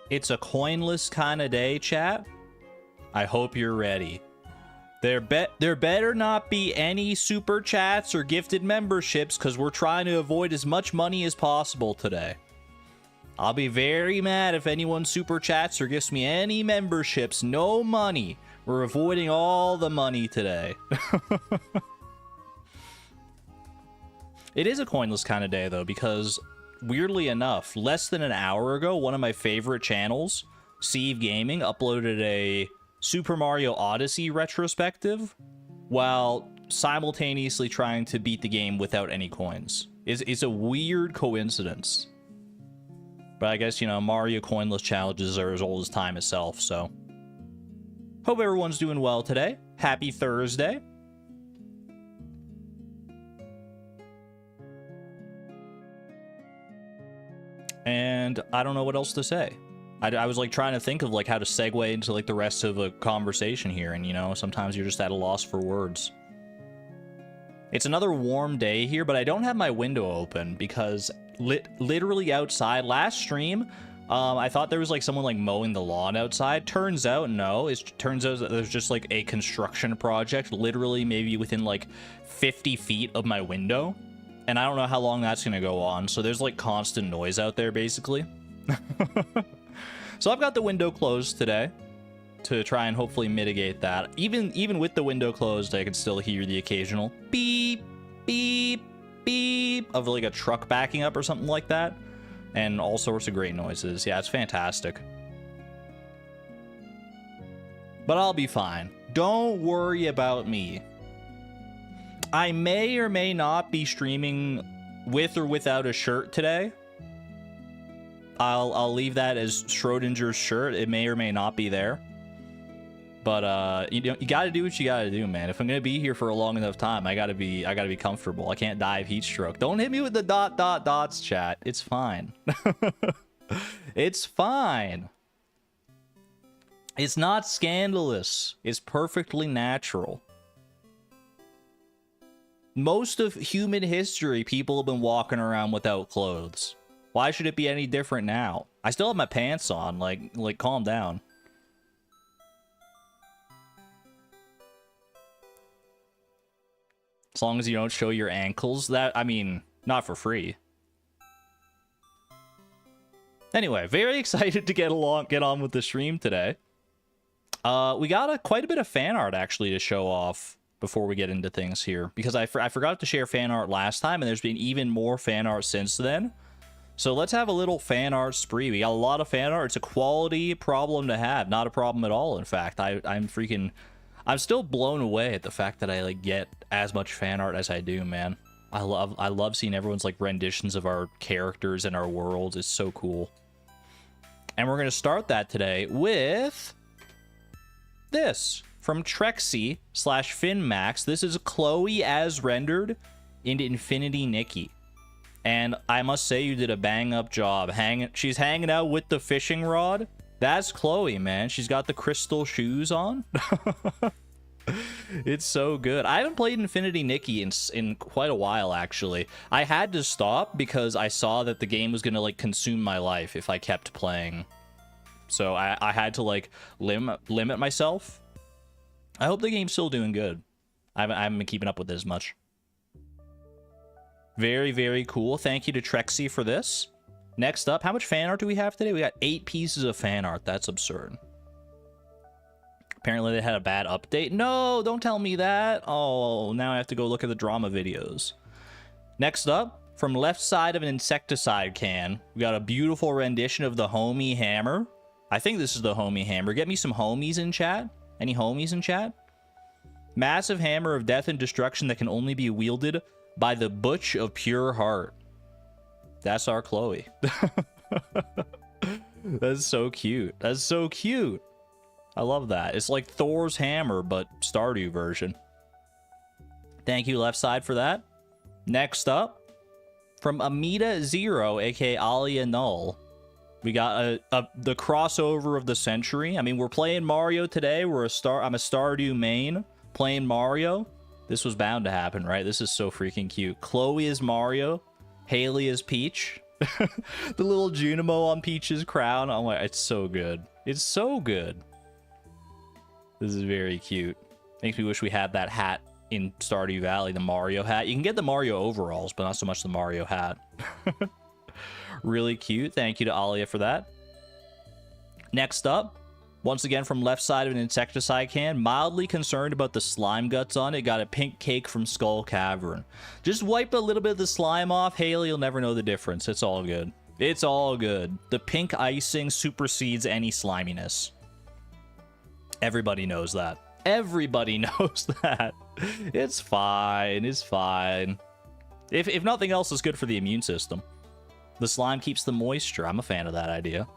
It's a coinless kind of day, chat. I hope you're ready. There better not be any super chats or gifted memberships because we're trying to avoid as much money as possible today. I'll be very mad if anyone super chats or gives me any memberships. No money. We're avoiding all the money today. It is a coinless kind of day, though, because weirdly enough, less than an hour ago, one of my favorite channels, Sieve Gaming, uploaded a Super Mario Odyssey retrospective while simultaneously trying to beat the game without any coins. It's a weird coincidence. But I guess, you know, Mario coinless challenges are as old as time itself, so. Hope everyone's doing well today. Happy Thursday. And I don't know what else to say. I was like trying to think of like how to segue into like the rest of a conversation here, and you know, sometimes you're just at a loss for words. It's another warm day here, but I don't have my window open because literally outside last stream, I thought there was like someone like mowing the lawn outside. Turns out no. It turns out that there's just like a construction project literally maybe within like 50 feet of my window. And I don't know how long that's going to go on. So there's like constant noise out there basically. So I've got the window closed today to try and hopefully mitigate that. Even with the window closed, I can still hear the occasional beep, beep, beep of like a truck backing up or something like that. And all sorts of great noises. Yeah, it's fantastic. But I'll be fine. Don't worry about me. I may or may not be streaming with or without a shirt today. I'll leave that as Schrodinger's shirt. It may or may not be there. But you gotta do what you gotta do, man. If I'm gonna be here for a long enough time, I gotta be comfortable. I can't die of heat stroke. Don't hit me with the dots, chat. It's fine. It's fine. It's not scandalous. It's perfectly natural. Most of human history, people have been walking around without clothes. Why should it be any different now? I still have my pants on. Like calm down. As long as you don't show your ankles, I mean, not for free. Anyway, very excited to get on with the stream today. We got quite a bit of fan art actually to show off before we get into things here, because I forgot to share fan art last time, and there's been even more fan art since then. So let's have a little fan art spree. We got a lot of fan art. It's a quality problem to have, not a problem at all. In fact, I'm still blown away at the fact that I like get as much fan art as I do, man. I love seeing everyone's like renditions of our characters and our worlds. It's so cool. And we're gonna start that today with this from Trexie/FinMax. This is Chloe as rendered in Infinity Nikki. And I must say, you did a bang-up job. She's hanging out with the fishing rod. That's Chloe, man. She's got the crystal shoes on. It's so good. I haven't played Infinity Nikki in quite a while, actually. I had to stop because I saw that the game was going to, like, consume my life if I kept playing. So I had to, like, limit myself. I hope the game's still doing good. I haven't been keeping up with it as much. Very, very cool. Thank you to Trexie for this. Next up, how much fan art do we have today? We got 8 pieces of fan art. That's absurd. Apparently they had a bad update. No, don't tell me that. Oh, now I have to go look at the drama videos. Next up, from left side of an insecticide can, we got a beautiful rendition of the homie hammer. I think this is the homie hammer. Get me some homies in chat. Any homies in chat? Massive hammer of death and destruction that can only be wielded by the butch of pure heart. That's our Chloe. That's so cute. That's so cute. I love that. It's like Thor's hammer, but Stardew version. Thank you, left side, for that. Next up, from Amita Zero, aka Alia Null, we got the crossover of the century. I mean, we're playing Mario today. I'm a Stardew main playing Mario. This was bound to happen, right? This is so freaking cute. Chloe is Mario. Haley is Peach. The little Junimo on Peach's crown. Oh my, it's so good. It's so good. This is very cute. Makes me wish we had that hat in Stardew Valley, the Mario hat. You can get the Mario overalls, but not so much the Mario hat. Really cute. Thank you to Alia for that. Next up, once again from left side of an insecticide can, mildly concerned about the slime guts on it. Got a pink cake from Skull Cavern. Just wipe a little bit of the slime off. Haley, you'll never know the difference. It's all good. It's all good. The pink icing supersedes any sliminess. Everybody knows that. Everybody knows that. It's fine. It's fine. If nothing else, it's good for the immune system. The slime keeps the moisture. I'm a fan of that idea.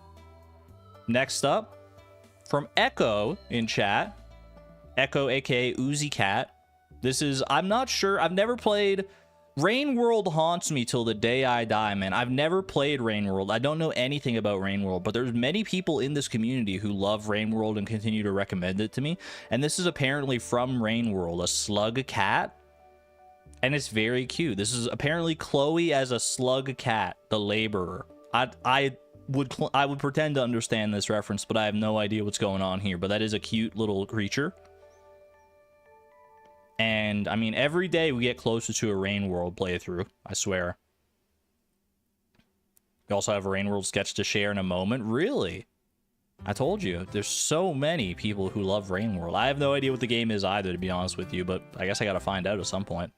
Next up, from Echo in chat. Echo, aka Uzi Cat. This is, I'm not sure. I've never played. Rain World haunts me till the day I die, man. I've never played Rain World. I don't know anything about Rain World, but there's many people in this community who love Rain World and continue to recommend it to me. And this is apparently from Rain World, a slug cat. And it's very cute. This is apparently Chloe as a slug cat, the laborer. I would pretend to understand this reference, but I have no idea what's going on here. But that is a cute little creature. And, I mean, every day we get closer to a Rain World playthrough, I swear. We also have a Rain World sketch to share in a moment. Really? I told you, there's so many people who love Rain World. I have no idea what the game is either, to be honest with you, but I guess I gotta find out at some point.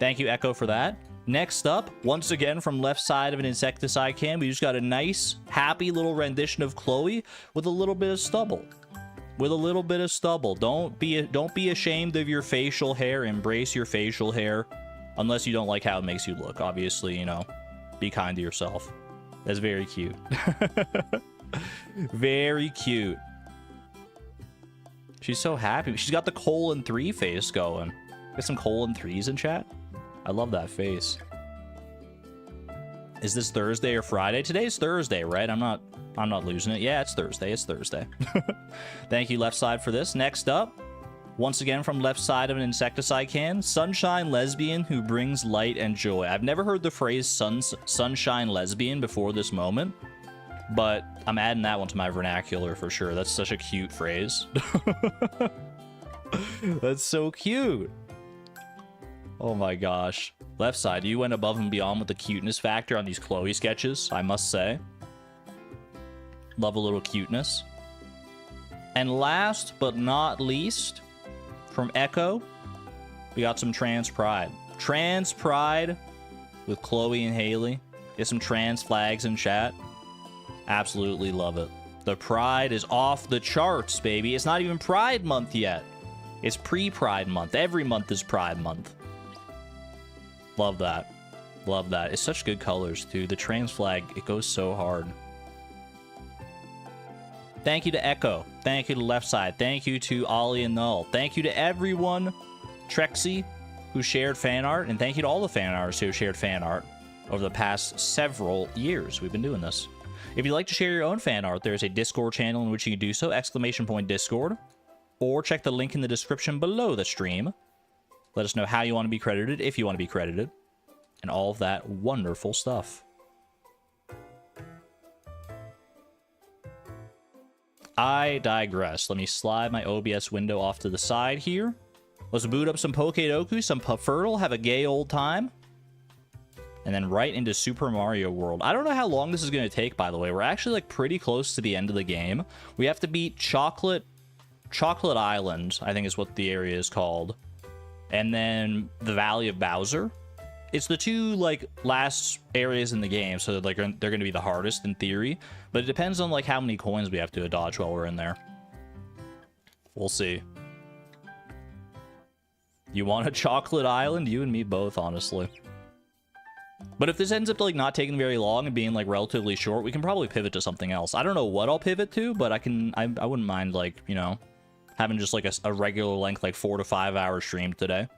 Thank you, Echo, for that. Next up, once again from left side of an insecticide can, we just got a nice, happy little rendition of Chloe with a little bit of stubble. With a little bit of stubble. Don't be ashamed of your facial hair. Embrace your facial hair. Unless you don't like how it makes you look. Obviously, you know, be kind to yourself. That's very cute. Very cute. She's so happy. She's got the 3 face going. Get some 3s in chat. I love that face. Is this Thursday or Friday? Today's Thursday, right? I'm not losing it. Yeah, it's Thursday. It's Thursday. Thank you, left side, for this. Next up, once again from left side of an insecticide can, Sunshine Lesbian who brings light and joy. I've never heard the phrase Sunshine Lesbian before this moment, but I'm adding that one to my vernacular for sure. That's such a cute phrase. That's so cute. Oh my gosh. Left side, you went above and beyond with the cuteness factor on these Chloe sketches, I must say. Love a little cuteness. And last but not least, from Echo, we got some trans pride. Trans pride with Chloe and Haley. Get some trans flags in chat. Absolutely love it. The pride is off the charts, baby. It's not even Pride Month yet. It's pre-Pride Month. Every month is Pride Month. Love that. Love that. It's such good colors, too. The trans flag, it goes so hard. Thank you to Echo. Thank you to Left Side. Thank you to Ollie and Null. Thank you to everyone, Trexie, who shared fan art. And thank you to all the fan artists who have shared fan art over the past several years. We've been doing this. If you'd like to share your own fan art, there's a Discord channel in which you can do so. !Discord. Or check the link in the description below the stream. Let us know how you want to be credited, if you want to be credited. And all of that wonderful stuff. I digress. Let me slide my OBS window off to the side here. Let's boot up some Pokedoku, some Puffertle, have a gay old time. And then right into Super Mario World. I don't know how long this is going to take, by the way. We're actually like pretty close to the end of the game. We have to beat Chocolate Island, I think is what the area is called. And then the Valley of Bowser. It's the two like last areas in the game, so like they're going to be the hardest in theory. But it depends on like how many coins we have to dodge while we're in there. We'll see. You want a Chocolate Island? You and me both, honestly. But if this ends up like not taking very long and being like relatively short, we can probably pivot to something else. I don't know what I'll pivot to, but I wouldn't mind like, you know, having just like a regular length, like 4 to 5 hour stream today.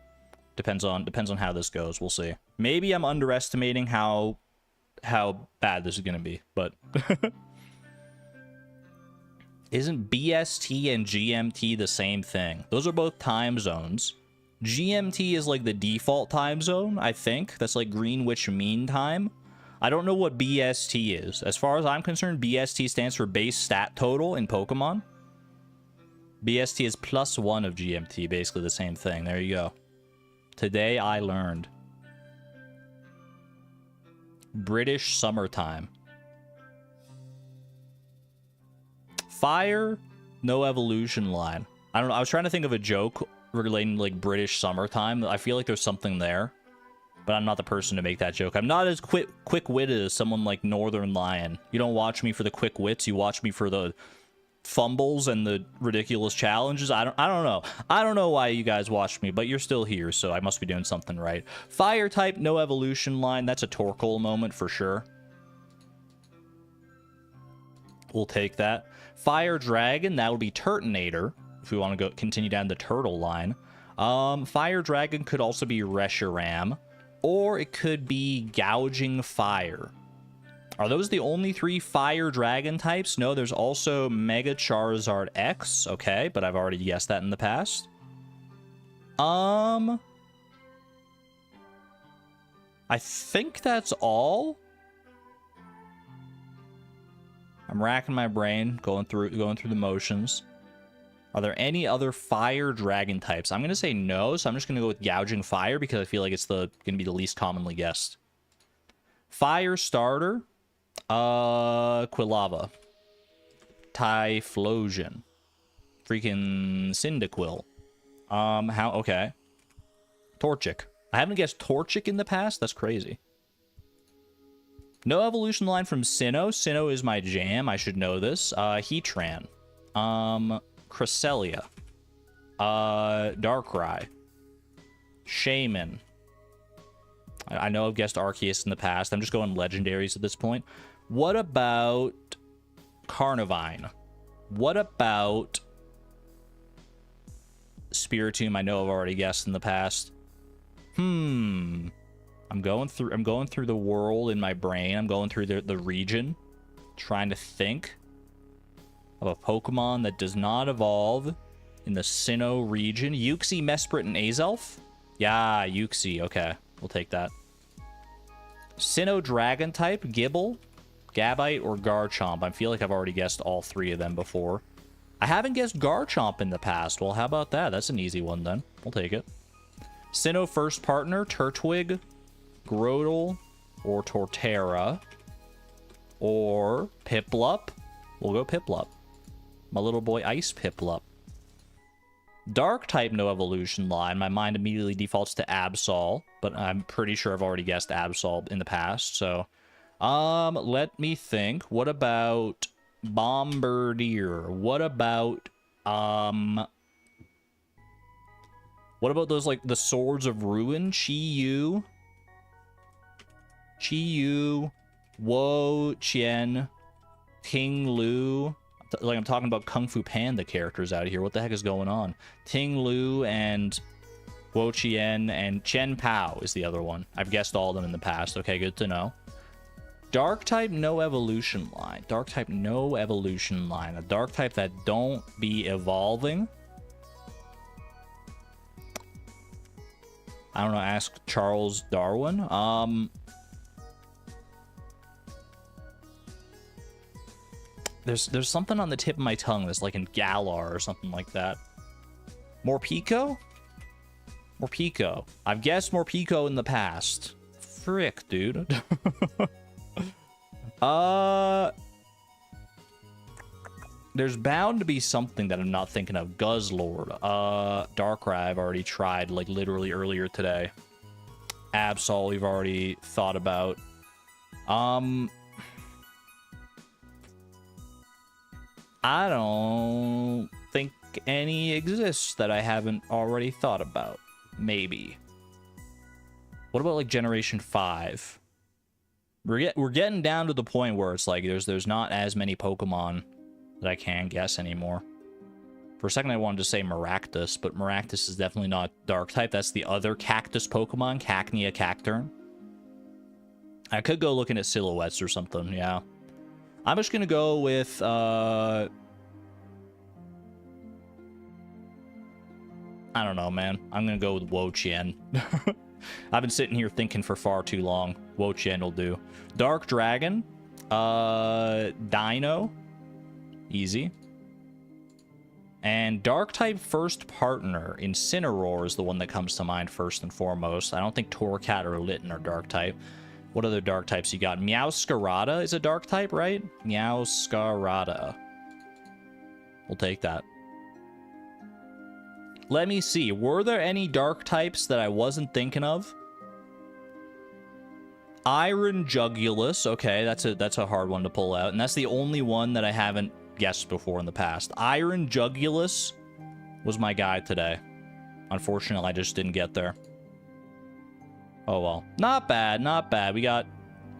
Depends on how this goes. We'll see. Maybe I'm underestimating how bad this is gonna be, but isn't BST and GMT the same thing? Those are both time zones. GMT is like the default time zone, I think. That's like Greenwich Mean Time. I don't know what BST is. As far as I'm concerned, BST stands for base stat total in Pokemon. BST is +1 of GMT, basically the same thing. There you go. Today I learned. British summertime. Fire, no evolution line. I don't know. I was trying to think of a joke relating to, like, British summertime. I feel like there's something there, but I'm not the person to make that joke. I'm not as quick-witted as someone like Northern Lion. You don't watch me for the quick wits. You watch me for the fumbles and the ridiculous challenges. I don't know. I don't know why you guys watch me, but you're still here, so I must be doing something right. Fire type, no evolution line. That's a Torkoal moment for sure. We'll take that. Fire Dragon, that would be Turtonator, if we want to go continue down the turtle line. Fire Dragon could also be Reshiram, or it could be Gouging Fire. Are those the only 3 Fire Dragon types? No, there's also Mega Charizard X. Okay, but I've already guessed that in the past. I think that's all. I'm racking my brain, going through the motions. Are there any other Fire Dragon types? I'm going to say no, so I'm just going to go with Gouging Fire because I feel like it's going to be the least commonly guessed. Fire Starter, Quilava. Typhlosion. Freaking Cyndaquil. Okay. Torchic. I haven't guessed Torchic in the past? That's crazy. No evolution line from Sinnoh. Sinnoh is my jam. I should know this. Heatran. Cresselia. Darkrai. Shaman. I know I've guessed Arceus in the past. I'm just going legendaries at this point. What about Carnivine? What about Spiritomb? I know I've already guessed in the past. I'm going through the world in my brain. I'm going through the region, trying to think of a Pokemon that does not evolve in the Sinnoh region. Uxie, Mesprit, and Azelf? Yeah, Uxie. Okay, we'll take that. Sinnoh Dragon type, Gibble, Gabite, or Garchomp. I feel like I've already guessed all 3 of them before. I haven't guessed Garchomp in the past. Well, how about that? That's an easy one then. We'll take it. Sinnoh first partner, Turtwig, Grotle, or Torterra, or Piplup. We'll go Piplup. My little boy Ice Piplup. Dark type, no evolution line. My mind immediately defaults to Absol, but I'm pretty sure I've already guessed Absol in the past, so... let me think. What about Bombardier? What about those, like, the Swords of Ruin? Chi-Yu, Wo Chien, Ting Lu. Like, I'm talking about Kung Fu Panda characters out here. What the heck is going on? Ting Lu and Wo Chien and Chen Pao is the other one. I've guessed all of them in the past. Okay, good to know. Dark type, no evolution line. Dark type, no evolution line. A dark type that don't be evolving. I don't know, ask Charles Darwin. There's something on the tip of my tongue that's like in Galar or something like that. Morpeko? Morpeko. I've guessed Morpeko in the past. Frick, dude. There's bound to be something that I'm not thinking of. Guzzlord. Darkrai I've already tried, like, literally earlier today. Absol we've already thought about. I don't think any exists that I haven't already thought about. Maybe. What about, like, Generation 5? We're getting down to the point where it's like there's not as many Pokemon that I can guess anymore. For a second I wanted to say Maractus, but Maractus is definitely not dark type. That's the other cactus Pokemon, Cacnea Cacturn. I could go looking at silhouettes or something, yeah. I'm just gonna go with I don't know, man. I'm gonna go with Wo Chien. I've been sitting here thinking for far too long. Wo-Chien will do. Dark Dragon. Dino. Easy. And Dark type first partner. Incineroar is the one that comes to mind first and foremost. I don't think Torcat or Litten are Dark type. What other Dark types you got? Meowscarada is a Dark type, right? Meowscarada. We'll take that. Let me see. Were there any Dark types that I wasn't thinking of? Iron Jugulus. Okay, that's a hard one to pull out. And that's the only one that I haven't guessed before in the past. Iron Jugulus was my guy today. Unfortunately, I just didn't get there. Oh well. Not bad, not bad. We got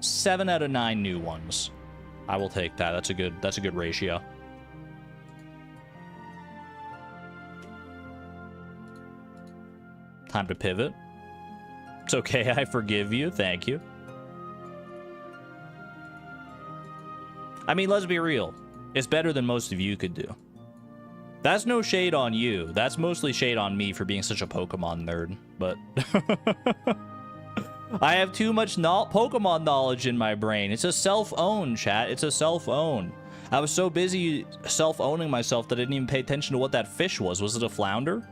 7 out of 9 new ones. I will take that. That's a good ratio. Time to pivot. It's okay, I forgive you. Thank you. I mean, let's be real. It's better than most of you could do. That's no shade on you. That's mostly shade on me for being such a Pokemon nerd. But I have too much Pokemon knowledge in my brain. It's a self-own, chat. It's a self-own. I was so busy self-owning myself that I didn't even pay attention to what that fish was. Was it a flounder?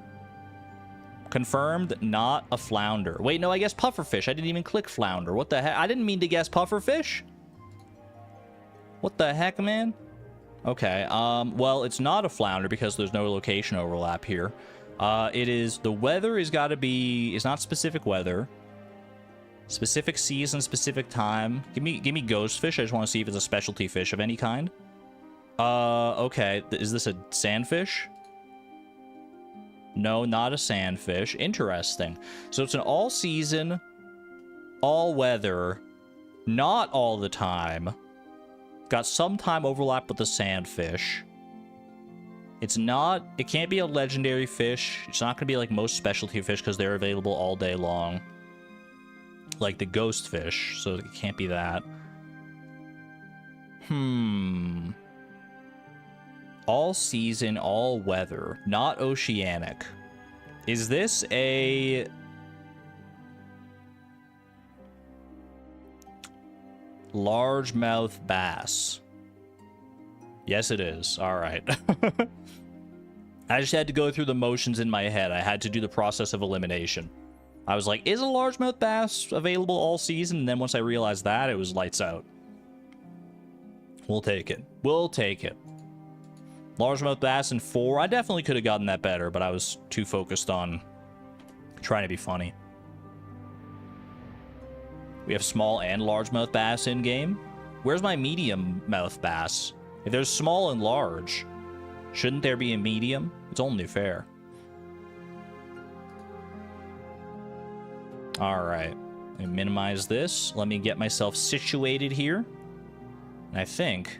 Confirmed, not a flounder. Wait, no, I guess pufferfish. I didn't even click flounder. What the heck? I didn't mean to guess pufferfish. What the heck, man? Okay, well, it's not a flounder because there's no location overlap here. It is, the weather has got to be, it's not specific weather. Specific season, specific time. Give me ghostfish. I just want to see if it's a specialty fish of any kind. Okay, is this a sandfish? No, not a sandfish. Interesting. So it's an all-season, all-weather, not all the time. Got some time overlap with the sandfish. It's not, it can't be a legendary fish. It's not going to be like most specialty fish because they're available all day long. Like the ghost fish, so it can't be that. All season, all weather, not oceanic. Is this a... largemouth bass? Yes, it is. All right. I just had to go through the motions in my head. I had to do the process of elimination. I was like, is a largemouth bass available all season? And then once I realized that, it was lights out. We'll take it. We'll take it. Largemouth bass in 4. I definitely could have gotten that better, but I was too focused on trying to be funny. We have small and largemouth bass in game. Where's my medium mouth bass? If there's small and large, shouldn't there be a medium? It's only fair. All right. Let me minimize this. Let me get myself situated here. And I think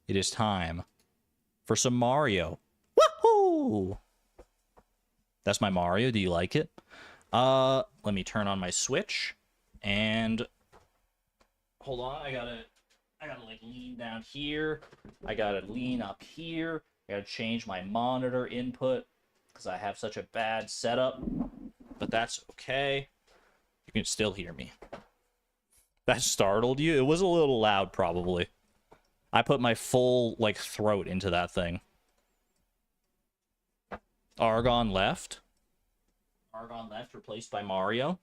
it is time for some Mario. Woohoo! That's my Mario. Do you like it? Let me turn on my Switch. And hold on, I gotta like lean down here. I gotta lean up here. I gotta change my monitor input because I have such a bad setup. But that's okay. You can still hear me. That startled you? It was a little loud, probably. I put my full like throat into that thing. Argon left. Argon left, replaced by Mario.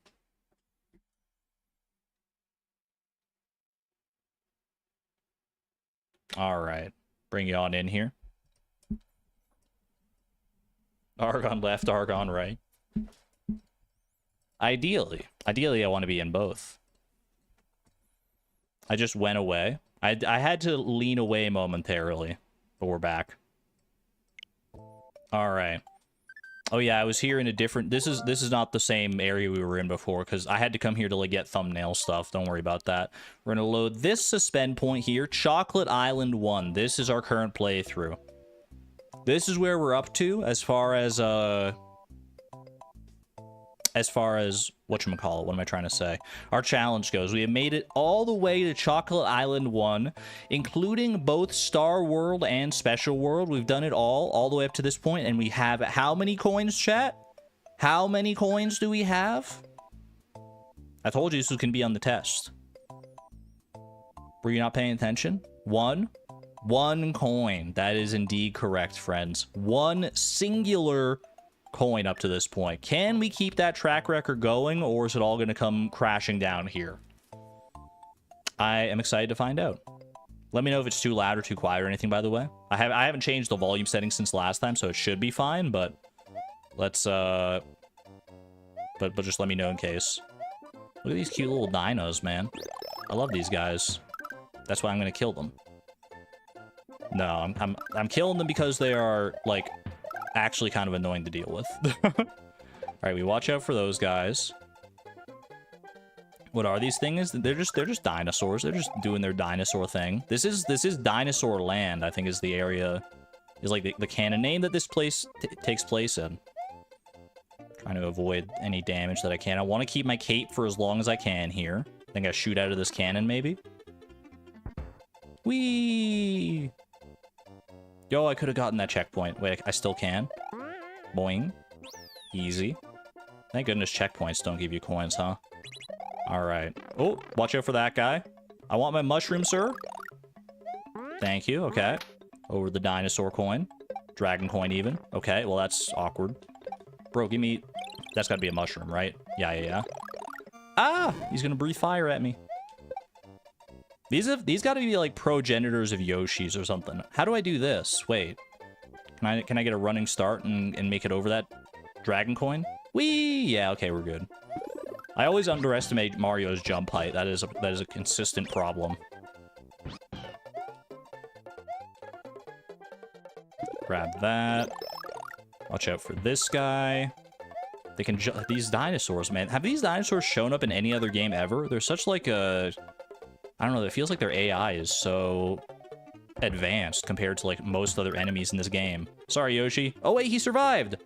All right, bring you on in here. Argon left, Argon right. Ideally, I want to be in both. I just went away. I had to lean away momentarily, but we're back. All right. Oh yeah, I was here in a different... This is not the same area we were in before, because I had to come here to like get thumbnail stuff. Don't worry about that. We're going to load this suspend point here. Chocolate Island 1. This is our current playthrough. This is where we're up to as far as whatchamacallit, what am I trying to say? Our challenge goes. We have made it all the way to Chocolate Island 1, including both Star World and Special World. We've done it all the way up to this point, and we have how many coins, chat? How many coins do we have? I told you this was going to be on the test. Were you not paying attention? One coin. That is indeed correct, friends. One singular coin up to this point. Can we keep that track record going, or is it all going to come crashing down here? I am excited to find out. Let me know if it's too loud or too quiet or anything, by the way. I haven't changed the volume settings since last time, so it should be fine, but let's but just let me know in case. Look at these cute little dinos, man. I love these guys. That's why I'm gonna kill them. No, I'm killing them because they are, like, actually kind of annoying to deal with. Alright, we watch out for those guys. What are these things? They're just dinosaurs. They're just doing their dinosaur thing. This is Dinosaur Land, I think is the area, is like the canon name that this place takes place in. Trying to avoid any damage that I can. I want to keep my cape for as long as I can here. I think I shoot out of this cannon, maybe. Whee! Yo, I could have gotten that checkpoint. Wait, I still can. Boing. Easy. Thank goodness checkpoints don't give you coins, huh? Alright. Oh, watch out for that guy. I want my mushroom, sir. Thank you, okay. Over the dinosaur coin. Dragon coin, even. Okay, well, that's awkward. Bro, give me... That's gotta be a mushroom, right? Yeah. Ah! He's gonna breathe fire at me. These gotta be, like, progenitors of Yoshis or something. How do I do this? Wait. Can I get a running start and make it over that dragon coin? Whee! Yeah, okay, we're good. I always underestimate Mario's jump height. That is a consistent problem. Grab that. Watch out for this guy. They can these dinosaurs, man. Have these dinosaurs shown up in any other game ever? They're such like a... I don't know, it feels like their AI is so advanced compared to like most other enemies in this game. Sorry, Yoshi. Oh wait, he survived!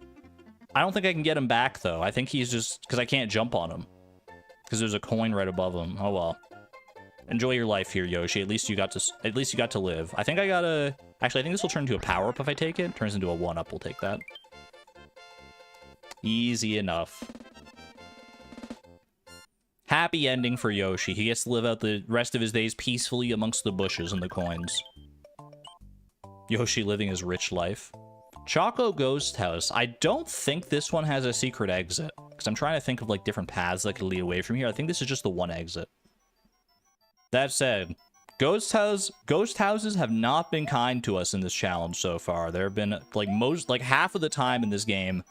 I don't think I can get him back though. I think he's just... because I can't jump on him. Because there's a coin right above him. Oh well. Enjoy your life here, Yoshi. At least you got to live. I think I gotta... Actually, I think this will turn into a power-up if I take it. Turns into a 1-up. We'll take that. Easy enough. Happy ending for Yoshi. He gets to live out the rest of his days peacefully amongst the bushes and the coins. Yoshi living his rich life. Choco Ghost House. I don't think this one has a secret exit. Because I'm trying to think of, like, different paths that could lead away from here. I think this is just the one exit. That said, ghost houses have not been kind to us in this challenge so far. There have been, like, half of the time in this game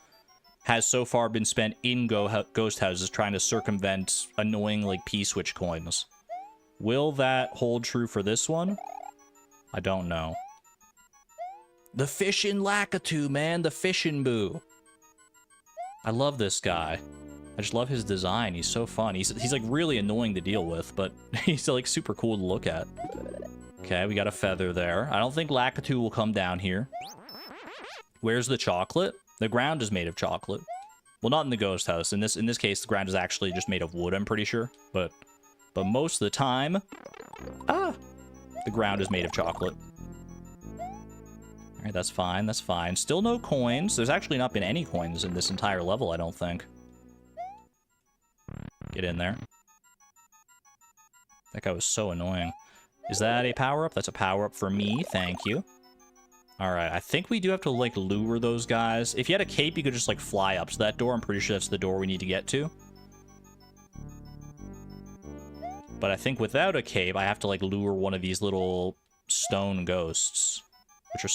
has so far been spent in ghost houses trying to circumvent annoying, like, P-switch coins. Will that hold true for this one? I don't know. The Fishin' Lakitu, man. The Fishin' Boo. I love this guy. I just love his design. He's so fun. He's like really annoying to deal with, but he's like super cool to look at. Okay, we got a feather there. I don't think Lakitu will come down here. Where's the chocolate? The ground is made of chocolate. Well, not in the ghost house. In this case, the ground is actually just made of wood, I'm pretty sure. But most of the time, the ground is made of chocolate. Alright, that's fine, that's fine. Still no coins. There's actually not been any coins in this entire level, I don't think. Get in there. That guy was so annoying. Is that a power-up? That's a power-up for me, thank you. Alright, I think we do have to, like, lure those guys. If you had a cape, you could just, like, fly up to that door. I'm pretty sure that's the door we need to get to. But I think without a cape, I have to, like, lure one of these little stone ghosts.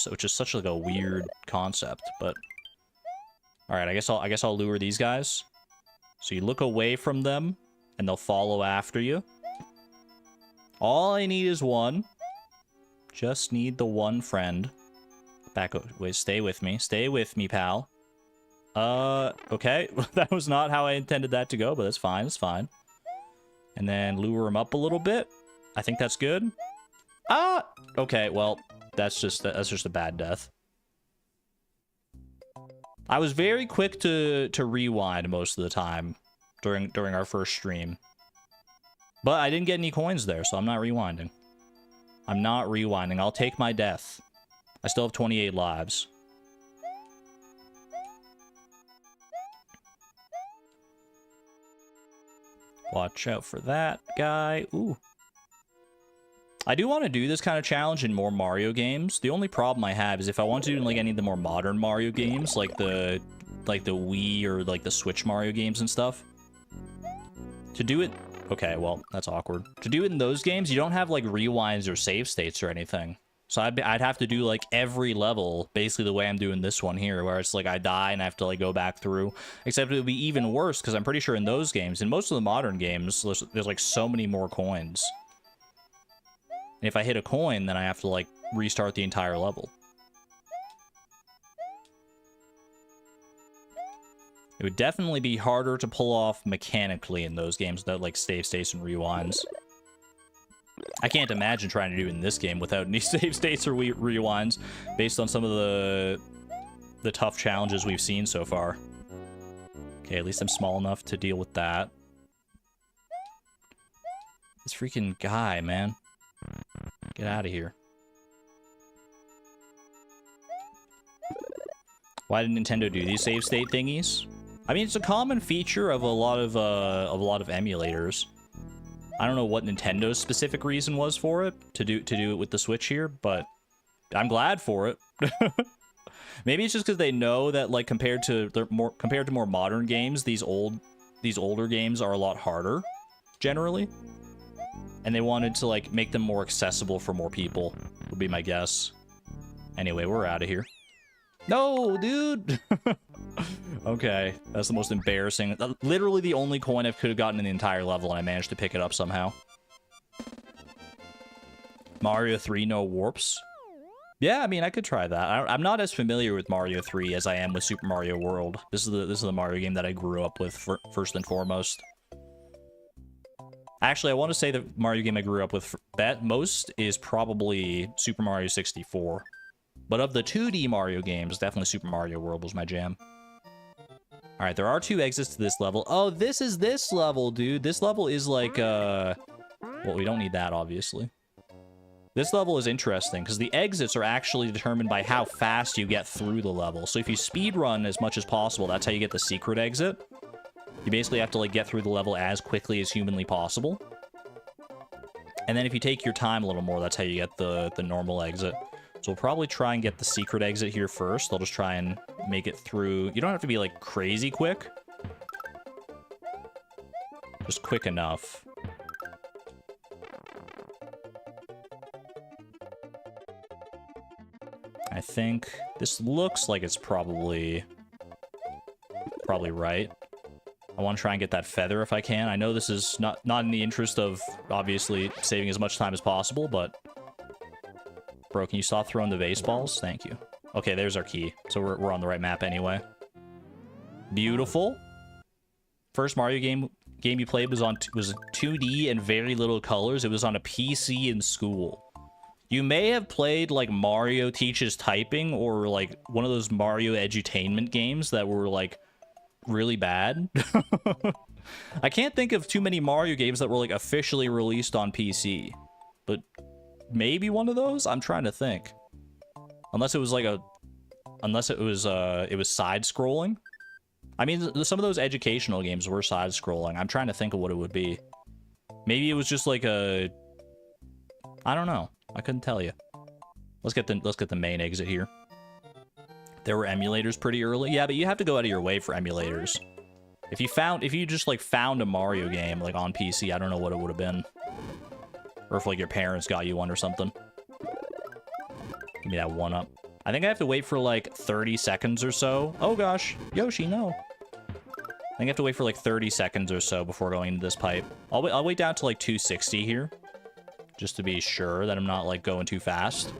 Which is such, like, a weird concept, but... Alright, I guess I'll lure these guys. So you look away from them, and they'll follow after you. All I need is one. Just need the one friend. Wait, stay with me. Stay with me, pal. Okay. That was not how I intended that to go, but that's fine. It's fine. And then lure him up a little bit. I think that's good. Ah! Okay, well... That's just a bad death. I was very quick to rewind most of the time during our first stream. But I didn't get any coins there, so I'm not rewinding. I'm not rewinding. I'll take my death. I still have 28 lives. Watch out for that guy. Ooh. I do want to do this kind of challenge in more Mario games. The only problem I have is if I want to do like any of the more modern Mario games, like the Wii or like the Switch Mario games and stuff. To do it... Okay, well, that's awkward. To do it in those games, you don't have like rewinds or save states or anything. So I'd have to do like every level basically the way I'm doing this one here, where it's like I die and I have to like go back through. Except it would be even worse because I'm pretty sure in those games, in most of the modern games, there's like so many more coins. And if I hit a coin, then I have to, like, restart the entire level. It would definitely be harder to pull off mechanically in those games that, like, save states and rewinds. I can't imagine trying to do it in this game without any save states or rewinds, based on some of the tough challenges we've seen so far. Okay, at least I'm small enough to deal with that. This freaking guy, man. Get out of here. Why did Nintendo do these save state thingies? I mean, it's a common feature of a lot of emulators. I don't know what Nintendo's specific reason was for it to do it with the Switch here, but I'm glad for it. Maybe it's just because they know that like compared to more modern games, these older games are a lot harder generally. And they wanted to, like, make them more accessible for more people, would be my guess. Anyway, we're out of here. No, dude! Okay, that's the most embarrassing. Literally the only coin I could have gotten in the entire level, and I managed to pick it up somehow. Mario 3, no warps? Yeah, I mean, I could try that. I'm not as familiar with Mario 3 as I am with Super Mario World. This is the Mario game that I grew up with, first and foremost. Actually, I want to say the Mario game I grew up with most is probably Super Mario 64. But of the 2D Mario games, definitely Super Mario World was my jam. Alright, there are 2 exits to this level. Oh, this is this level, dude. This level is like, well, we don't need that, obviously. This level is interesting, because the exits are actually determined by how fast you get through the level. So if you speedrun as much as possible, that's how you get the secret exit. You basically have to, like, get through the level as quickly as humanly possible. And then if you take your time a little more, that's how you get the normal exit. So we'll probably try and get the secret exit here first. I'll just try and make it through. You don't have to be, like, crazy quick. Just quick enough. I think this looks like it's probably right. I want to try and get that feather if I can. I know this is not in the interest of, obviously, saving as much time as possible, but... Bro, can you stop throwing the vase balls? Thank you. Okay, there's our key. So we're on the right map anyway. Beautiful. First Mario game you played was 2D and very little colors. It was on a PC in school. You may have played, like, Mario Teaches Typing, or, like, one of those Mario edutainment games that were, like, really bad. I can't think of too many Mario games that were, like, officially released on PC. But maybe one of those? I'm trying to think. Unless it was, like, it was side-scrolling. I mean, some of those educational games were side-scrolling. I'm trying to think of what it would be. Maybe it was just, like, I don't know. I couldn't tell you. Let's get the main exit here. There were emulators pretty early. Yeah, but you have to go out of your way for emulators. If you just like found a Mario game like on PC, I don't know what it would have been. Or if like your parents got you one or something. Give me that one up. I think I have to wait for like 30 seconds or so. Oh gosh, Yoshi, no. I think I have to wait for like 30 seconds or so before going into this pipe. I'll wait down to like 260 here. Just to be sure that I'm not like going too fast.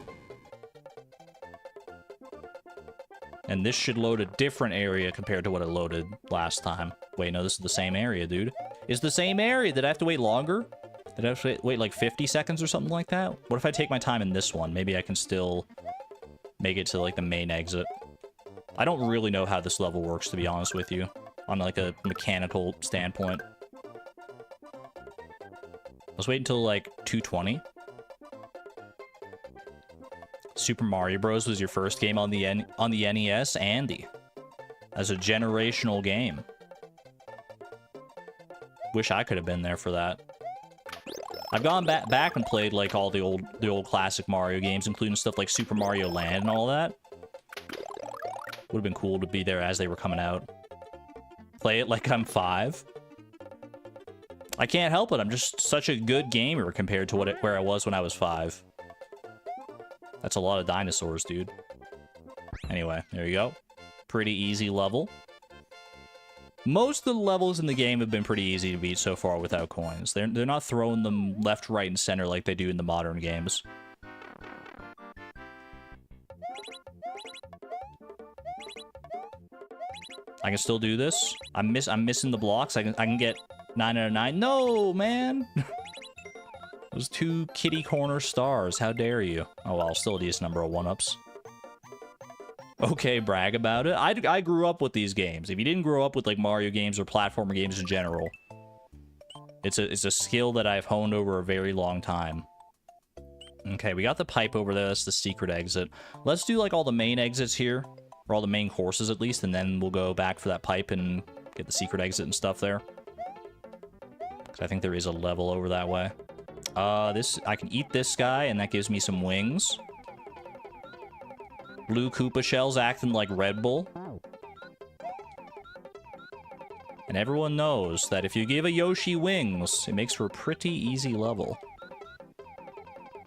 And this should load a different area compared to what it loaded last time. Wait, no, this is the same area, dude. It's the same area. Did I have to wait longer? Did I have to wait like 50 seconds or something like that? What if I take my time in this one? Maybe I can still make it to like the main exit. I don't really know how this level works, to be honest with you, on like a mechanical standpoint. Let's wait until like 220. Super Mario Bros. Was your first game on the NES, Andy. As a generational game. wish I could have been there for that. I've gone back and played like all the old classic Mario games, including stuff like Super Mario Land and all that. Would have been cool to be there as they were coming out. Play it like I'm 5. I can't help it. I'm just such a good gamer compared to where I was when I was 5. That's a lot of dinosaurs, dude. Anyway, there you go. Pretty easy level. Most of the levels in the game have been pretty easy to beat so far without coins. They're not throwing them left, right, and center like they do in the modern games. I can still do this. I'm missing the blocks. I can get 9 out of 9. No, man. Those 2 kitty corner stars. How dare you? Oh well, still a decent number of 1-ups. Okay, brag about it. I grew up with these games. If you didn't grow up with like Mario games or platformer games in general, it's a skill that I've honed over a very long time. Okay, we got the pipe over there. That's the secret exit. Let's do like all the main exits here, or all the main courses at least, and then we'll go back for that pipe and get the secret exit and stuff there. Because I think there is a level over that way. I can eat this guy, and that gives me some wings. Blue Koopa shells acting like Red Bull. And everyone knows that if you give a Yoshi wings, it makes for a pretty easy level.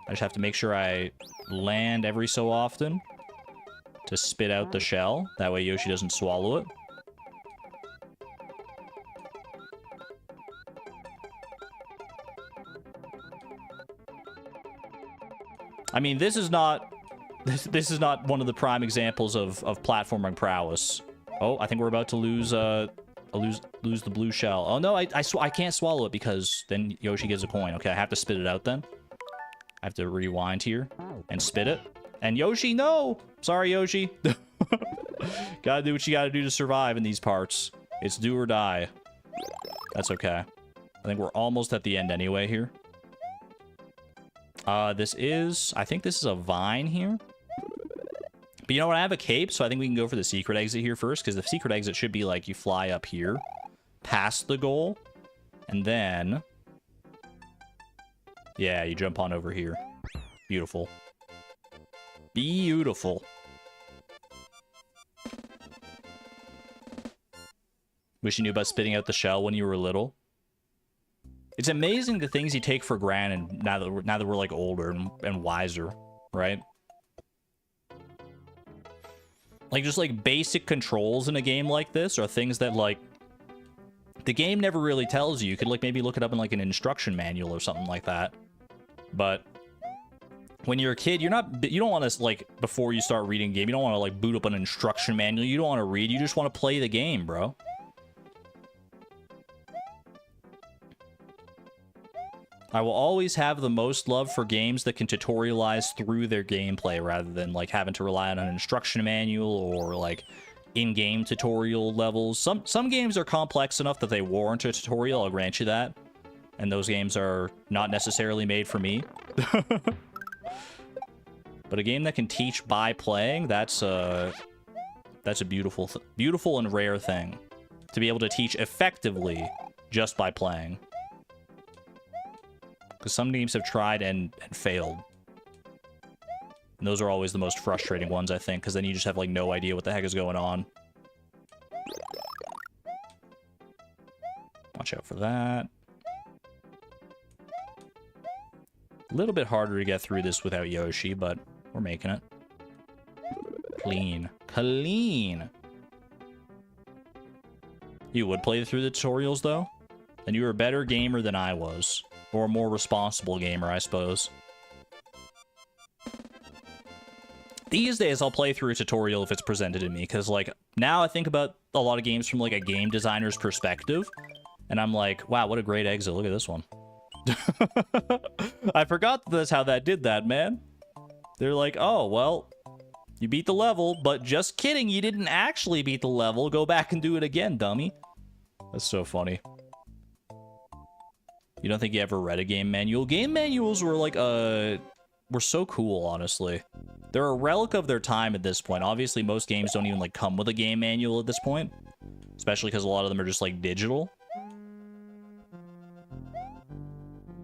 I just have to make sure I land every so often to spit out the shell. That way Yoshi doesn't swallow it. I mean, this is not one of the prime examples of platforming prowess. Oh, I think we're about to lose lose the blue shell. Oh no, I can't swallow it because then Yoshi gets a coin. Okay, I have to spit it out then. I have to rewind here and spit it. And Yoshi, no! Sorry, Yoshi. Gotta do what you gotta do to survive in these parts. It's do or die. That's okay. I think we're almost at the end anyway here. I think this is a vine here. But you know what? I have a cape, so I think we can go for the secret exit here first, because the secret exit should be like you fly up here, past the goal, and then... yeah, you jump on over here. Beautiful. Beautiful. Wish you knew about spitting out the shell when you were little. It's amazing the things you take for granted now that we're like older and wiser, right? Like just like basic controls in a game like this are things that like the game never really tells you. You could like maybe look it up in like an instruction manual or something like that. But when you're a kid, you don't want to like before you start reading a game, you don't want to like boot up an instruction manual. You don't want to read, you just want to play the game, bro. I will always have the most love for games that can tutorialize through their gameplay rather than like having to rely on an instruction manual or like in-game tutorial levels. Some games are complex enough that they warrant a tutorial, I'll grant you that. And those games are not necessarily made for me. But a game that can teach by playing, that's a beautiful and rare thing. To be able to teach effectively just by playing. Because some games have tried and failed. And those are always the most frustrating ones, I think, because then you just have, like, no idea what the heck is going on. Watch out for that. A little bit harder to get through this without Yoshi, but we're making it. Clean. Clean! You would play through the tutorials, though? Then you were a better gamer than I was. Or a more responsible gamer, I suppose. These days, I'll play through a tutorial if it's presented to me, because, like, now I think about a lot of games from, like, a game designer's perspective, and I'm like, wow, what a great exit. Look at this one. I forgot that's how that did that, man. They're like, oh, well, you beat the level, but just kidding, you didn't actually beat the level. Go back and do it again, dummy. That's so funny. You don't think you ever read a game manual? Game manuals were like, were so cool, honestly. They're a relic of their time at this point. Obviously, most games don't even, like, come with a game manual at this point. Especially because a lot of them are just, like, digital.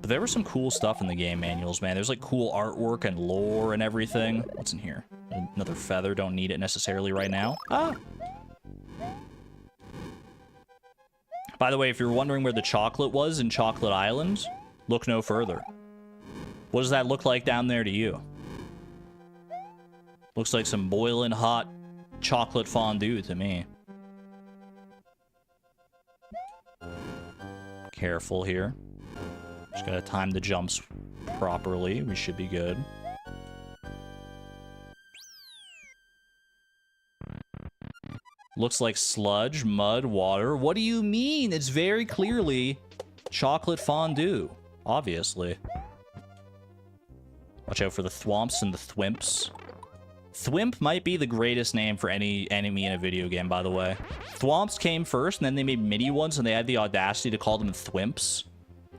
But there was some cool stuff in the game manuals, man. There's like cool artwork and lore and everything. What's in here? Another feather. Don't need it necessarily right now. Ah! By the way, if you're wondering where the chocolate was in Chocolate Island, look no further. What does that look like down there to you? Looks like some boiling hot chocolate fondue to me. Careful here. Just gotta time the jumps properly. We should be good. Looks like sludge, mud, water. What do you mean? It's very clearly chocolate fondue. Obviously. Watch out for the thwomps and the thwimps. Thwimp might be the greatest name for any enemy in a video game, by the way. Thwomps came first, and then they made mini ones, and they had the audacity to call them thwimps.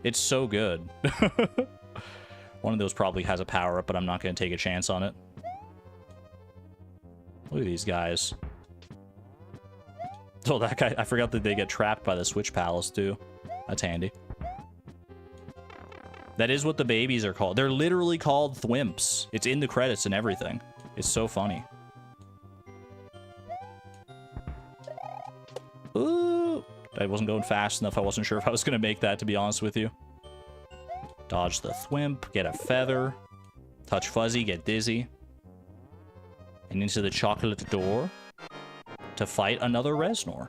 It's so good. One of those probably has a power-up, but I'm not going to take a chance on it. Look at these guys. Oh, that guy, I forgot that they get trapped by the Switch Palace, too. That's handy. That is what the babies are called. They're literally called thwimps. It's in the credits and everything. It's so funny. Ooh. I wasn't going fast enough. I wasn't sure if I was going to make that, to be honest with you. Dodge the thwimp. Get a feather. Touch fuzzy. Get dizzy. And into the chocolate door to fight another Reznor.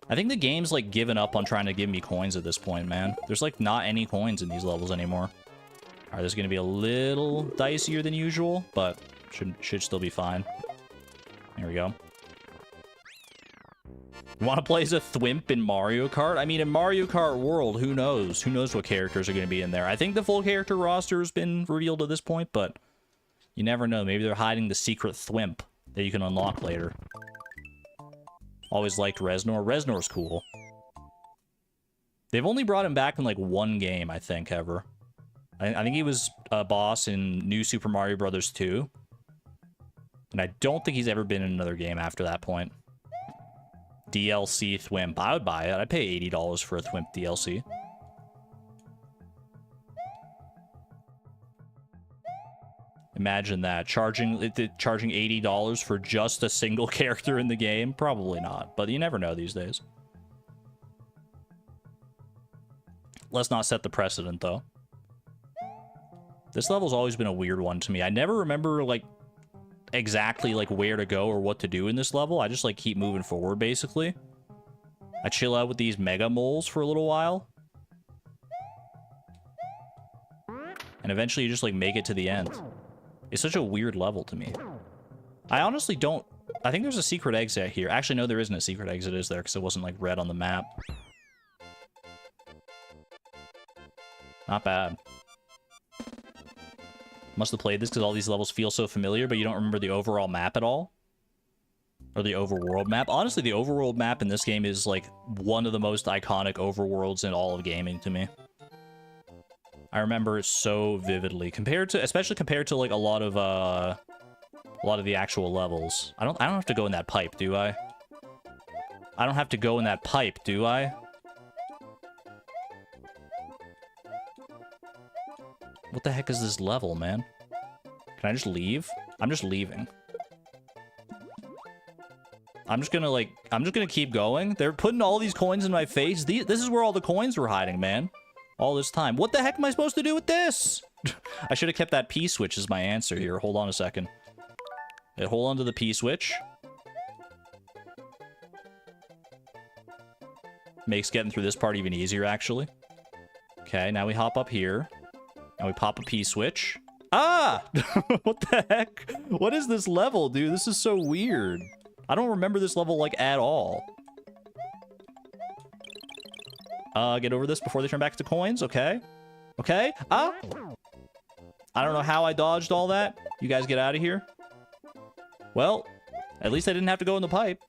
I think the game's like given up on trying to give me coins at this point, man. There's like not any coins in these levels anymore. All right, this is going to be a little dicier than usual, but should still be fine. Here we go. You want to play as a thwimp in Mario Kart? I mean, in Mario Kart World, who knows? Who knows what characters are going to be in there? I think the full character roster has been revealed at this point, but you never know. Maybe they're hiding the secret thwimp that you can unlock later. Always liked Reznor. Reznor's cool. They've only brought him back in like one game, I think, ever. I think he was a boss in New Super Mario Bros. 2. And I don't think he's ever been in another game after that point. DLC Thwimp. I would buy it. I'd pay $80 for a Thwimp DLC. Imagine that. Charging $80 for just a single character in the game? Probably not. But you never know these days. Let's not set the precedent, though. This level's always been a weird one to me. I never remember, like, exactly, like, where to go or what to do in this level. I just, like, keep moving forward, basically. I chill out with these mega moles for a little while. And eventually you just, like, make it to the end. It's such a weird level to me. I honestly don't... I think there's a secret exit here. Actually, no, there isn't a secret exit, is there? Because it wasn't, like, red on the map. Not bad. Must have played this because all these levels feel so familiar, but you don't remember the overall map at all? Or the overworld map? Honestly, the overworld map in this game is, like, one of the most iconic overworlds in all of gaming to me. I remember it so vividly, especially compared to like a lot of the actual levels. I don't have to go in that pipe, do I? I don't have to go in that pipe, do I? What the heck is this level, man? Can I just leave? I'm just leaving. I'm just gonna keep going. They're putting all these coins in my face. This is where all the coins were hiding, man. All this time. What the heck am I supposed to do with this? I should have kept that P switch as my answer here. Hold on a second. Yeah, hold on to the P switch. Makes getting through this part even easier, actually. Okay, now we hop up here. And we pop a P switch. Ah! What the heck? What is this level, dude? This is so weird. I don't remember this level, like, at all. Get over this before they turn back to coins. Okay. Okay. Ah! I don't know how I dodged all that. You guys get out of here. Well, at least I didn't have to go in the pipe.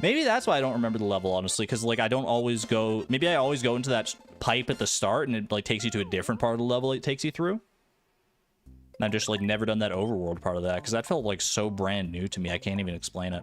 Maybe that's why I don't remember the level, honestly, because, like, I don't always go... Maybe I always go into that pipe at the start, and it, like, takes you to a different part of the level it takes you through. And I've just, like, never done that overworld part of that, because that felt, like, so brand new to me, I can't even explain it.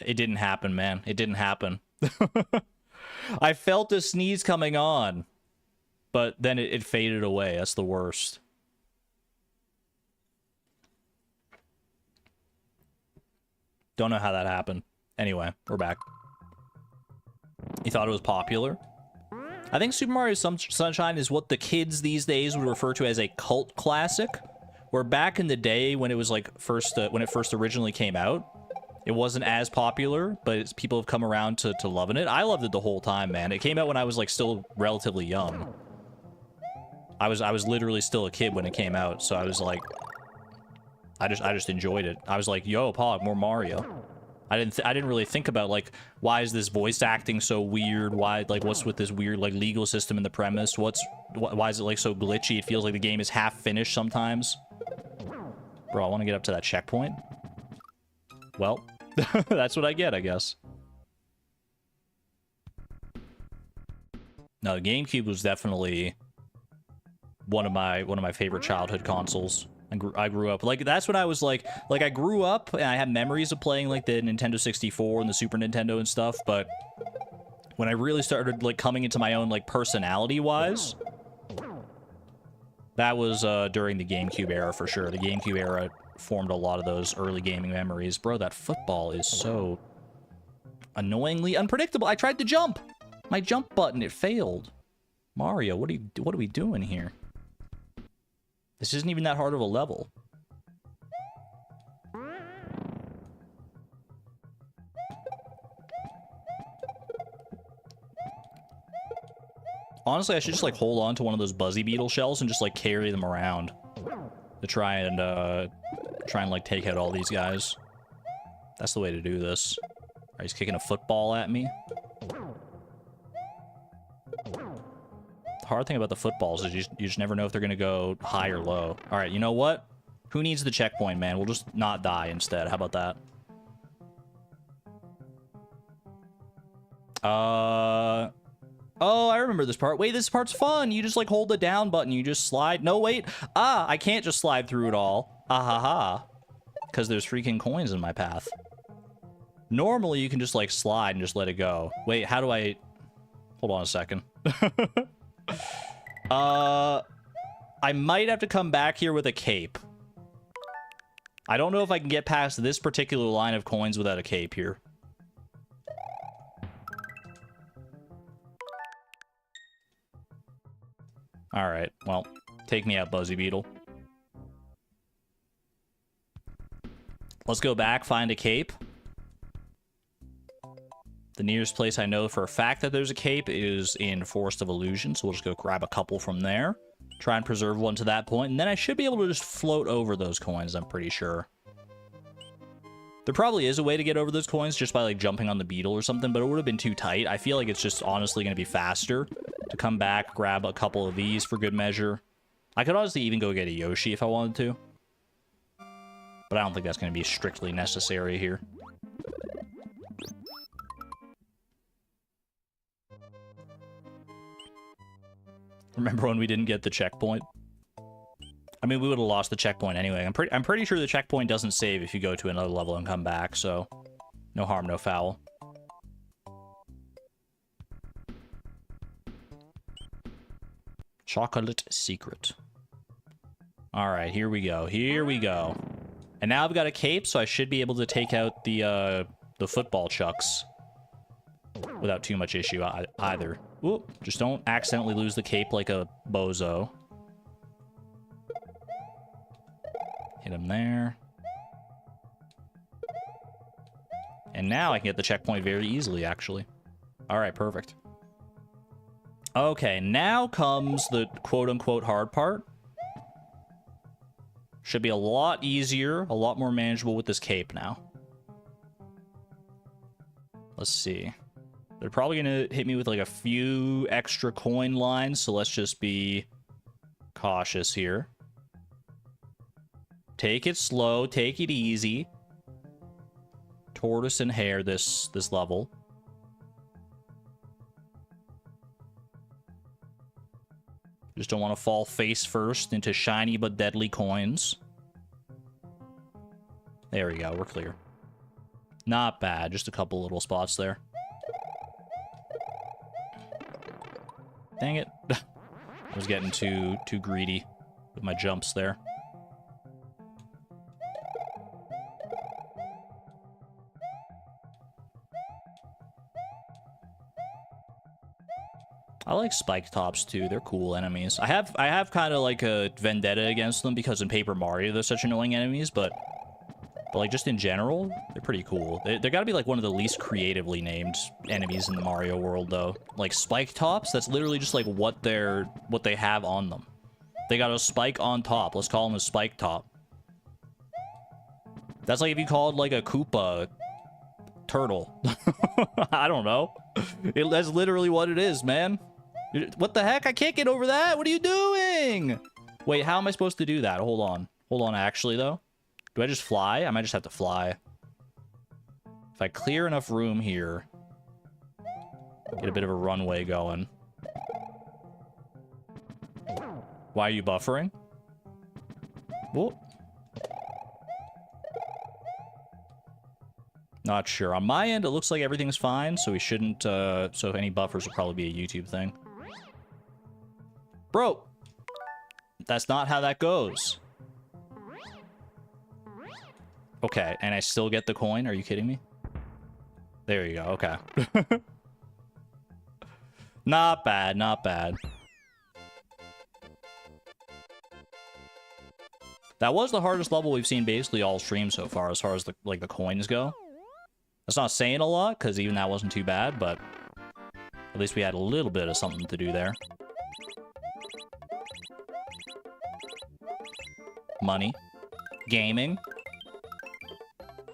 It didn't happen, man. It didn't happen. I felt a sneeze coming on, but then it faded away. That's the worst. Don't know how that happened. Anyway, we're back. You thought it was popular? I think Super Mario Sunshine is what the kids these days would refer to as a cult classic. Where back in the day when it was like when it first originally came out, it wasn't as popular, but people have come around to loving it. I loved it the whole time, man. It came out when I was like still relatively young. I was literally still a kid when it came out, so I was like, I just enjoyed it. I was like, yo, Pog, more Mario. I didn't really think about like, why is this voice acting so weird? Why, like, what's with this weird like legal system in the premise? Why is it like so glitchy? It feels like the game is half finished sometimes. Bro, I want to get up to that checkpoint. Well, that's what I get, I guess. No, the GameCube was definitely one of my favorite childhood consoles. I grew up like that's when I was like I grew up and I have memories of playing like the Nintendo 64 and the Super Nintendo and stuff, but when I really started like coming into my own like personality wise, that was during the GameCube era for sure. The GameCube era formed a lot of those early gaming memories. Bro, that football is so annoyingly unpredictable. I tried to jump. My jump button, it failed. Mario, what are we doing here? This isn't even that hard of a level. Honestly, I should just like hold on to one of those Buzzy Beetle shells and just like carry them around to try and like take out all these guys. That's the way to do this. Alright, he's kicking a football at me. The hard thing about the footballs is you just never know if they're gonna go high or low. Alright, you know what? Who needs the checkpoint, man? We'll just not die instead. How about that? Oh, I remember this part. Wait, this part's fun. You just, like, hold the down button. You just slide. No, wait. Ah, I can't just slide through it all. Ah, ha, ha. Because there's freaking coins in my path. Normally, you can just, like, slide and just let it go. Wait, how do I... Hold on a second. I might have to come back here with a cape. I don't know if I can get past this particular line of coins without a cape here. Alright, well, take me out, Buzzy Beetle. Let's go back, find a cape. The nearest place I know for a fact that there's a cape is in Forest of Illusion, so we'll just go grab a couple from there. Try and preserve one to that point, and then I should be able to just float over those coins, I'm pretty sure. There probably is a way to get over those coins just by, like, jumping on the beetle or something, but it would have been too tight. I feel like it's just honestly going to be faster to come back, grab a couple of these for good measure. I could honestly even go get a Yoshi if I wanted to. But I don't think that's going to be strictly necessary here. Remember when we didn't get the checkpoint? I mean, we would have lost the checkpoint anyway. I'm pretty sure the checkpoint doesn't save if you go to another level and come back, so no harm, no foul. Chocolate secret. All right, here we go. Here we go. And now I've got a cape, so I should be able to take out the football chucks without too much issue either. Whoop, just don't accidentally lose the cape like a bozo. Hit him there. And now I can get the checkpoint very easily, actually. All right, perfect. Okay, now comes the quote-unquote hard part. Should be a lot easier, a lot more manageable with this cape now. Let's see. They're probably going to hit me with like a few extra coin lines, so let's just be cautious here. Take it slow, take it easy. Tortoise and hare this level. Just don't want to fall face first into shiny but deadly coins. There we go, we're clear. Not bad. Just a couple little spots there. Dang it. I was getting too greedy with my jumps there. I like spike tops too. They're cool enemies. I have kind of like a vendetta against them because in Paper Mario they're such annoying enemies, but like just in general, they're pretty cool. They gotta be like one of the least creatively named enemies in the Mario world though. Like spike tops, that's literally just like what they have on them. They got a spike on top. Let's call them a spike top. That's like if you called like a Koopa turtle. I don't know. That's literally what it is, man. What the heck? I can't get over that. What are you doing? Wait, how am I supposed to do that? Hold on. Hold on, actually, though. Do I just fly? I might just have to fly. If I clear enough room here, get a bit of a runway going. Why are you buffering? Whoop. Not sure. On my end, it looks like everything's fine, so we shouldn't, so if any buffers will probably be a YouTube thing. Bro! That's not how that goes. Okay, and I still get the coin? Are you kidding me? There you go, okay. Not bad, not bad. That was the hardest level we've seen basically all stream so far, as the coins go. That's not saying a lot, because even that wasn't too bad, but at least we had a little bit of something to do there. Money. Gaming.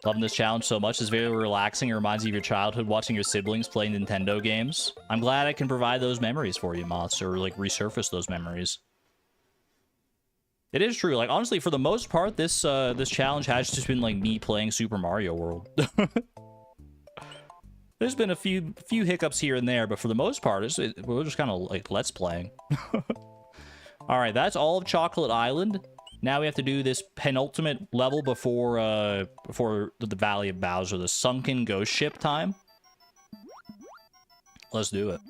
Loving this challenge so much. It's very relaxing. It reminds you of your childhood watching your siblings play Nintendo games. I'm glad I can provide those memories for you, Moths, or like resurface those memories. It is true. Like, honestly, for the most part, this challenge has just been like me playing Super Mario World. There's been a few hiccups here and there, but for the most part, we're just kind of like let's playing. All right, that's all of Chocolate Island. Now we have to do this penultimate level before the Valley of Bowser, the Sunken Ghost Ship time. Let's do it.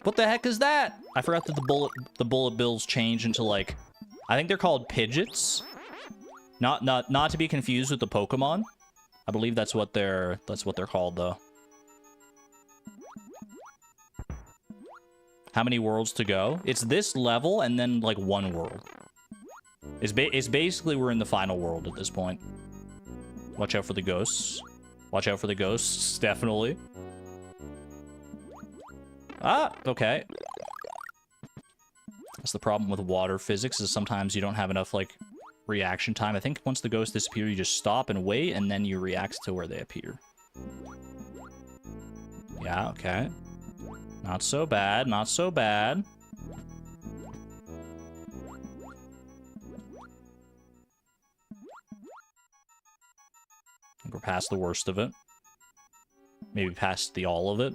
What the heck is that? I forgot that the bullet bills change into like, I think they're called Pidgeots. Not to be confused with the Pokemon. I believe that's what they're called though. How many worlds to go? It's this level and then like one world. It's basically we're in the final world at this point. Watch out for the ghosts. Watch out for the ghosts, definitely. Ah, okay. That's the problem with water physics, is sometimes you don't have enough, like, reaction time. I think once the ghosts disappear, you just stop and wait, and then you react to where they appear. Yeah, okay. Not so bad, not so bad. I think we're past the worst of it. Maybe past the all of it.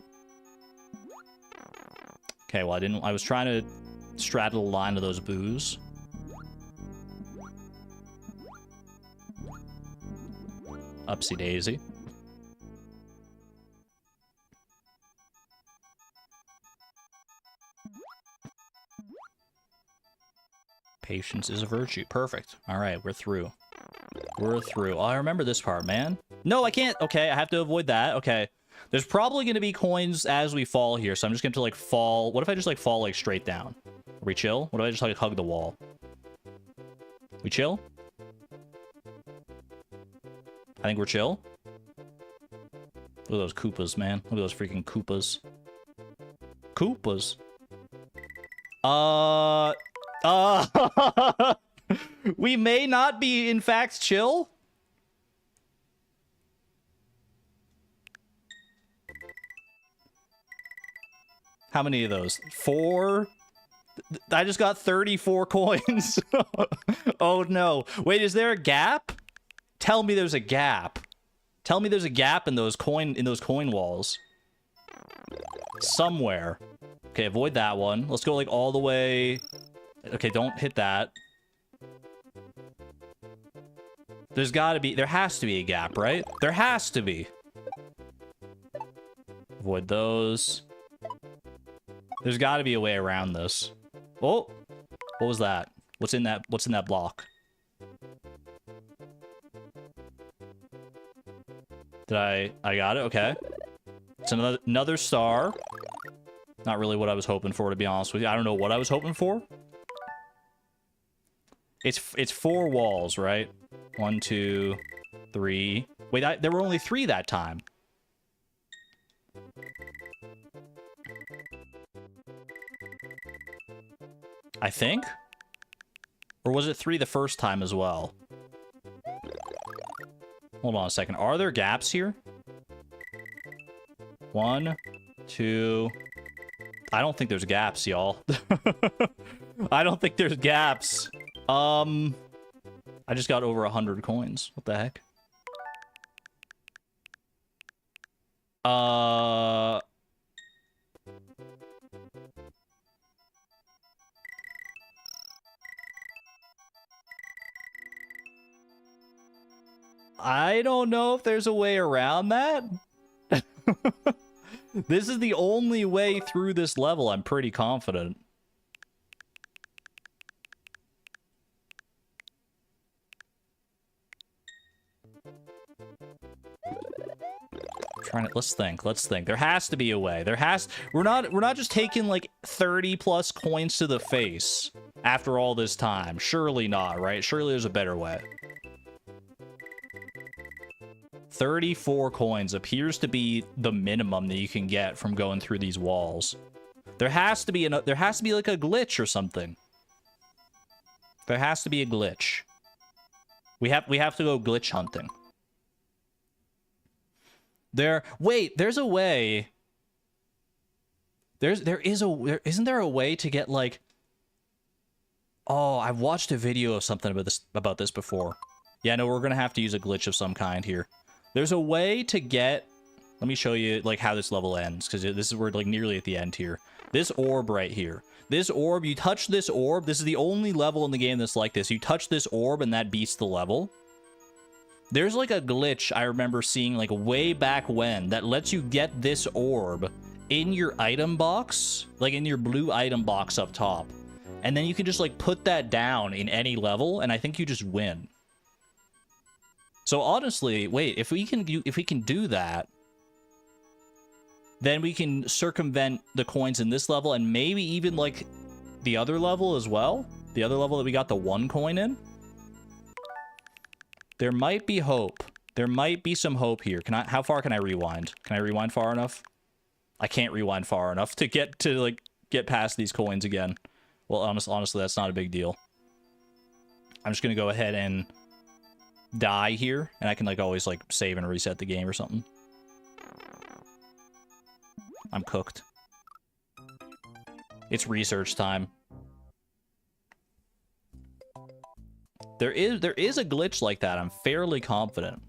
Okay, well, I was trying to straddle the line of those boos. Upsy daisy. Patience is a virtue. Perfect. All right, we're through. We're through. Oh, I remember this part, man. No, I can't. Okay, I have to avoid that. Okay. There's probably going to be coins as we fall here, so I'm just going to like fall. What if I just like fall like straight down? Are we chill? What if I just like hug the wall? We chill? I think we're chill. Look at those Koopas, man. Look at those freaking Koopas. Koopas. We may not be, in fact, chill. How many of those? 4? I just got 34 coins. Oh, no. Wait, is there a gap? Tell me there's a gap. Tell me there's a gap in those coin walls. Somewhere. Okay, avoid that one. Let's go, like, all the way... Okay, don't hit that. There has to be a gap, right? There has to be. Avoid those. There's got to be a way around this. Oh, what was that? What's in that block? I got it, okay. It's another star. Not really what I was hoping for, to be honest with you. I don't know what I was hoping for. It's 4 walls, right? 1, 2, 3. Wait, there were only 3 that time. I think? Or was it 3 the first time as well? Hold on a second. Are there gaps here? 1, 2... I don't think there's gaps, y'all. I don't think there's gaps. I just got over 100 coins. What the heck? I don't know if there's a way around that. This is the only way through this level, I'm pretty confident. Let's think. There has to be a way. We're not just taking like 30 plus coins to the face after all this time. Surely not, right? Surely there's a better way. 34 coins appears to be the minimum that you can get from going through these walls. There has to be like a glitch or something. There has to be a glitch. We have to go glitch hunting. There's a way. Isn't there a way to get like... Oh, I've watched a video of something about this before. Yeah, no, we're gonna have to use a glitch of some kind here. There's a way to get... Let me show you, like, how this level ends, because we're, like, nearly at the end here. This orb right here. This orb, you touch this orb. This is the only level in the game that's like this. You touch this orb, and that beats the level. There's, like, a glitch I remember seeing, like, way back when that lets you get this orb in your item box, like, in your blue item box up top. And then you can just, like, put that down in any level, and I think you just win. So honestly, wait, if we can do that, then we can circumvent the coins in this level and maybe even like the other level as well. The other level that we got the 1 coin in. There might be hope. There might be some hope here. How far can I rewind? Can I rewind far enough? I can't rewind far enough to get past these coins again. Well, honestly, that's not a big deal. I'm just gonna go ahead and die here, and I can like always like save and reset the game or something. I'm cooked. It's research time. There is a glitch like that. I'm fairly confident.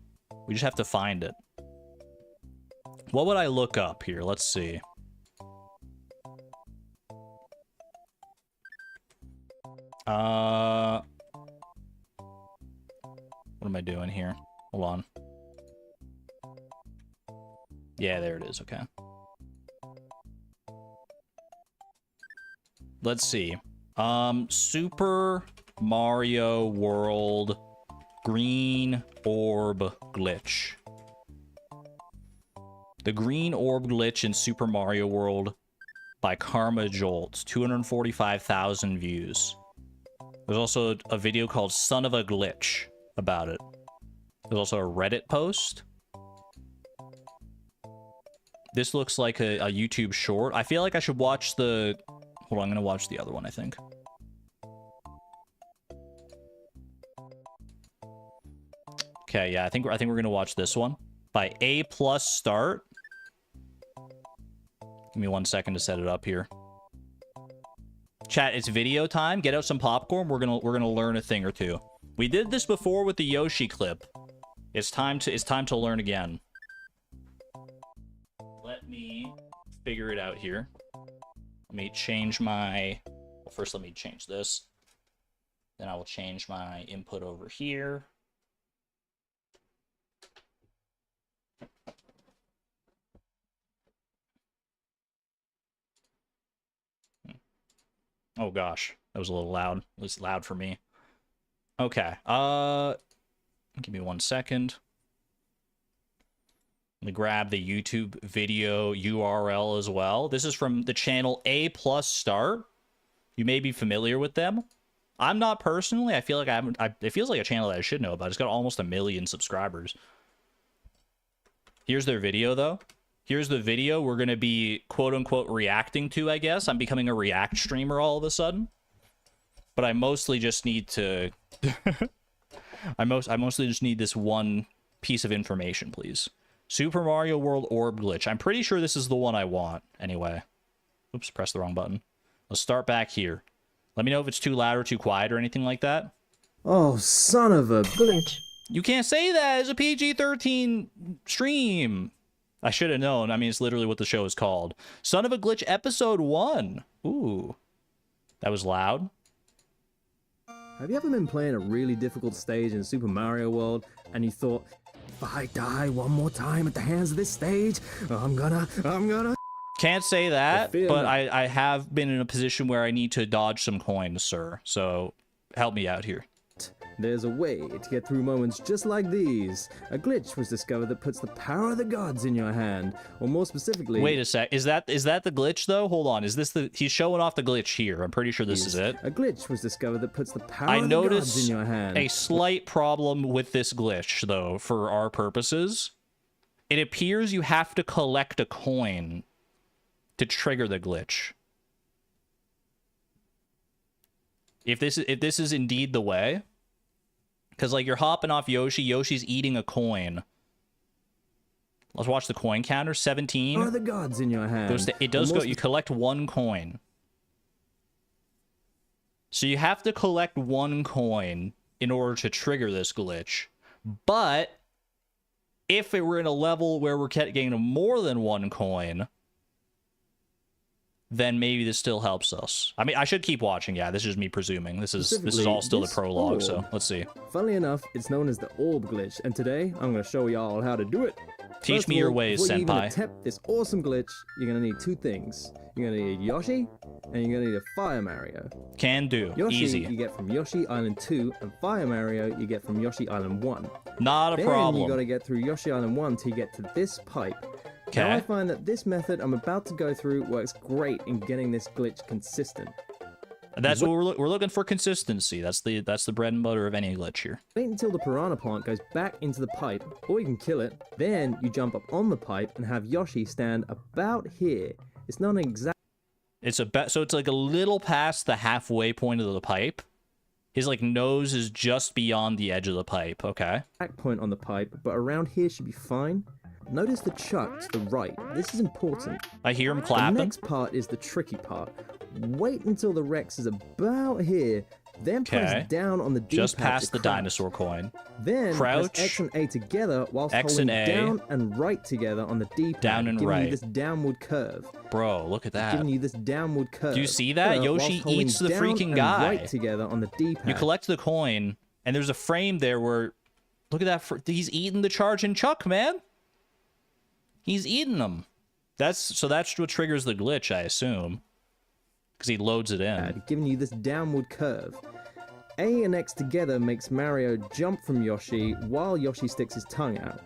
We just have to find it. What would I look up here? Let's see. What am I doing here? Hold on. Yeah, there it is. Okay. Let's see. Super Mario World green orb glitch. The green orb glitch in Super Mario World by Karma Jolt. 245,000 views. There's also a video called Son of a Glitch about it. There's also a Reddit post. This looks like a YouTube short. I feel like I should watch the... Hold on, I'm gonna watch the other one, I think. Okay, yeah, I think we're gonna watch this one. By A+ Start. Give me 1 second to set it up here. Chat, it's video time. Get out some popcorn. We're gonna learn a thing or two. We did this before with the Yoshi clip. It's time to learn again. Let me figure it out here. Let me change my... Well, first let me change this. Then I will change my input over here. Oh gosh, that was a little loud. It was loud for me. Okay. Give me 1 second. Let me grab the YouTube video URL as well. This is from the channel A+ Start. You may be familiar with them. I'm not personally. I feel like it feels like a channel that I should know about. It's got almost 1 million subscribers. Here's their video, though. Here's the video we're going to be, quote-unquote, reacting to, I guess. I'm becoming a React streamer all of a sudden. But I mostly just need to... I mostly just need this one piece of information, please. Super Mario World orb glitch. I'm pretty sure this is the one I want, anyway. Oops, pressed the wrong button. Let's start back here. Let me know if it's too loud or too quiet or anything like that. Oh, son of a glitch. You can't say that. It's a PG-13 stream. I should have known. I mean, it's literally what the show is called. Son of a Glitch Episode 1. Ooh. That was loud. Have you ever been playing a really difficult stage in Super Mario World and you thought, if I die one more time at the hands of this stage, I'm gonna... Can't say that, but I have been in a position where I need to dodge some coins, sir. So help me out here. There's a way to get through moments just like these. A glitch was discovered that puts the power of the gods in your hand, or more specifically... Wait a sec. Is that the glitch, though? Hold on. Is this the... He's showing off the glitch here. I'm pretty sure this is it. A glitch was discovered that puts the power of the gods in your hand. I notice a slight problem with this glitch, though, for our purposes. It appears you have to collect a coin to trigger the glitch. If this is indeed the way... Because, like, you're hopping off Yoshi. Yoshi's eating a coin. Let's watch the coin counter. 17. Are the gods in your hand? It does go... You collect 1 coin. So you have to collect 1 coin in order to trigger this glitch. But if it were in a level where we're getting more than 1 coin... then maybe this still helps us. I mean, I should keep watching. Yeah, this is just me presuming. This is all still the prologue, so let's see. Funnily enough, it's known as the orb glitch, and today I'm going to show y'all how to do it. Teach me your ways, senpai. Before you even attempt this awesome glitch, you're going to need 2 things. You're going to need Yoshi, and you're going to need a Fire Mario. Can do. Yoshi, easy. You get from Yoshi Island 2, and Fire Mario, you get from Yoshi Island 1. Not a problem. Then you got to get through Yoshi Island 1 till you get to this pipe. Okay. Now I find that this method I'm about to go through works great in getting this glitch consistent. That's what we're looking for, consistency. That's the bread and butter of any glitch here. Wait until the piranha plant goes back into the pipe, or you can kill it. Then you jump up on the pipe and have Yoshi stand about here. It's not an exact... So it's like a little past the halfway point of the pipe. His, like, nose is just beyond the edge of the pipe. Okay. Back point on the pipe, but around here should be fine. Notice the chuck to the right. This is important. I hear him clapping. The next part is the tricky part. Wait until the Rex is about here, then press down on the D-pad just past the dinosaur coin. Then crouch, press X and A together whilst X holding and A, down and right together on the D-pad, down and giving right. you this downward curve. Bro, look at that. Giving you this downward curve. Do you see that? Yoshi eats the freaking guy. Right together on the D-pad. You collect the coin, and there's a frame there where, look at that. He's eating the charging Chuck, man. He's eating them. That's what triggers the glitch, I assume. Because he loads it in. Giving you this downward curve. A and X together makes Mario jump from Yoshi while Yoshi sticks his tongue out.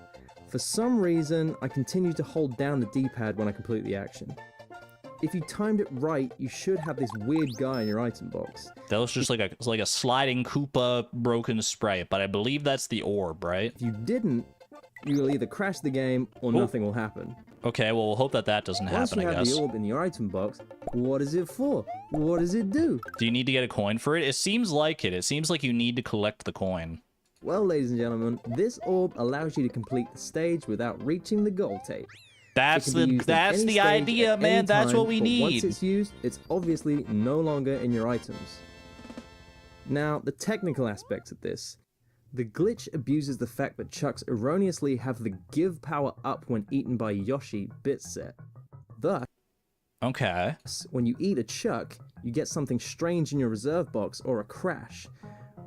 For some reason, I continue to hold down the D-pad when I complete the action. If you timed it right, you should have this weird guy in your item box. That was just like a sliding Koopa broken sprite, but I believe that's the orb, right? If you didn't, you will either crash the game or nothing will happen. Okay, well, we'll hope that doesn't happen, I guess. Once you have the orb in your item box, what is it for? What does it do? Do you need to get a coin for it? It seems like it. It seems like you need to collect the coin. Well, ladies and gentlemen, this orb allows you to complete the stage without reaching the goal tape. That's the idea, man. That's what we need. Once it's used, it's obviously no longer in your items. Now, the technical aspects of this. The glitch abuses the fact that Chucks erroneously have the give power up when eaten by Yoshi bit set. Thus, okay, when you eat a Chuck, you get something strange in your reserve box or a crash.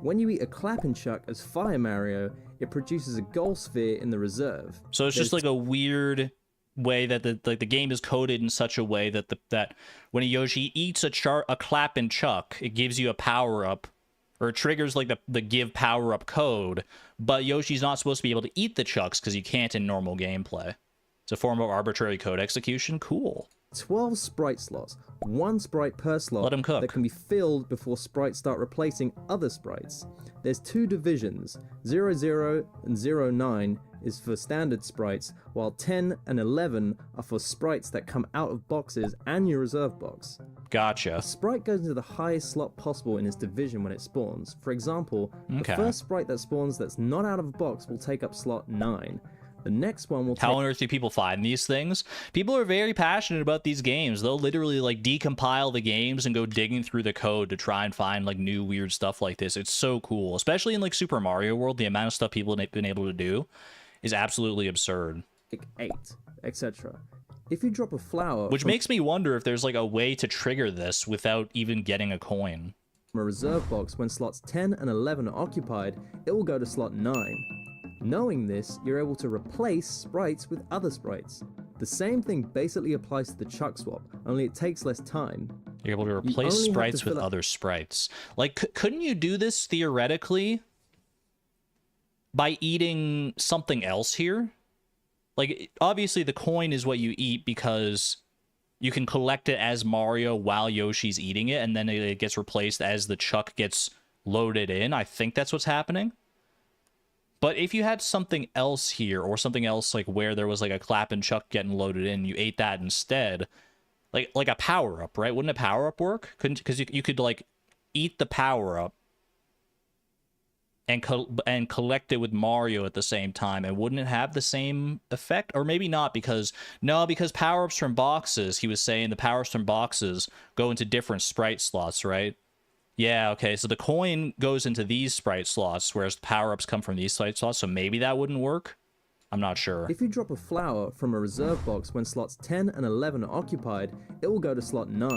When you eat a clapping Chuck as Fire Mario, it produces a goal sphere in the reserve. So it's just like a weird way that the game is coded in such a way that that when a Yoshi eats a clap and chuck, it gives you a power up, or it triggers like the give power up code. But Yoshi's not supposed to be able to eat the chucks because you can't in normal gameplay. It's a form of arbitrary code execution. Cool. 12 sprite slots, 1 sprite per slot. Let 'em cook. That can be filled before sprites start replacing other sprites. There's 2 divisions, 00 and 09 is for standard sprites, while 10 and 11 are for sprites that come out of boxes and your reserve box. Gotcha. A sprite goes into the highest slot possible in its division when it spawns. For example, the first sprite that spawns that's not out of a box will take up slot 9. The next one will take... How on earth do people find these things? People are very passionate about these games. They'll literally like decompile the games and go digging through the code to try and find like new weird stuff like this. It's so cool, especially in like Super Mario World. The amount of stuff people have been able to do is absolutely absurd. 8, etc. If you drop a flower... Which makes me wonder if there's like a way to trigger this without even getting a coin. From a reserve box, when slots 10 and 11 are occupied, it will go to slot 9. Knowing this, you're able to replace sprites with other sprites. The same thing basically applies to the chuck swap, only it takes less time. You're able to replace sprites with other sprites. Like, couldn't you do this theoretically by eating something else here? Like, obviously the coin is what you eat because you can collect it as Mario while Yoshi's eating it, and then it gets replaced as the chuck gets loaded in. I think that's what's happening. But if you had something else here, or something else like where there was like a clap and chuck getting loaded in, you ate that instead, like a power up, right? Wouldn't a power up work? Couldn't, because you could like eat the power up and collect it with Mario at the same time, and wouldn't it have the same effect? Or maybe not, because because power ups from boxes, he was saying the power ups from boxes go into different sprite slots, right? Yeah, okay, so the coin goes into these sprite slots, whereas the power-ups come from these sprite slots, so maybe that wouldn't work? I'm not sure. If you drop a flower from a reserve box when slots 10 and 11 are occupied, it will go to slot 9.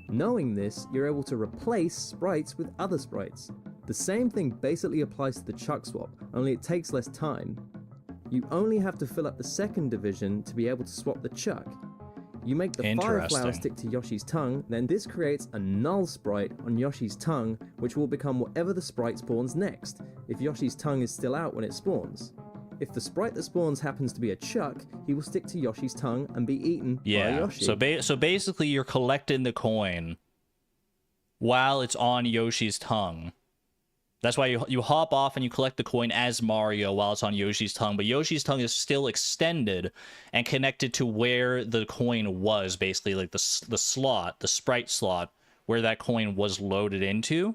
Knowing this, you're able to replace sprites with other sprites. The same thing basically applies to the chuck swap, only it takes less time. You only have to fill up the second division to be able to swap the chuck. You make the fire flower stick to Yoshi's tongue, then this creates a null sprite on Yoshi's tongue, which will become whatever the sprite spawns next, if Yoshi's tongue is still out when it spawns. If the sprite that spawns happens to be a chuck, he will stick to Yoshi's tongue and be eaten by Yoshi. So basically you're collecting the coin while it's on Yoshi's tongue. That's why you hop off and you collect the coin as Mario while it's on Yoshi's tongue, but Yoshi's tongue is still extended and connected to where the coin was, basically like the slot, the sprite slot, where that coin was loaded into.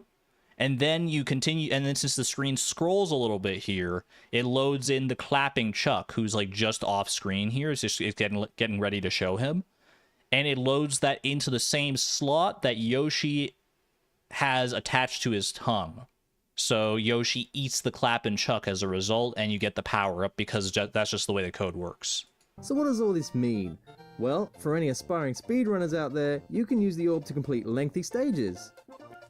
And then you continue, and then since the screen scrolls a little bit here, it loads in the clapping Chuck, who's like just off screen here. It's getting ready to show him. And it loads that into the same slot that Yoshi has attached to his tongue. So Yoshi eats the clap and chuck as a result, and you get the power up because that's just the way the code works. So what does all this mean? Well, for any aspiring speedrunners out there, you can use the orb to complete lengthy stages.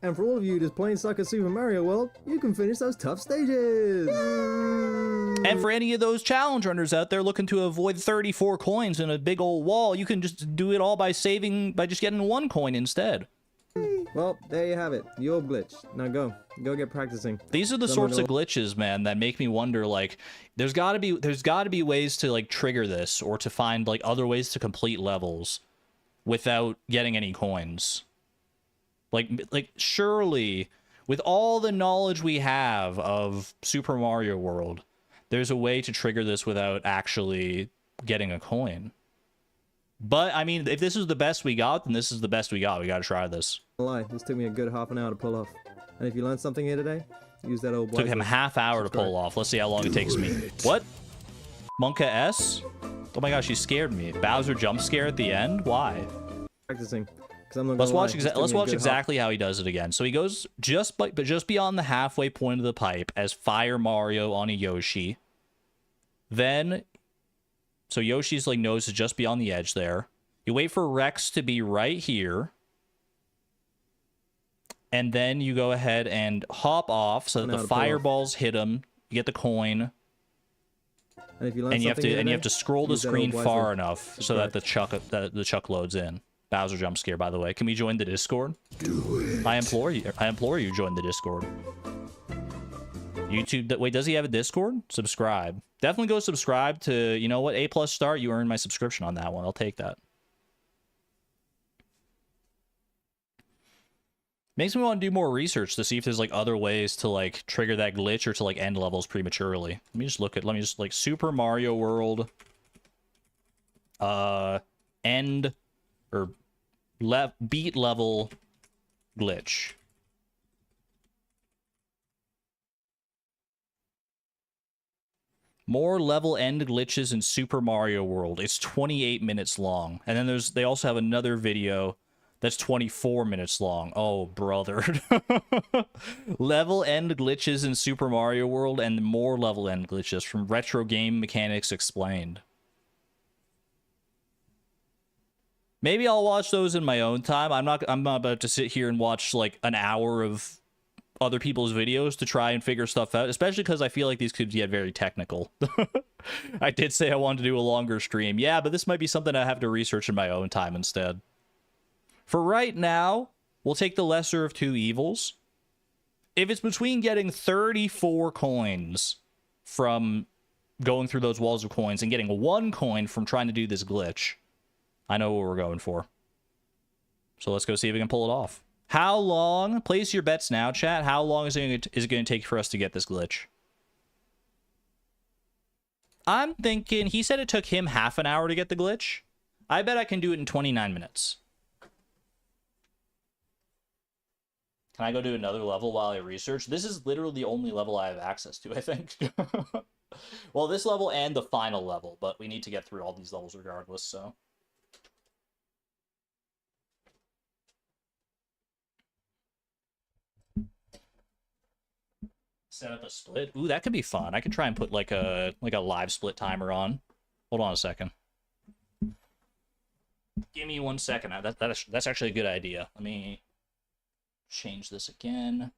And for all of you just plain suck at Super Mario World, you can finish those tough stages! And for any of those challenge runners out there looking to avoid 34 coins in a big old wall, you can just do it all by just getting 1 coin instead. Well, there you have it. The orb glitch. Now go get practicing. These are the sorts of glitches, man, that make me wonder, like, there's gotta be ways to like trigger this, or to find like other ways to complete levels without getting any coins. Like surely, with all the knowledge we have of Super Mario World, there's a way to trigger this without actually getting a coin. But, I mean, if this is the best we got, then this is the best we got. We gotta try this. Lie, this took me a good half an hour to pull off. And if you learned something here today, use that old took him a half hour to pull off. Let's see how long it takes me. What? Monka S? Oh my gosh, she scared me. Bowser jump scare at the end? Why? Practicing. I'm not let's watch exactly how he does it again. So he goes just beyond the halfway point of the pipe as Fire Mario on a Yoshi. Then, so Yoshi's like nose is just beyond the edge there. You wait for Rex to be right here. And then you go ahead and hop off so that the fireballs hit him. You get the coin. And if you learn And you have something to new you have today, to scroll the use that screen old far wisely. enough so that the chuck loads in. Bowser jump scare, by the way. Can we join the Discord? Do it. I implore you join the Discord. YouTube, wait, does he have a Discord? Subscribe. Definitely go subscribe to, you know what, A+ start. You earned my subscription on that one. I'll take that. Makes me want to do more research to see if there's like other ways to like trigger that glitch or to like end levels prematurely. Let me just like Super Mario World end or beat level glitch. More level end glitches in Super Mario World. It's 28 minutes long. And then they also have another video that's 24 minutes long. Oh, brother. Level end glitches in Super Mario World and more level end glitches from Retro Game Mechanics Explained. Maybe I'll watch those in my own time. I'm not about to sit here and watch like an hour of other people's videos to try and figure stuff out, especially because I feel like these could get very technical. I did say I wanted to do a longer stream. Yeah, but this might be something I have to research in my own time instead. For right now, we'll take the lesser of two evils. If it's between getting 34 coins from going through those walls of coins and getting 1 coin from trying to do this glitch, I know what we're going for. So let's go see if we can pull it off. How long? Place your bets now, chat. How long is it going to take for us to get this glitch? I'm thinking, he said it took him half an hour to get the glitch. I bet I can do it in 29 minutes. Can I go do another level while I research? This is literally the only level I have access to, I think. Well, this level and the final level, but we need to get through all these levels regardless, so. Set up a split. Ooh, that could be fun. I could try and put like a live split timer on. Hold on a second. Give me 1 second. That's actually a good idea. Let me change this again.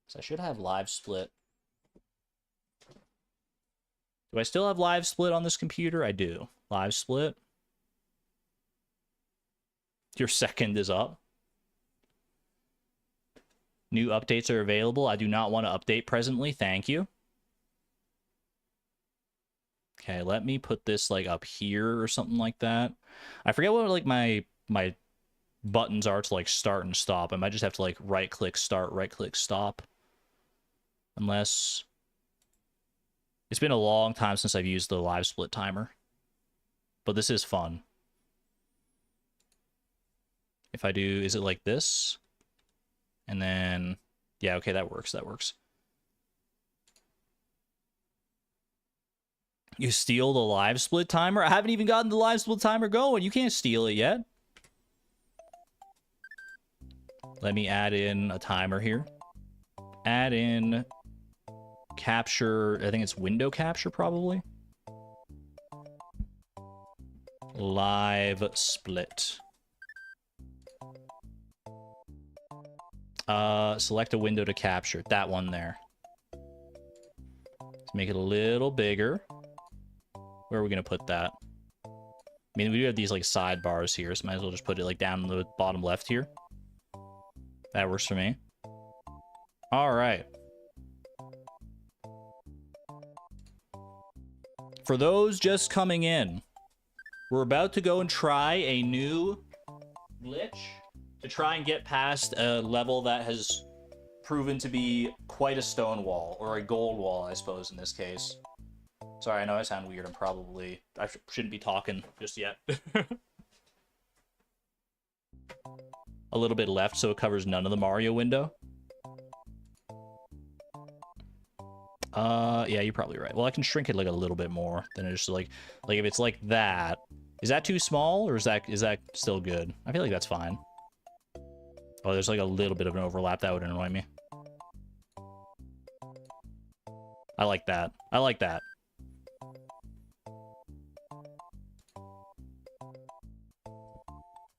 So I should have live split. Do I still have live split on this computer? I do. Live split. Your second is up. New updates are available. I do not want to update presently. Thank you. Okay, let me put this like up here or something like that. I forget what like my buttons are to like start and stop. I might just have to like right click start, right click stop. Unless it's been a long time since I've used the live split timer. But this is fun. If I do, is it like this? And then, yeah, okay, that works, that works. You steal the live split timer? I haven't even gotten the live split timer going. You can't steal it yet. Let me add in a timer here. Add in capture, I think it's window capture probably. Live split. Select a window to capture. That one there. Let's make it a little bigger. Where are we going to put that? I mean, we do have these like sidebars here, so might as well just put it like down in the bottom left here. That works for me. All right. For those just coming in, we're about to go and try a new glitch to try and get past a level that has proven to be quite a stone wall, or a gold wall, I suppose, in this case. Sorry, I know I sound weird. I shouldn't be talking just yet. A little bit left so it covers none of the Mario window. Yeah, you're probably right. Well, I can shrink it like a little bit more than just like if it's like that. Is that too small, or is that still good? I feel like that's fine. Oh, there's like a little bit of an overlap. That would annoy me. I like that. I like that.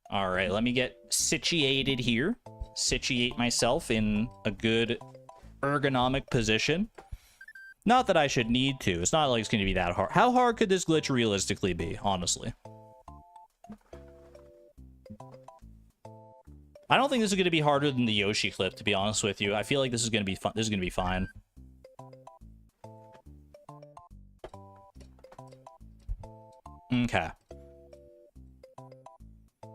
All right, let me get situated here. Situate myself in a good ergonomic position. Not that I should need to. It's not like it's going to be that hard. How hard could this glitch realistically be, honestly? I don't think this is going to be harder than the Yoshi clip, to be honest with you. I feel like this is going to be fun. This is going to be fine. Okay.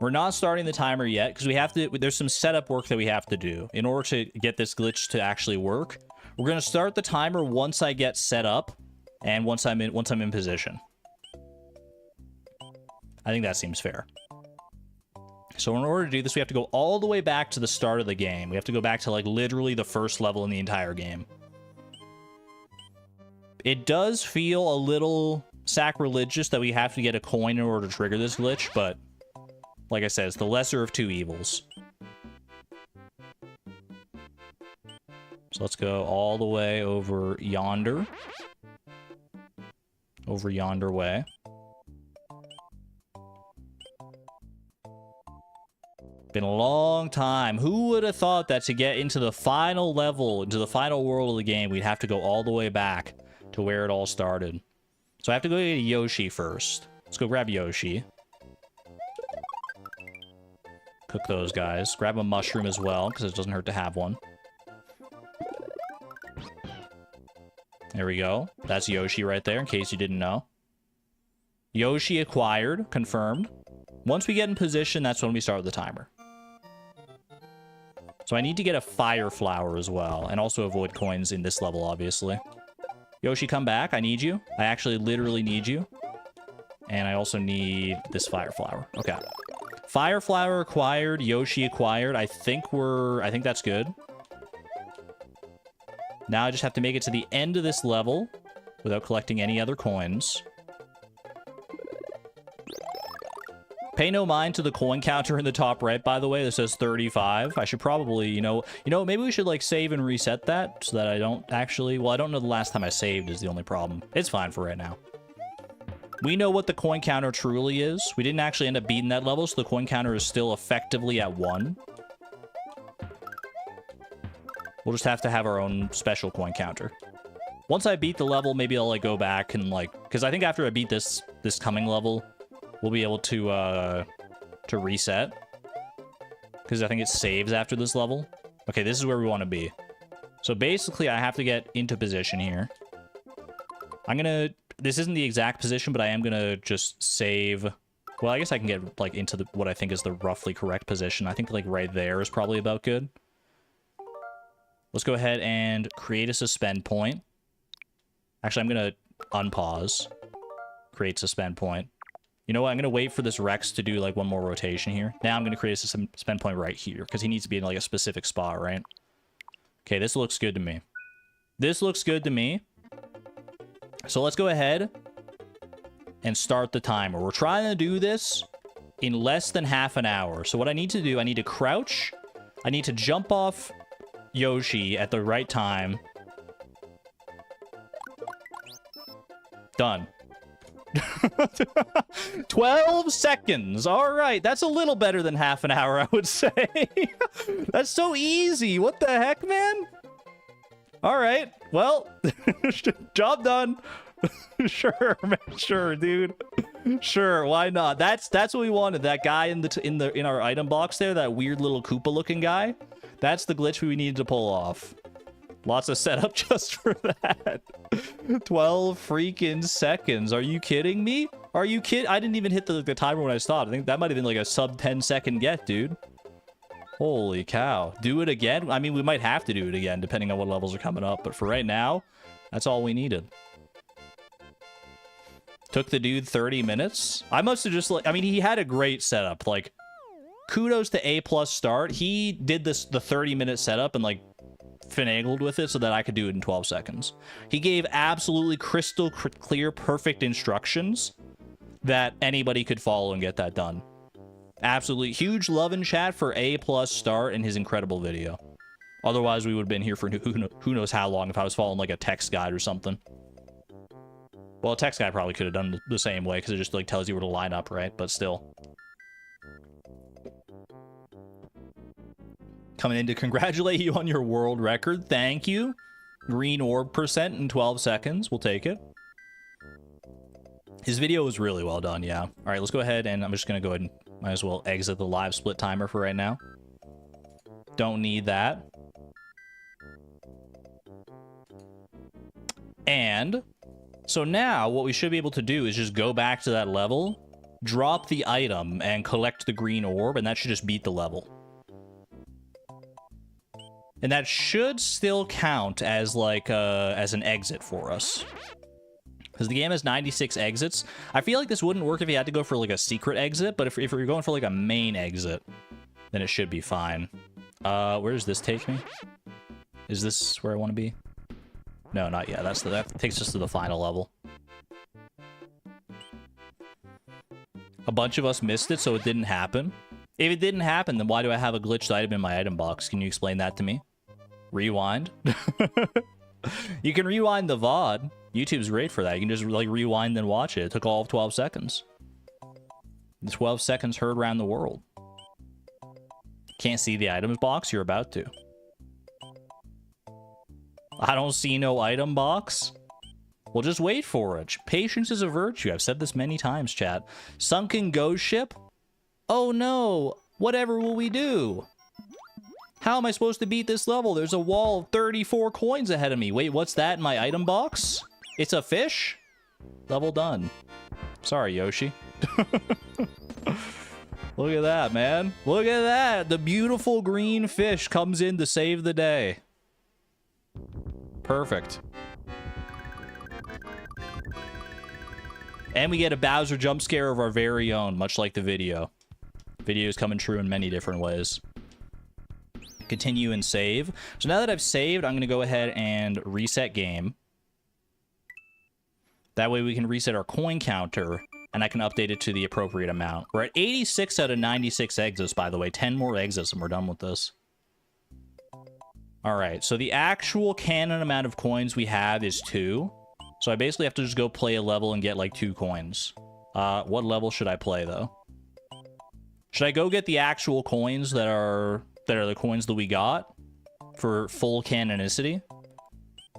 We're not starting the timer yet because we have to. There's some setup work that we have to do in order to get this glitch to actually work. We're going to start the timer once I get set up and once I'm in position. I think that seems fair. So in order to do this, we have to go all the way back to the start of the game. We have to go back to like literally the first level in the entire game. It does feel a little sacrilegious that we have to get a coin in order to trigger this glitch, but like I said, it's the lesser of two evils. So let's go all the way over yonder. Over yonder way. Been a long time. Who would have thought that to get into the final level, into the final world of the game, we'd have to go all the way back to where it all started. So I have to go get Yoshi first. Let's go grab Yoshi. Cook those guys. Grab a mushroom as well, because it doesn't hurt to have one. There we go. That's Yoshi right there, in case you didn't know. Yoshi acquired. Confirmed. Once we get in position, that's when we start the timer. So I need to get a fire flower as well, and also avoid coins in this level, obviously. Yoshi, come back. I need you. I actually literally need you. And I also need this fire flower. Okay. Fire flower acquired. Yoshi acquired. I think that's good. Now I just have to make it to the end of this level without collecting any other coins. Pay no mind to the coin counter in the top right, by the way. This says 35. I should probably, you know, maybe we should, like, save and reset that so that I don't actually... Well, I don't know the last time I saved is the only problem. It's fine for right now. We know what the coin counter truly is. We didn't actually end up beating that level, so the coin counter is still effectively at 1. We'll just have to have our own special coin counter. Once I beat the level, maybe I'll, like, go back and, like... Because I think after I beat this coming level... We'll be able to reset. Because I think it saves after this level. Okay, this is where we want to be. So basically, I have to get into position here. I'm gonna... This isn't the exact position, but I am gonna just save... Well, I guess I can get, like, into what I think is the roughly correct position. I think, like, right there is probably about good. Let's go ahead and create a suspend point. Actually, I'm gonna unpause. Create suspend point. You know what? I'm going to wait for this Rex to do, like, one more rotation here. Now I'm going to create a suspend point right here, because he needs to be in, like, a specific spot, right? Okay, this looks good to me. This looks good to me. So let's go ahead and start the timer. We're trying to do this in less than half an hour. So what I need to do, I need to crouch. I need to jump off Yoshi at the right time. Done. 12 seconds. All right. That's a little better than half an hour, I would say. That's so easy. What the heck, man? All right. Well, job done. Sure, man. Sure, dude. Sure, why not? That's what we wanted. That guy in our item box there, that weird little Koopa looking guy. That's the glitch we needed to pull off. Lots of setup just for that. 12 freaking seconds. Are you kidding me? Are you kidding? I didn't even hit the timer when I stopped. I think that might have been like a sub 10-second get, dude. Holy cow. Do it again? I mean, we might have to do it again, depending on what levels are coming up. But for right now, that's all we needed. Took the dude 30 minutes. I must have just, like... I mean, he had a great setup. Like, kudos to A+ start. He did the 30-minute setup and, like, finagled with it so that I could do it in 12 seconds. He gave absolutely crystal clear, perfect instructions that anybody could follow and get that done. Absolutely huge love in chat for A+ start and his incredible video. Otherwise, we would have been here for who knows how long if I was following like a text guide or something. Well, a text guide probably could have done the same way because it just like tells you where to line up, right? But still. Coming in to congratulate you on your world record. Thank you. green orb percent in 12 seconds. We'll take it. His video was really well done, yeah. All right, let's go ahead, and I'm just going to go ahead and might as well exit the live split timer for right now. Don't need that. And so now what we should be able to do is just go back to that level, drop the item, and collect the green orb, and that should just beat the level. And that should still count as like as an exit for us. Because the game has 96 exits. I feel like this wouldn't work if you had to go for like a secret exit, but if you're going for like a main exit, then it should be fine. Where does this take me? Is this where I want to be? No, not yet. That takes us to the final level. A bunch of us missed it, so it didn't happen. If it didn't happen, then why do I have a glitched item in my item box? Can you explain that to me? Rewind? You can rewind the VOD. YouTube's great for that. You can just like rewind and watch it. It took all of 12 seconds. The 12 seconds heard around the world. Can't see the items box? You're about to. I don't see no item box. Well, just wait for it. Patience is a virtue. I've said this many times, chat. Sunken ghost ship? Oh no. Whatever will we do? How am I supposed to beat this level? There's a wall of 34 coins ahead of me. Wait, what's that in my item box? It's a fish? Level done. Sorry, Yoshi. Look at that, man. Look at that. The beautiful green fish comes in to save the day. Perfect. And we get a Bowser jump scare of our very own, much like the video. Video is coming true in many different ways. Continue and save. So now that I've saved, I'm going to go ahead and reset game. That way we can reset our coin counter, and I can update it to the appropriate amount. We're at 86 out of 96 exits, by the way. 10 more exits, and we're done with this. All right, so the actual canon amount of coins we have is 2. So I basically have to just go play a level and get, like, 2 coins. What level should I play, though? Should I go get the actual coins that are the coins that we got for full canonicity?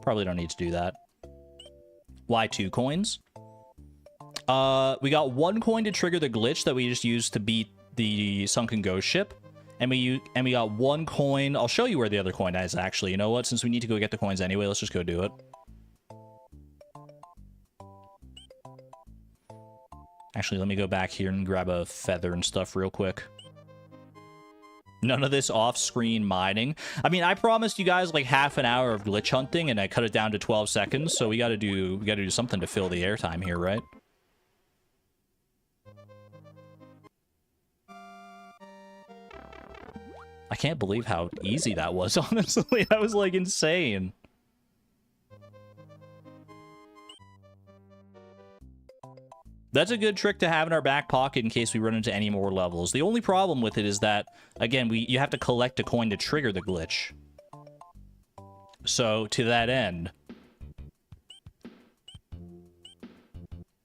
Probably don't need to do that. Why 2 coins? We got 1 coin to trigger the glitch that we just used to beat the Sunken Ghost ship. And we got 1 coin. I'll show you where the other coin is, actually. You know what? Since we need to go get the coins anyway, let's just go do it. Actually, let me go back here and grab a feather and stuff real quick. None of this off-screen mining. I mean, I promised you guys like half an hour of glitch hunting, and I cut it down to 12 seconds. So we gotta do something to fill the airtime here, right? I can't believe how easy that was, honestly. That was like insane. That's a good trick to have in our back pocket in case we run into any more levels. The only problem with it is that, again, you have to collect a coin to trigger the glitch. So, to that end,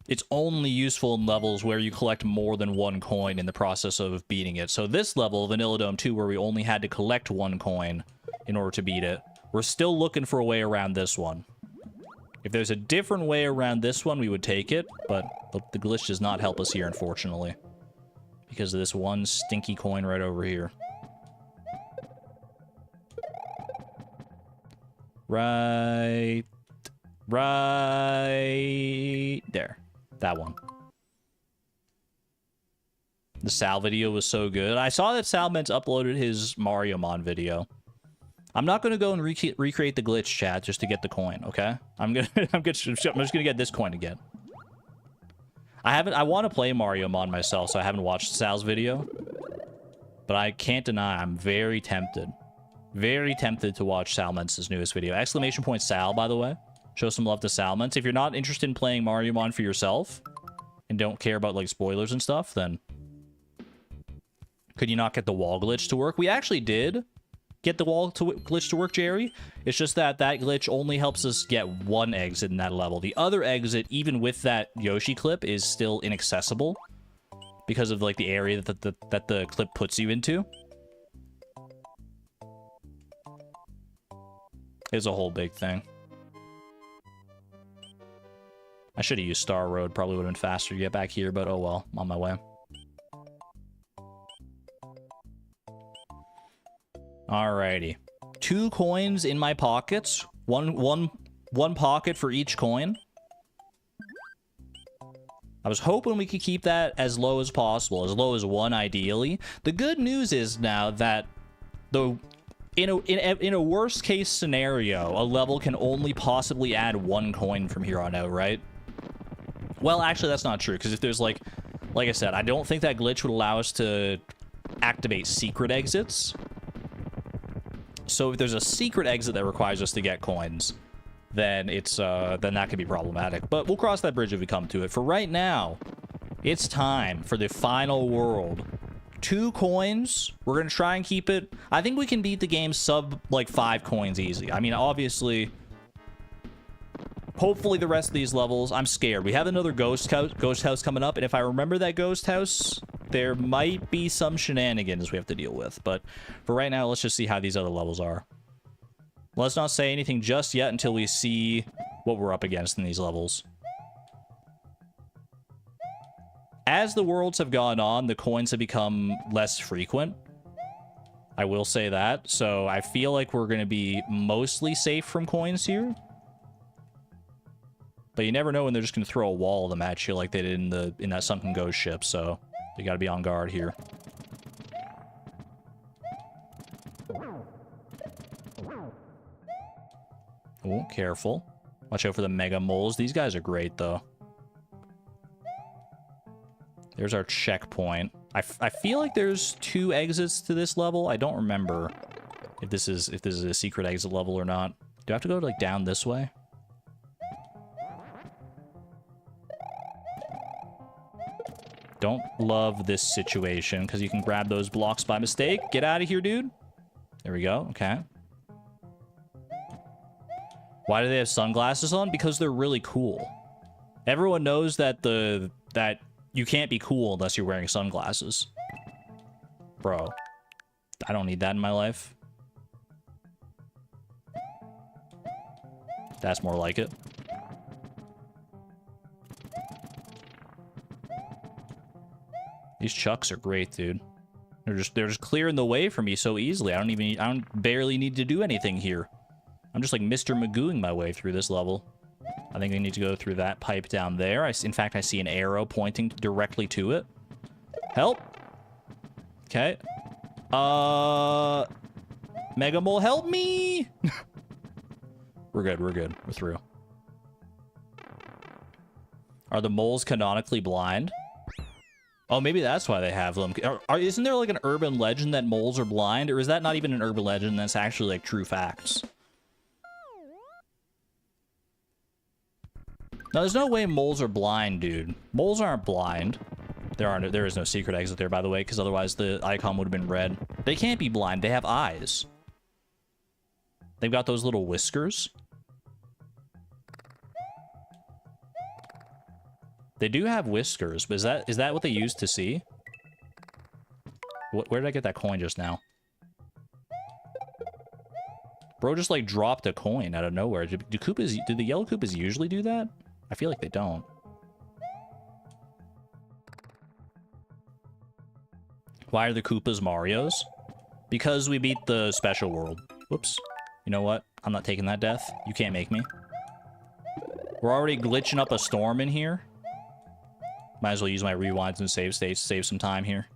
it's only useful in levels where you collect more than 1 coin in the process of beating it. So this level, Vanilla Dome 2, where we only had to collect 1 coin in order to beat it, we're still looking for a way around this one. If there's a different way around this one, we would take it, but the glitch does not help us here, unfortunately. Because of this one stinky coin right over here. Right there. That one. The Sal video was so good. I saw that Salment's uploaded his Mario Mon video. I'm not going to go and recreate the glitch, chat, just to get the coin, okay? I'm just going to get this coin again. I want to play Mario Mon myself, so I haven't watched Sal's video. But I can't deny I'm very tempted. Very tempted to watch Salment's newest video. Exclamation point Sal, by the way. Show some love to Salment. If you're not interested in playing Mario Mon for yourself, and don't care about, like, spoilers and stuff, then could you not get the wall glitch to work? We actually did get the wall glitch to work, Jerry. It's just that glitch only helps us get 1 exit in that level. The other exit, even with that Yoshi clip, is still inaccessible because of like the area that the clip puts you into. It's a whole big thing. I should have used Star Road. Probably would have been faster to get back here, but oh well. I'm on my way. Alrighty. 2 coins in my pockets. One pocket for each coin. I was hoping we could keep that as low as possible, as low as 1 ideally. The good news is now that in a worst case scenario, a level can only possibly add 1 coin from here on out, right? Well, actually, that's not true, because if there's like I said, I don't think that glitch would allow us to activate secret exits. So if there's a secret exit that requires us to get coins, then it's then that could be problematic. But we'll cross that bridge if we come to it. For right now, it's time for the final world. 2 coins. We're gonna try and keep it. I think we can beat the game sub like 5 coins easy. I mean, obviously, hopefully the rest of these levels. I'm scared. We have another ghost house coming up, and if I remember that ghost house, there might be some shenanigans we have to deal with. But for right now, let's just see how these other levels are. Let's not say anything just yet until we see what we're up against in these levels. As the worlds have gone on, the coins have become less frequent. I will say that. So I feel like we're going to be mostly safe from coins here. But you never know when they're just going to throw a wall of them at you like they did in that Sunken ghost ship. So you got to be on guard here. Oh, careful. Watch out for the mega moles. These guys are great, though. There's our checkpoint. I feel like there's 2 exits to this level. I don't remember if this is a secret exit level or not. Do I have to go like down this way? Don't love this situation because you can grab those blocks by mistake. Get out of here, dude. There we go. Okay. Why do they have sunglasses on? Because they're really cool. Everyone knows that that you can't be cool unless you're wearing sunglasses. Bro, I don't need that in my life. That's more like it. These chucks are great, dude. They're just clearing the way for me so easily. I don't barely need to do anything here. I'm just like Mr. Magooing my way through this level. I think I need to go through that pipe down there. In fact, I see an arrow pointing directly to it. Help. Okay. Mega Mole, help me! We're good, we're good. We're through. Are the moles canonically blind? Oh, maybe that's why they have them. Isn't there like an urban legend that moles are blind? Or is that not even an urban legend? That's actually like true facts? No, there's no way moles are blind, dude. Moles aren't blind. There is no secret exit there, by the way, because otherwise the icon would have been red. They can't be blind. They have eyes. They've got those little whiskers. They do have whiskers, but is that what they use to see? Where did I get that coin just now? Bro just like dropped a coin out of nowhere. Do the yellow Koopas usually do that? I feel like they don't. Why are the Koopas Marios? Because we beat the special world. Whoops. You know what? I'm not taking that death. You can't make me. We're already glitching up a storm in here. Might as well use my rewinds and save states to save some time here.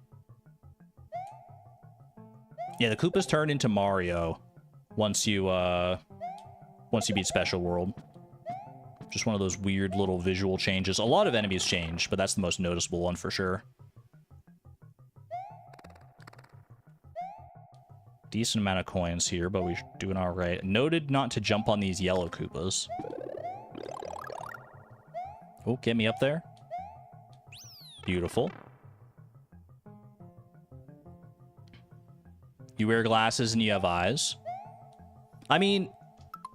Yeah, the Koopas turn into Mario once you beat Special World. Just one of those weird little visual changes. A lot of enemies change, but that's the most noticeable one for sure. Decent amount of coins here, but we're doing all right. Noted not to jump on these yellow Koopas. Oh, get me up there. Beautiful. You wear glasses and you have eyes. I mean,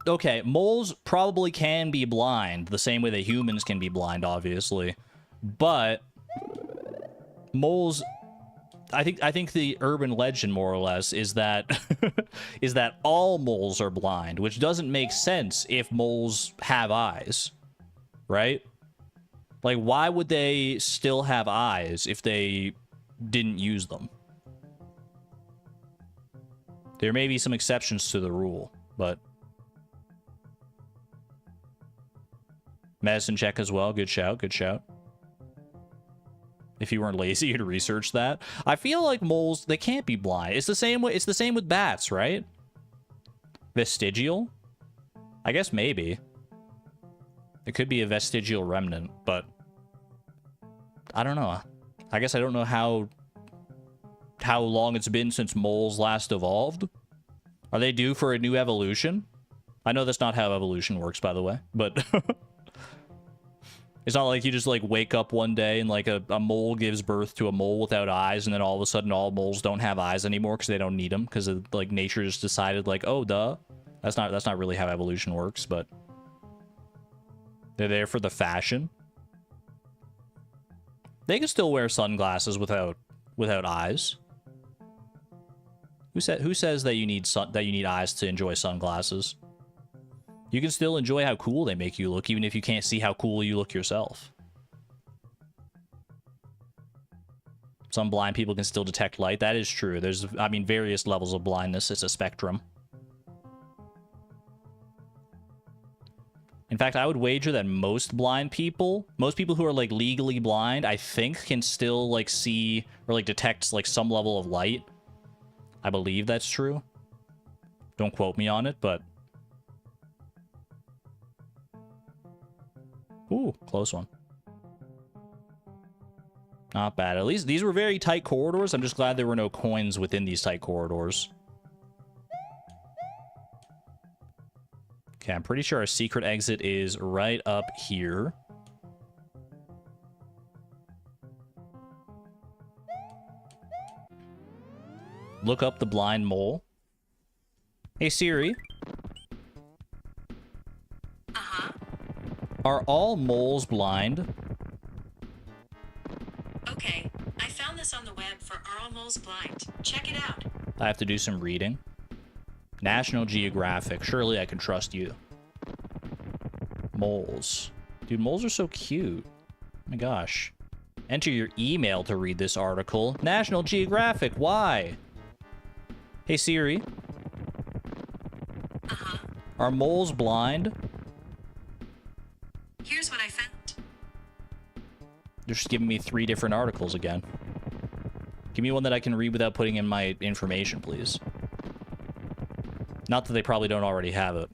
okay, moles probably can be blind the same way that humans can be blind, obviously. But moles I think the urban legend, more or less, is that is that all moles are blind, which doesn't make sense if moles have eyes, right? Like, why would they still have eyes if they didn't use them? There may be some exceptions to the rule, but medicine check as well. Good shout. Good shout. If you weren't lazy, you'd research that. I feel like moles, they can't be blind. It's the same way. It's the same with bats, right? Vestigial? I guess maybe. It could be a vestigial remnant, but I don't know. I guess I don't know how long it's been since moles last evolved. Are they due for a new evolution? I know that's not how evolution works, by the way, but it's not like you just like wake up one day and like a mole gives birth to a mole without eyes, and then all of a sudden all moles don't have eyes anymore because they don't need them, because like nature just decided like, oh duh. That's not really how evolution works, but they're there for the fashion. They can still wear sunglasses without eyes. Who says that you need eyes to enjoy sunglasses? You can still enjoy how cool they make you look, even if you can't see how cool you look yourself. Some blind people can still detect light. That is true. There's, I mean, various levels of blindness. It's a spectrum. In fact, I would wager that most people who are like legally blind, I think can still like see or like detect like some level of light. I believe that's true. Don't quote me on it, but ooh, close one. Not bad. At least these were very tight corridors. I'm just glad there were no coins within these tight corridors. Okay, I'm pretty sure our secret exit is right up here. Look up the blind mole. Hey Siri. Uh-huh. Are all moles blind? Okay, I found this on the web for Are All Moles Blind. Check it out. I have to do some reading. National Geographic. Surely I can trust you. Moles. Dude, moles are so cute. Oh my gosh. Enter your email to read this article. National Geographic, why? Hey Siri. Uh-huh. Are moles blind? Here's what I found. They're just giving me 3 different articles again. Give me one that I can read without putting in my information, please. Not that they probably don't already have it.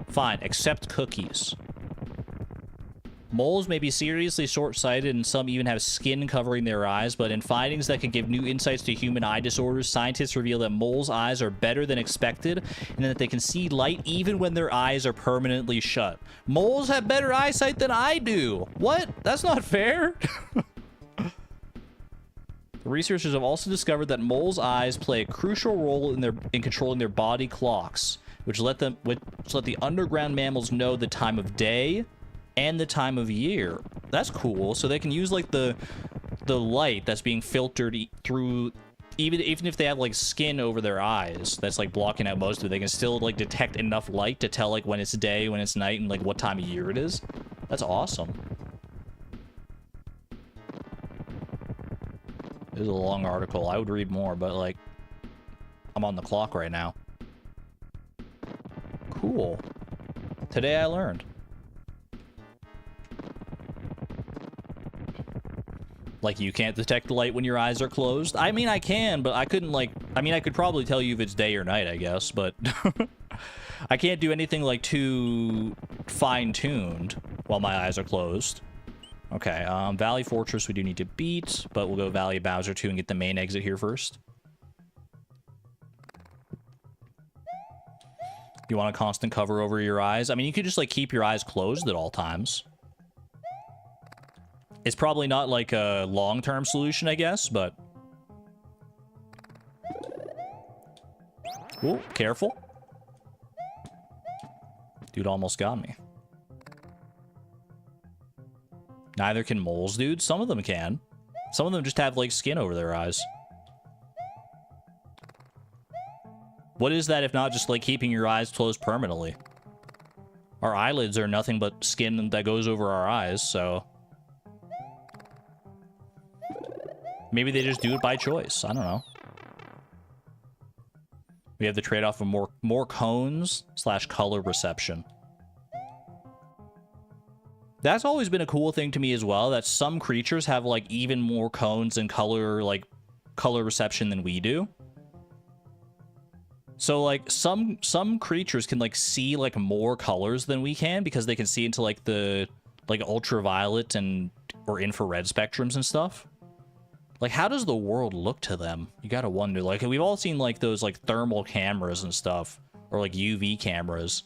Fine, accept cookies. Moles may be seriously short-sighted, and some even have skin covering their eyes, but in findings that can give new insights to human eye disorders, scientists reveal that moles' eyes are better than expected, and that they can see light even when their eyes are permanently shut. Moles have better eyesight than I do! What? That's not fair! The researchers have also discovered that moles' eyes play a crucial role in controlling their body clocks, which let the underground mammals know the time of day and the time of year. That's cool. So they can use like the light that's being filtered through, even if they have like skin over their eyes that's like blocking out most of it, they can still like detect enough light to tell like when it's day, when it's night, and like what time of year it is. That's awesome. This is a long article. I would read more, but like I'm on the clock right now. Cool. Today I learned. Like, you can't detect light when your eyes are closed? I mean, I can, but I couldn't, like... I mean, I could probably tell you if it's day or night, I guess, but... I can't do anything, like, too fine-tuned while my eyes are closed. Okay, Valley Fortress we do need to beat, but we'll go Valley Bowser 2 and get the main exit here first. You want a constant cover over your eyes? I mean, you could just, like, keep your eyes closed at all times. It's probably not like a long-term solution, I guess, but... Ooh, careful. Dude almost got me. Neither can moles, dude. Some of them can. Some of them just have, like, skin over their eyes. What is that if not just, like, keeping your eyes closed permanently? Our eyelids are nothing but skin that goes over our eyes, so... maybe they just do it by choice. I don't know. We have the trade-off of more cones / color reception. That's always been a cool thing to me as well, that some creatures have, like, even more cones and color reception than we do. So, like, some creatures can, like, see, like, more colors than we can because they can see into, like, the, like, ultraviolet and or infrared spectrums and stuff. Like, how does the world look to them? You gotta wonder. Like, we've all seen, like, those, like, thermal cameras and stuff, or, like, UV cameras.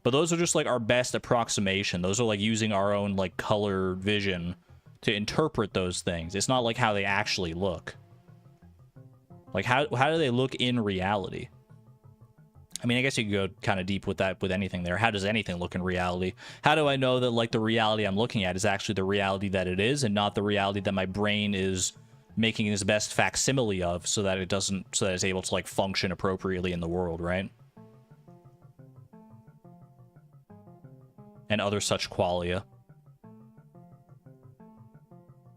But those are just, like, our best approximation. Those are, like, using our own, like, color vision to interpret those things. It's not, like, how they actually look. Like, how do they look in reality? I mean, I guess you could go kind of deep with that, with anything there. How does anything look in reality? How do I know that, like, the reality I'm looking at is actually the reality that it is and not the reality that my brain is making its best facsimile of so that it's able to, like, function appropriately in the world, right? And other such qualia.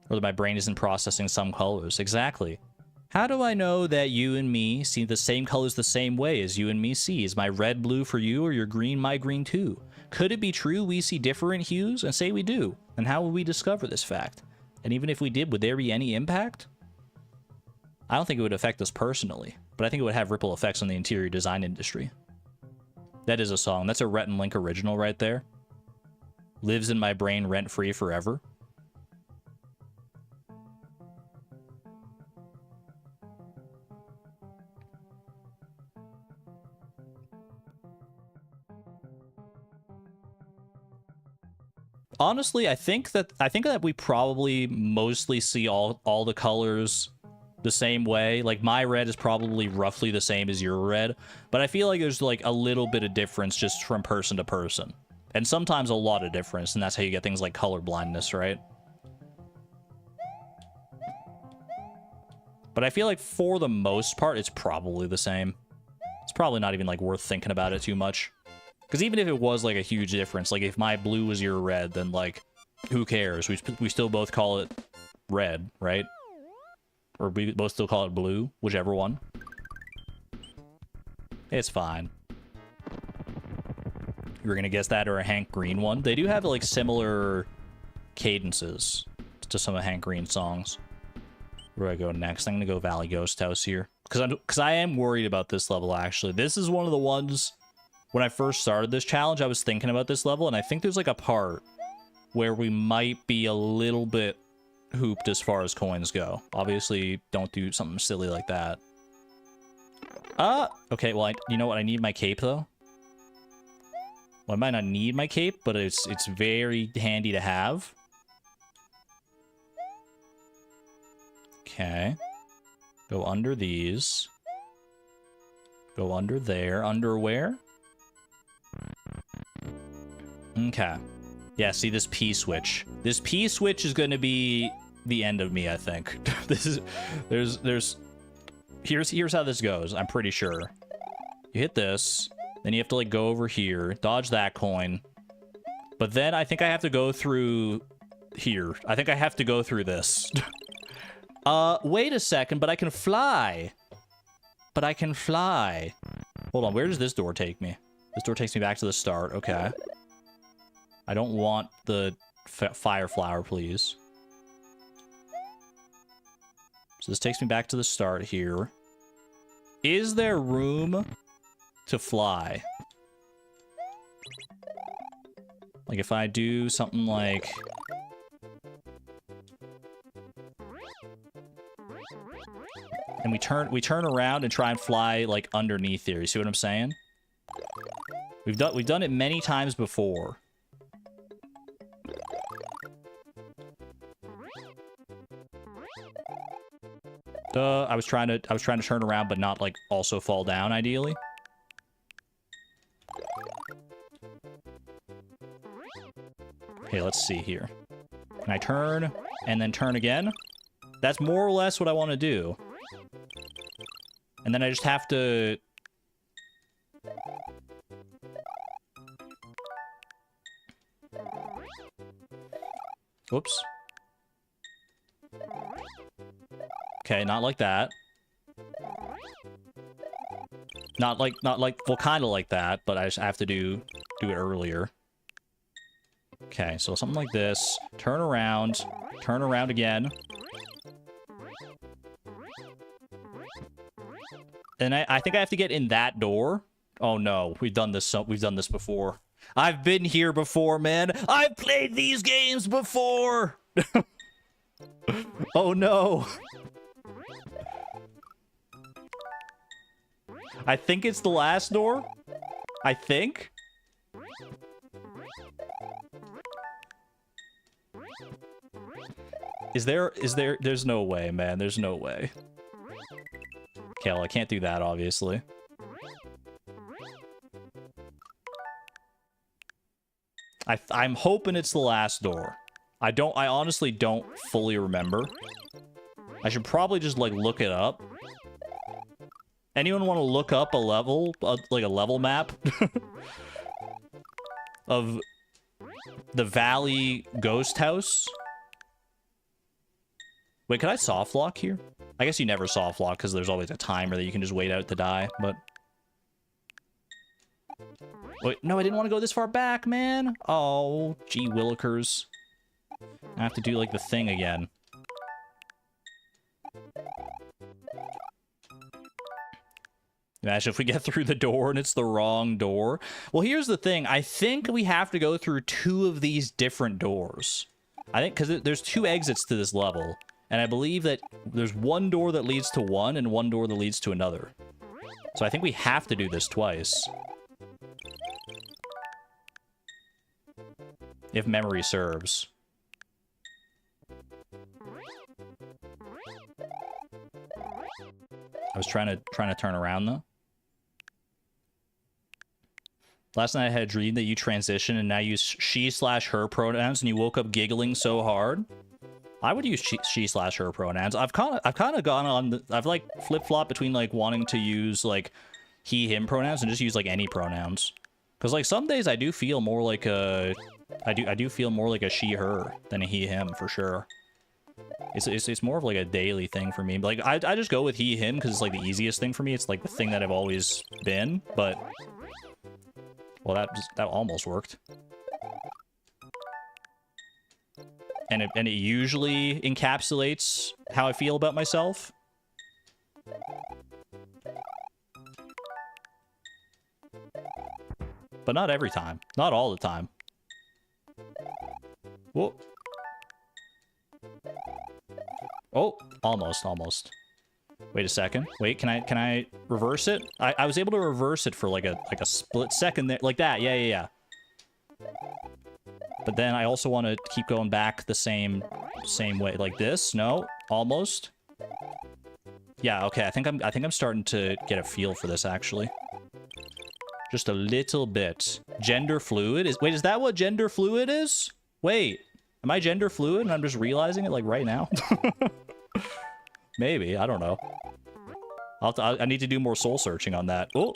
Or that my brain isn't processing some colors. Exactly. How do I know that you and me see the same colors the same way as you and me see? Is my red blue for you or your green my green too? Could it be true we see different hues? And say we do. And how would we discover this fact? And even if we did, would there be any impact? I don't think it would affect us personally, but I think it would have ripple effects on the interior design industry. That is a song. That's a Rhett and Link original right there. Lives in my brain rent-free forever. Honestly, I think that we probably mostly see all the colors the same way. Like, my red is probably roughly the same as your red, but I feel like there's, like, a little bit of difference just from person to person. And sometimes a lot of difference, and that's how you get things like color blindness, right? But I feel like for the most part, it's probably the same. It's probably not even, like, worth thinking about it too much. Because even if it was, like, a huge difference, like, if my blue was your red, then, like, who cares? We still both call it red, right? Or we both still call it blue, whichever one. It's fine. You were gonna guess that or a Hank Green one. They do have, like, similar cadences to some of Hank Green's songs. Where do I go next? I'm gonna go Valley Ghost House here. Because I am worried about this level, actually. This is one of the ones... when I first started this challenge, I was thinking about this level, and I think there's, like, a part where we might be a little bit hooped as far as coins go. Obviously, don't do something silly like that. Okay, well, you know what? I need my cape, though. Well, I might not need my cape, but it's very handy to have. Okay. Go under these. Go under there. Under where? Okay. Yeah, see this P switch. This P switch is going to be the end of me, I think. Here's how this goes, I'm pretty sure. You hit this, then you have to, like, go over here, dodge that coin. But then I think I have to go through here. I think I have to go through this. Wait a second, but I can fly. But I can fly. Hold on, where does this door take me? This door takes me back to the start, okay. I don't want the fire flower, please. So this takes me back to the start here. Is there room to fly? Like, if I do something like... and we turn around and try and fly, like, underneath here. You see what I'm saying? We've done it many times before. I was trying to turn around, but not, like, also fall down, ideally. Okay, let's see here. Can I turn and then turn again? That's more or less what I want to do. And then I just have to... Whoops. Okay, not like that. Not like, well, kind of like that, but I just have to do it earlier. Okay, so something like this. Turn around again. And I think I have to get in that door. Oh no, we've done this before. I've been here before, man. I've played these games before. Oh no. I think it's the last door. I think. There's no way, man. There's no way. Okay, well, I can't do that, obviously. I'm hoping it's the last door. I honestly don't fully remember. I should probably just, like, look it up. Anyone want to look up a level, like a level map of the Valley Ghost House? Wait, can I soft lock here? I guess you never soft lock because there's always a timer that you can just wait out to die, but... Wait, no, I didn't want to go this far back, man. Oh, gee willikers. I have to do, like, the thing again. Imagine if we get through the door and it's the wrong door. Well, here's the thing. I think we have to go through 2 of these different doors. I think because there's 2 exits to this level. And I believe that there's 1 door that leads to one and 1 door that leads to another. So I think we have to do this twice. If memory serves. I was trying to turn around though. Last night I had a dream that you transitioned and now use she/her pronouns and you woke up giggling so hard. I would use she/her pronouns. I've kind of gone on I've like flip-flopped between like wanting to use like he/him pronouns and just use like any pronouns. Cuz like some days I do feel more like a I do feel more like a she/her than a he/him for sure. It's more of like a daily thing for me. Like I just go with he/him because it's like the easiest thing for me. It's like the thing that I've always been, but well, that almost worked. And it usually encapsulates how I feel about myself. But not every time. Not all the time. Whoa. Oh, almost. Wait a second. Wait, can I reverse it? I was able to reverse it for like a split second there, like that. Yeah. But then I also want to keep going back the same way, like this. No, almost. Yeah, okay. I think I'm starting to get a feel for this actually. Just a little bit. Gender fluid is that what gender fluid is? Wait, am I gender fluid and I'm just realizing it like right now? Maybe, I don't know. I need to do more soul searching on that. Oh,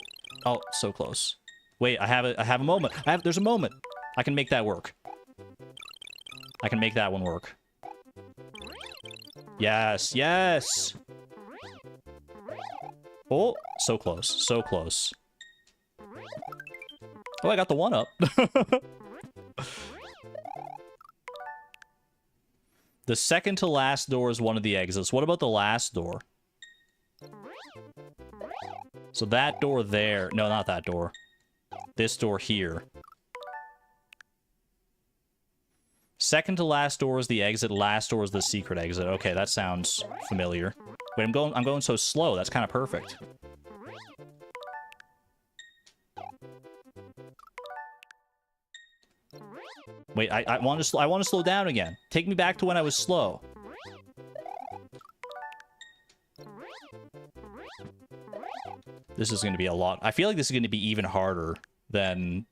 so close. Wait, I have a moment. There's a moment. I can make that work. I can make that one work. Yes. Oh, so close. Oh, I got the one up. The second to last door is one of the exits. What about the last door? So that door there. No, not that door. This door here. Second to last door is the exit. Last door is the secret exit. Okay, that sounds familiar. Wait, I'm going so slow. That's kind of perfect. Wait, I want to slow down again. Take me back to when I was slow. This is going to be a lot. I feel like this is going to be even harder than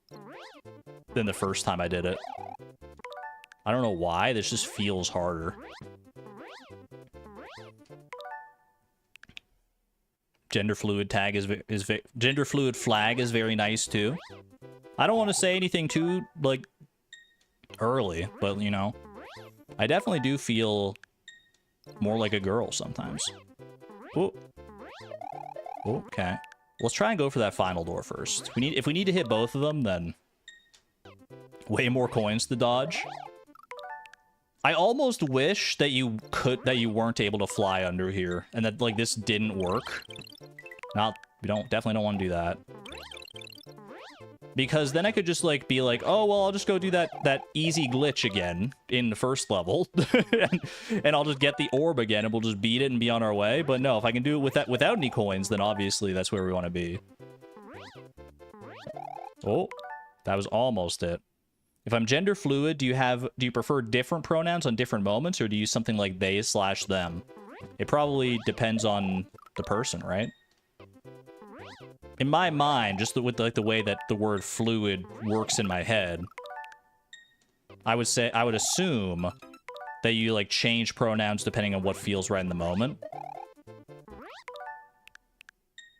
the first time I did it. I don't know why. This just feels harder. Gender fluid tag gender fluid flag is very nice too. I don't want to say anything too like early, but you know, I definitely do feel more like a girl sometimes. Oh. Okay. Let's try and go for that final door first. If we need to hit both of them, then way more coins to dodge. I almost wish that you weren't able to fly under here and that like this didn't work. We definitely don't want to do that. Because then I could just like be like, oh well, I'll just go do that easy glitch again in the first level, and I'll just get the orb again, and we'll just beat it and be on our way. But no, if I can do it without any coins, then obviously that's where we want to be. Oh, that was almost it. If I'm gender fluid, do you prefer different pronouns on different moments, or do you use something like they/them? It probably depends on the person, right? In my mind, just with like the way that the word fluid works in my head, I would assume that you like change pronouns depending on what feels right in the moment.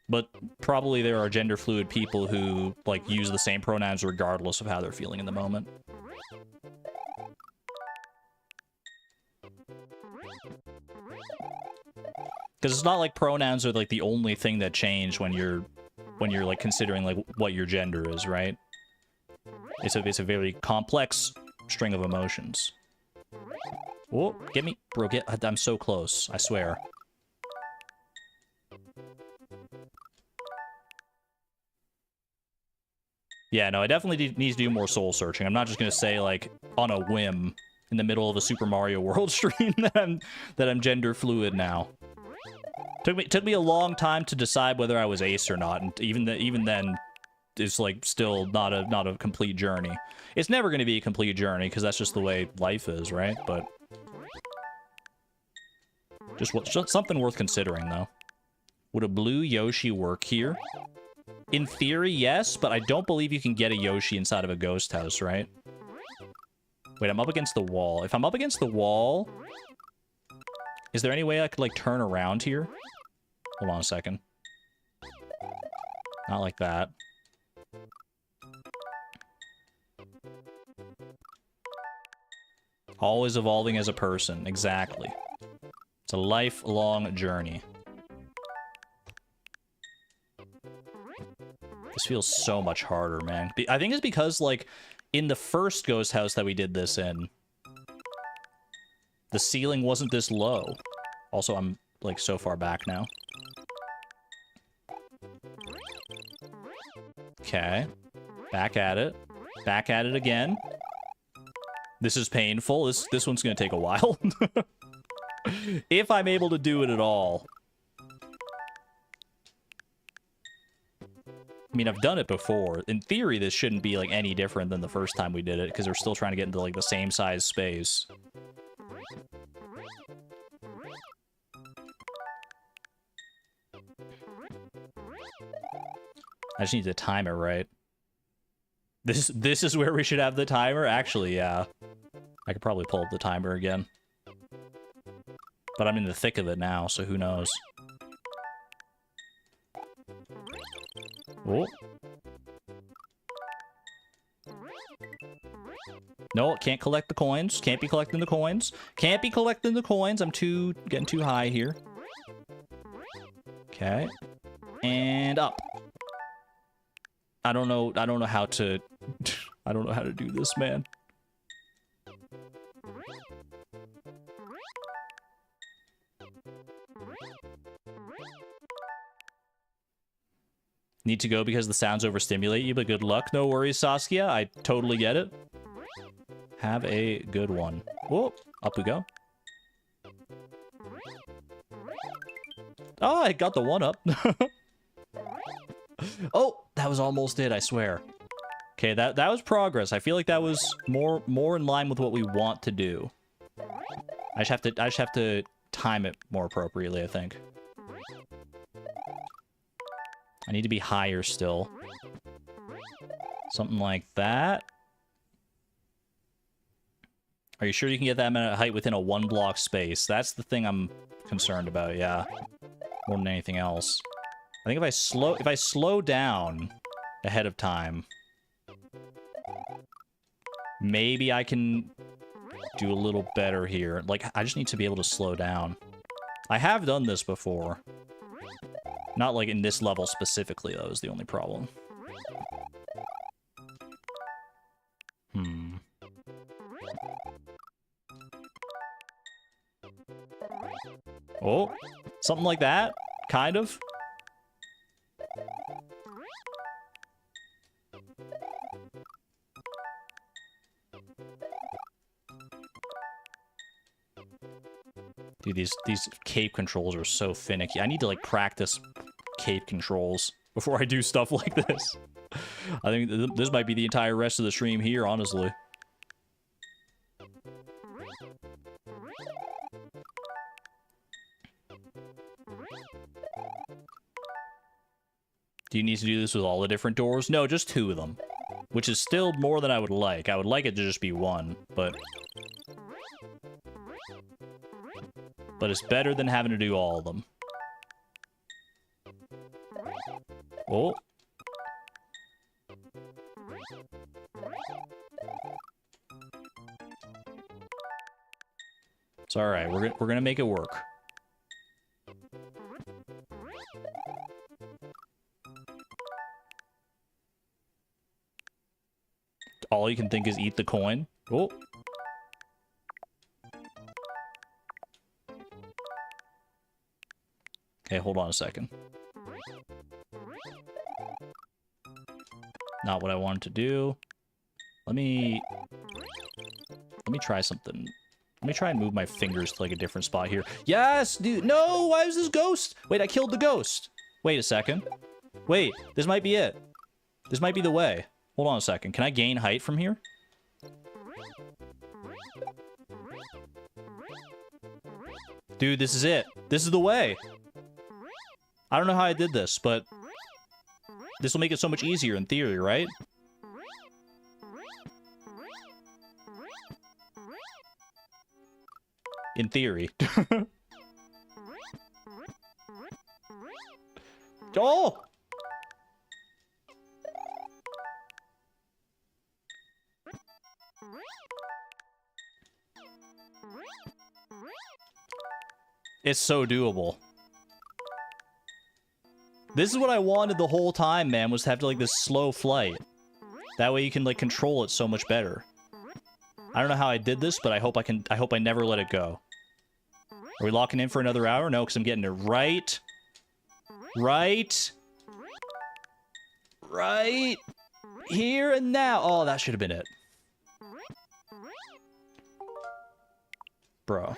But probably there are gender fluid people who like use the same pronouns regardless of how they're feeling in the moment. Because it's not like pronouns are like the only thing that change when you're like considering like what your gender is, right? It's a very complex string of emotions. Oh, get me, bro! I'm so close. I swear. Yeah, no, I definitely need to do more soul searching. I'm not just gonna say like on a whim in the middle of a Super Mario World stream that I'm gender fluid now. Took me a long time to decide whether I was ace or not, and even then, it's like still not a complete journey. It's never going to be a complete journey because that's just the way life is, right? But just something worth considering, though. Would a blue Yoshi work here? In theory, yes, but I don't believe you can get a Yoshi inside of a ghost house, right? Wait, I'm up against the wall. If I'm up against the wall, is there any way I could like turn around here? Hold on a second. Not like that. Always evolving as a person. Exactly. It's a lifelong journey. This feels so much harder, man. I think it's because, like, in the first ghost house that we did this in, the ceiling wasn't this low. Also, I'm, like, so far back now. Okay. Back at it. Back at it again. This is painful. This one's gonna take a while. If I'm able to do it at all. I mean, I've done it before. In theory, this shouldn't be, like, any different than the first time we did it, because we're still trying to get into, like, the same size space. I just need to time it right. This is where we should have the timer? Actually, yeah. I could probably pull up the timer again. But I'm in the thick of it now, so who knows. Oh. No, can't collect the coins. Can't be collecting the coins. Can't be collecting the coins. I'm getting too high here. Okay. And up. I don't know how to I don't know how to do this, man. Need to go because the sounds overstimulate you, but good luck. No worries, Saskia. I totally get it. Have a good one. Whoa, up we go. Oh, I got the one up. Oh, that was almost it, I swear. Okay, that was progress. I feel like that was more in line with what we want to do. I just have to time it more appropriately, I think. I need to be higher still. Something like that. Are you sure you can get that amount of height within a 1 block space? That's the thing I'm concerned about, yeah. More than anything else. I think if I slow down ahead of time, maybe I can do a little better here. Like, I just need to be able to slow down. I have done this before. Not like in this level specifically, though, is the only problem. Oh, something like that, kind of. Dude, these cape controls are so finicky. I need to like practice cape controls before I do stuff like this. I think this might be the entire rest of the stream here, honestly. Do you need to do this with all the different doors? No, just 2 of them. Which is still more than I would like. I would like it to just be 1, but... But it's better than having to do all of them. Oh. It's alright, we're gonna make it work. All you can think is eat the coin. Oh. Okay, hold on a second. Not what I wanted to do. Let me try something. Let me try and move my fingers to like a different spot here. Yes, dude. No, why is this ghost? Wait, I killed the ghost. Wait a second. Wait, this might be it. This might be the way. Hold on a second. Can I gain height from here? Dude, this is it. This is the way. I don't know how I did this, but this will make it so much easier in theory, right? In theory. Oh! It's so doable. This is what I wanted the whole time, man, was to have like this slow flight. That way you can like control it so much better. I don't know how I did this, but I hope I never let it go. Are we locking in for another hour? No, because I'm getting it right. Right here and now. Oh, that should have been it. Bro.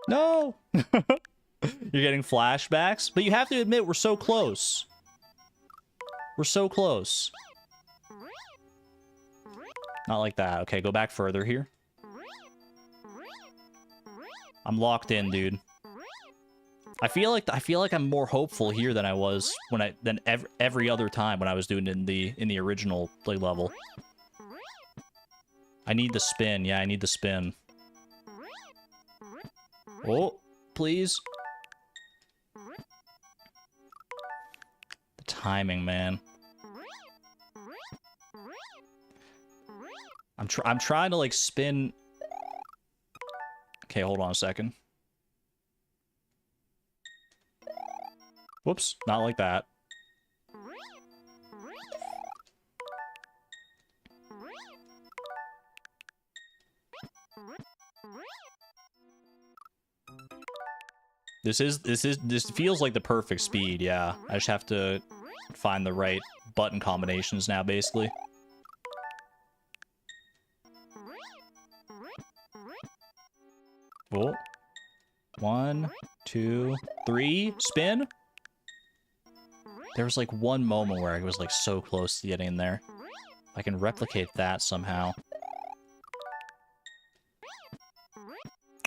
No! You're getting flashbacks? But you have to admit, we're so close. We're so close. Not like that. Okay, go back further here. I'm locked in, dude. I feel like I'm more hopeful here than I was than every other time when I was doing it in the original play level. I need the spin. Yeah, I need the spin. Oh, please. The timing, man. I'm trying to like spin. Okay, hold on a second. Whoops, not like that. This feels like the perfect speed, yeah. I just have to find the right button combinations now, basically. Oh. 1, 2, 3, spin. There was like one moment where I was like so close to getting in there. I can replicate that somehow.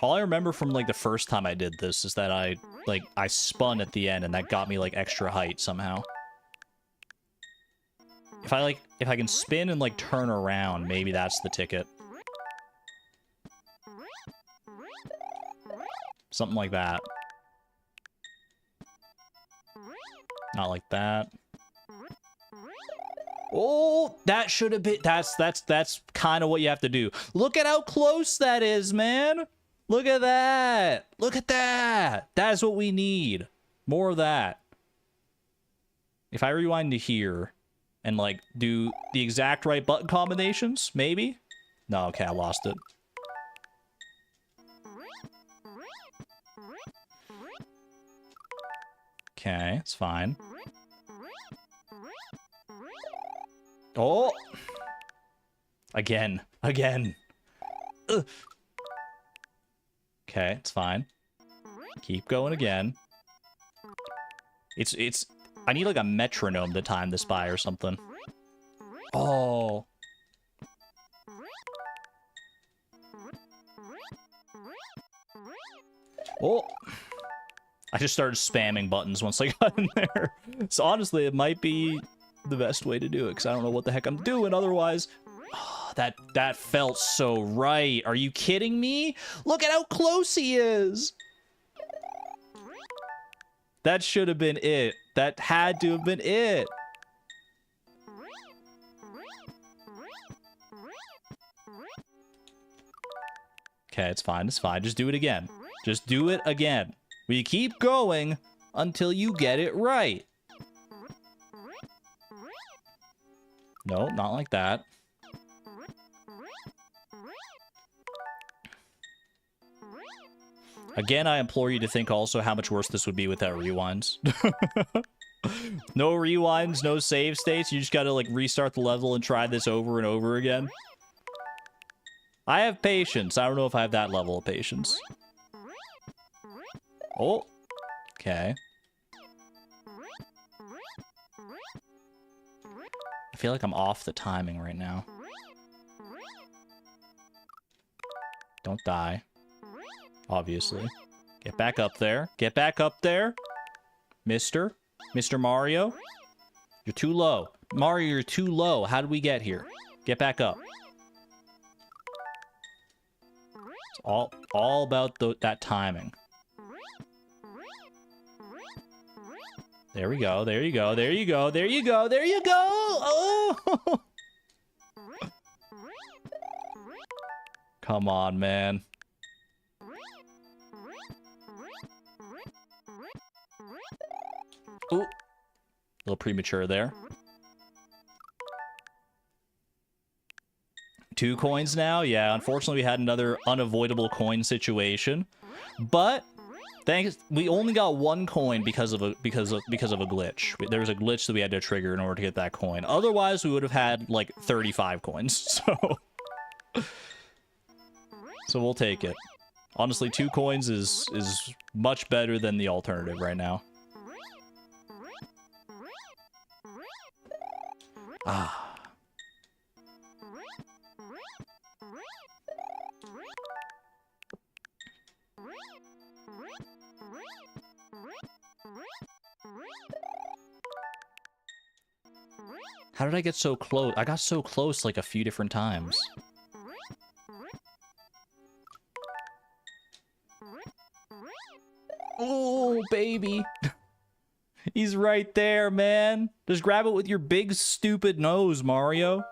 All I remember from like the first time I did this is that I spun at the end and that got me like extra height somehow. If I can spin and like turn around, maybe that's the ticket. Something like that. Not like that. Oh, that should have been... That's kind of what you have to do. Look at how close that is, man. Look at that. Look at that. That's what we need. More of that. If I rewind to here and, like, do the exact right button combinations, maybe? No, okay, I lost it. Okay, it's fine. Oh! Again. Again. Ugh. Okay, it's fine. Keep going again. It's... I need, like, a metronome to time this by or something. Oh. Oh. I just started spamming buttons once I got in there. So honestly, it might be the best way to do it, because I don't know what the heck I'm doing otherwise. Oh, that felt so right. Are you kidding me? Look at how close he is. That should have been it. That had to have been it. Okay, it's fine. It's fine. Just do it again. Just do it again. We keep going until you get it right. No, not like that. Again, I implore you to think also how much worse this would be without rewinds. No rewinds, no save states. You just gotta, like, restart the level and try this over and over again. I have patience. I don't know if I have that level of patience. Oh. Okay. I feel like I'm off the timing right now. Don't die. Obviously. Get back up there. Get back up there. Mr. Mario. You're too low. Mario, you're too low. How did we get here? Get back up. It's all about that timing. There we go. There you go. There you go. There you go. There you go. Oh! Come on, man. Ooh. A little premature there. 2 coins now? Yeah, unfortunately we had another unavoidable coin situation. But thanks, we only got 1 coin because of a glitch. There was a glitch that we had to trigger in order to get that coin. Otherwise, we would have had like 35 coins. So we'll take it. Honestly, 2 coins is much better than the alternative right now. Ah. How did I get so close? I got so close like a few different times. Oh, baby. He's right there, man. Just grab it with your big, stupid nose, Mario.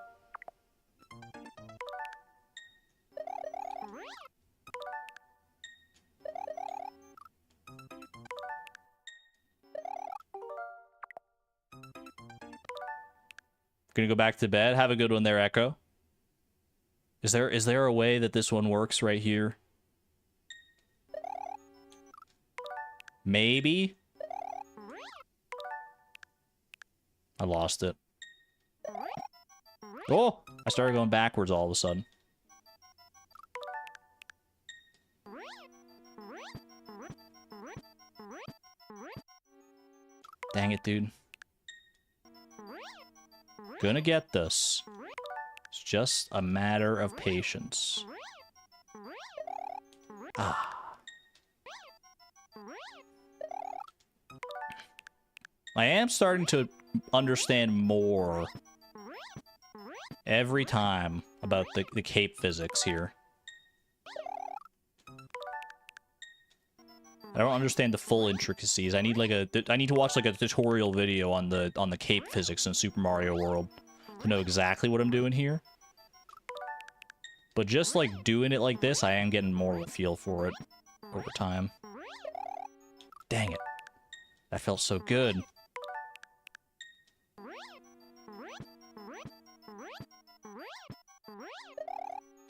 Gonna go back to bed. Have a good one there, Echo. Is there a way that this one works right here? Maybe? I lost it. Oh! I started going backwards all of a sudden. Dang it, dude. Gonna get this. It's just a matter of patience. Ah. I am starting to understand more every time about the cape physics here. I don't understand the full intricacies. I need like I need to watch like a tutorial video on the cape physics in Super Mario World to know exactly what I'm doing here. But just like doing it like this, I am getting more of a feel for it over time. Dang it. That felt so good.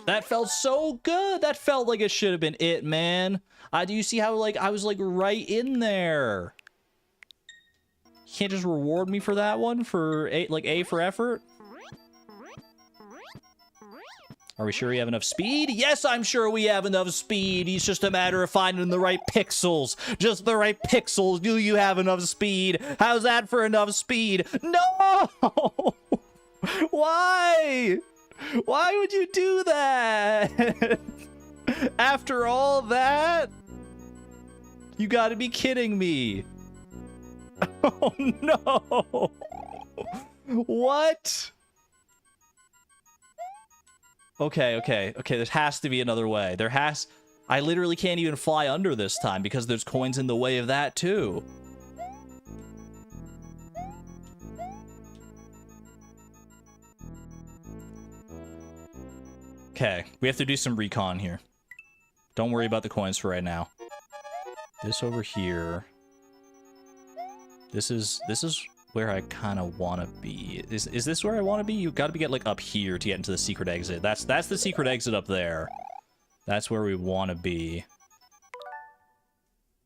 That felt so good. That felt like it should have been it, man. Do you see how like I was like right in there? You can't just reward me for that one for A for effort. Are we sure we have enough speed? Yes, I'm sure we have enough speed. It's just a matter of finding the right pixels. Just the right pixels. Do you have enough speed? How's that for enough speed? No! Why? Why would you do that? After all that? You gotta be kidding me. Oh no! What? Okay, there has to be another way. I literally can't even fly under this time because there's coins in the way of that too. Okay, we have to do some recon here. Don't worry about the coins for right now. This over here. This is where I kind of want to be. Is this where I want to be? You got to get like up here to get into the secret exit. That's the secret exit up there. That's where we want to be.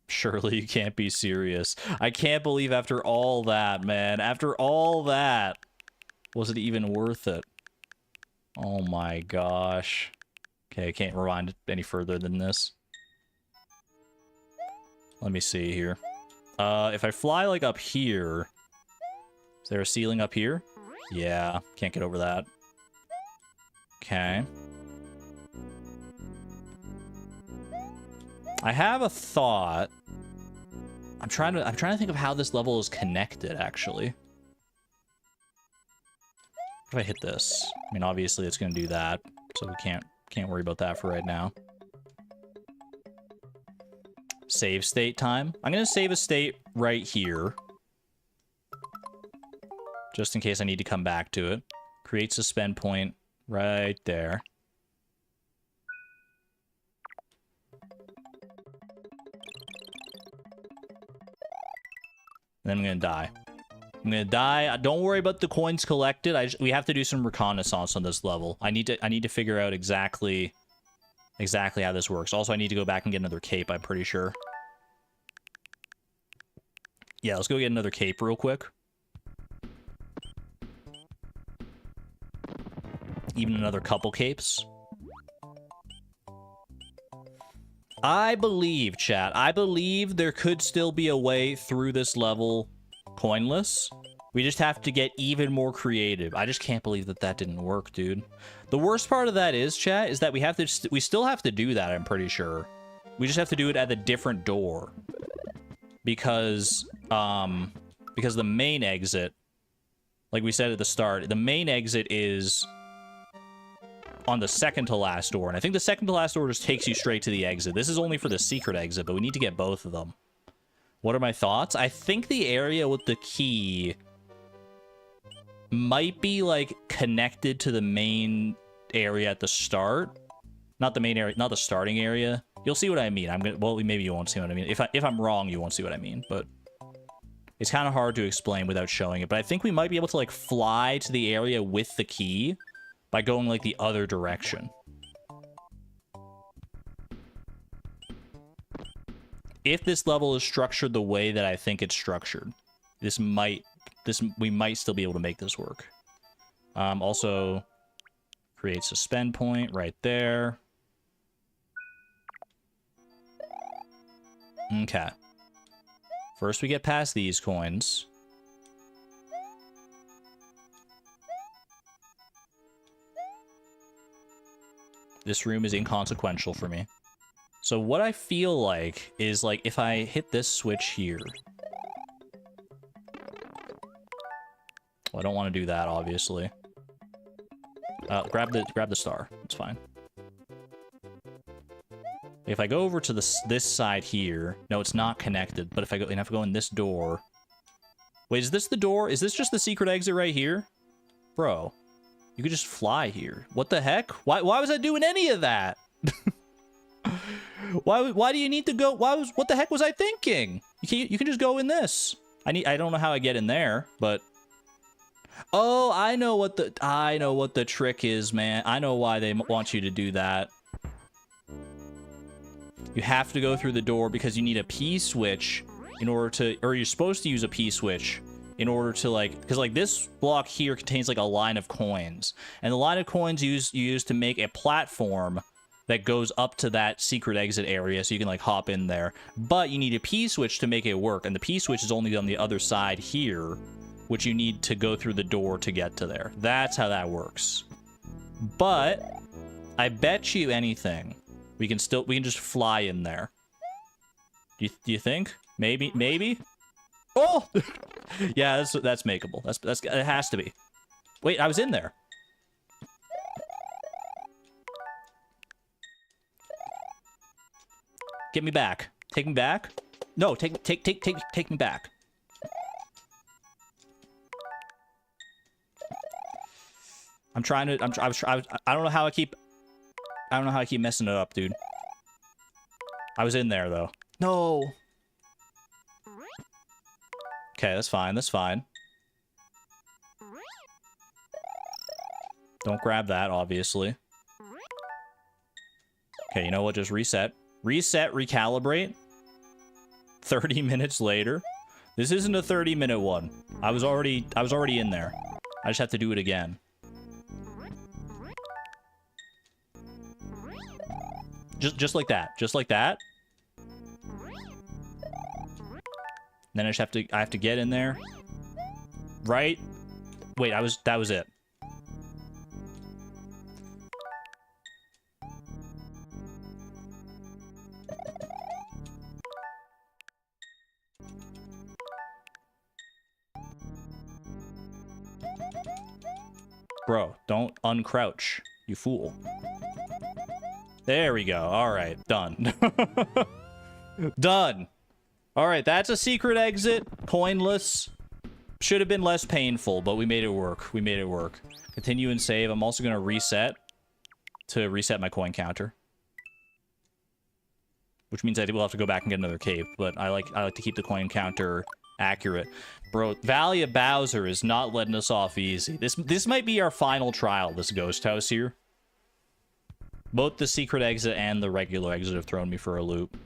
Surely you can't be serious. I can't believe after all that, man. After all that, was it even worth it? Oh my gosh. Okay, I can't rewind any further than this. Let me see here. If I fly like up here, is there a ceiling up here? Yeah, can't get over that. Okay. I have a thought. I'm trying to think of how this level is connected, actually. What if I hit this? I mean, obviously it's going to do that, so we can't worry about that for right now. Save state time. I'm going to save a state right here. Just in case I need to come back to it. Create suspend point right there. And then I'm going to die. I'm going to die. Don't worry about the coins collected. We have to do some reconnaissance on this level. I need to figure out exactly how this works. Also, I need to go back and get another cape, I'm pretty sure. Yeah, let's go get another cape real quick. Even another couple capes. I believe, chat, I believe there could still be a way through this level coinless. We just have to get even more creative. I just can't believe that didn't work, dude. The worst part of that is, chat, is that we still have to do that, I'm pretty sure. We just have to do it at a different door. Because the main exit, like we said at the start, the main exit is on the second to last door. And I think the second to last door just takes you straight to the exit. This is only for the secret exit, but we need to get both of them. What are my thoughts? I think the area with the key might be like connected to the main area at the start. Not the main area, not the starting area. You'll see what I mean. Well, maybe you won't see what I mean. If I'm wrong, you won't see what I mean, but it's kind of hard to explain without showing it. But I think we might be able to like fly to the area with the key by going like the other direction. If this level is structured the way that I think it's structured, we might still be able to make this work. Also, create suspend point right there. Okay. First we get past these coins. This room is inconsequential for me. So what I feel like is like if I hit this switch here. Well, I don't want to do that, obviously. Grab the star. It's fine. If I go over to this side here, no, it's not connected. But if I go in this door. Wait, is this the door? Is this just the secret exit right here, bro? You could just fly here. What the heck? Why was I doing any of that? Why do you need to go? What the heck was I thinking? You can just go in this. I don't know how I get in there, but oh, I know what the trick is, man. I know why they want you to do that. You have to go through the door because you need a P switch in order to, or you're supposed to use a P switch in order to like, because like this block here contains like a line of coins, and the line of coins you use to make a platform that goes up to that secret exit area so you can like hop in there. But you need a P switch to make it work, and the P switch is only on the other side here, which you need to go through the door to get to there. That's how that works. But I bet you anything we can just fly in there. Do you think? Maybe? Oh! Yeah, that's makeable. That's it has to be. Wait, I was in there. Get me back. Take me back? No, take me back. I'm trying to I don't know how I keep messing it up, dude. I was in there though. No. Okay, that's fine. That's fine. Don't grab that, obviously. Okay, you know what? Just reset. Reset, recalibrate. 30 minutes later. This isn't a 30-minute one. I was already in there. I just have to do it again. Just like that. Just like that. Then I have to get in there. Right? Wait, that was it. Bro, don't uncrouch, you fool. There we go. All right, done. Done. All right, that's a secret exit. Pointless. Should have been less painful, but we made it work. We made it work. Continue and save. I'm also going to reset my coin counter. Which means I will have to go back and get another cape, but I like to keep the coin counter accurate. Bro, Valley of Bowser is not letting us off easy. This might be our final trial, this ghost house here. Both the secret exit and the regular exit have thrown me for a loop.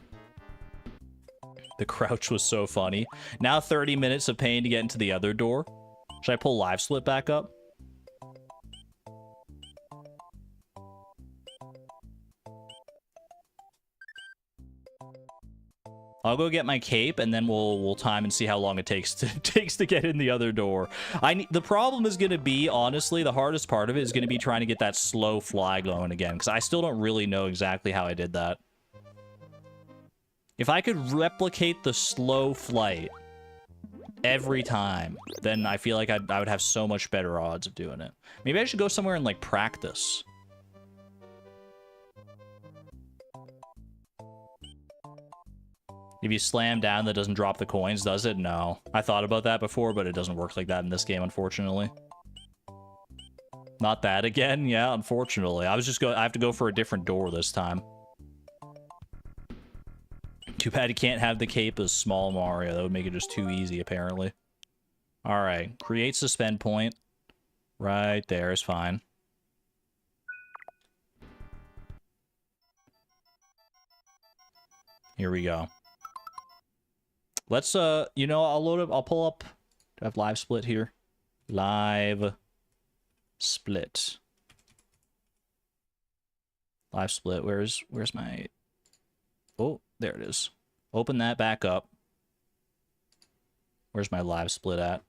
The crouch was so funny. Now 30 minutes of pain to get into the other door. Should I pull live split back up? I'll go get my cape, and then we'll time and see how long it takes to get in the other door. The problem is going to be, honestly, the hardest part of it is going to be trying to get that slow fly going again, because I still don't really know exactly how I did that. If I could replicate the slow flight every time, then I feel like I would have so much better odds of doing it. Maybe I should go somewhere and, like, practice. If you slam down, that doesn't drop the coins, does it? No. I thought about that before, but it doesn't work like that in this game, unfortunately. Not that again? Yeah, unfortunately. I have to go for a different door this time. Too bad you can't have the cape as small Mario. That would make it just too easy, apparently. Alright. Create suspend point. Right there is fine. Here we go. Let's, you know, I'll pull up. Do I have live split here? Live split. Live split. Where's my... Oh, there it is. Open that back up. Where's my live split at?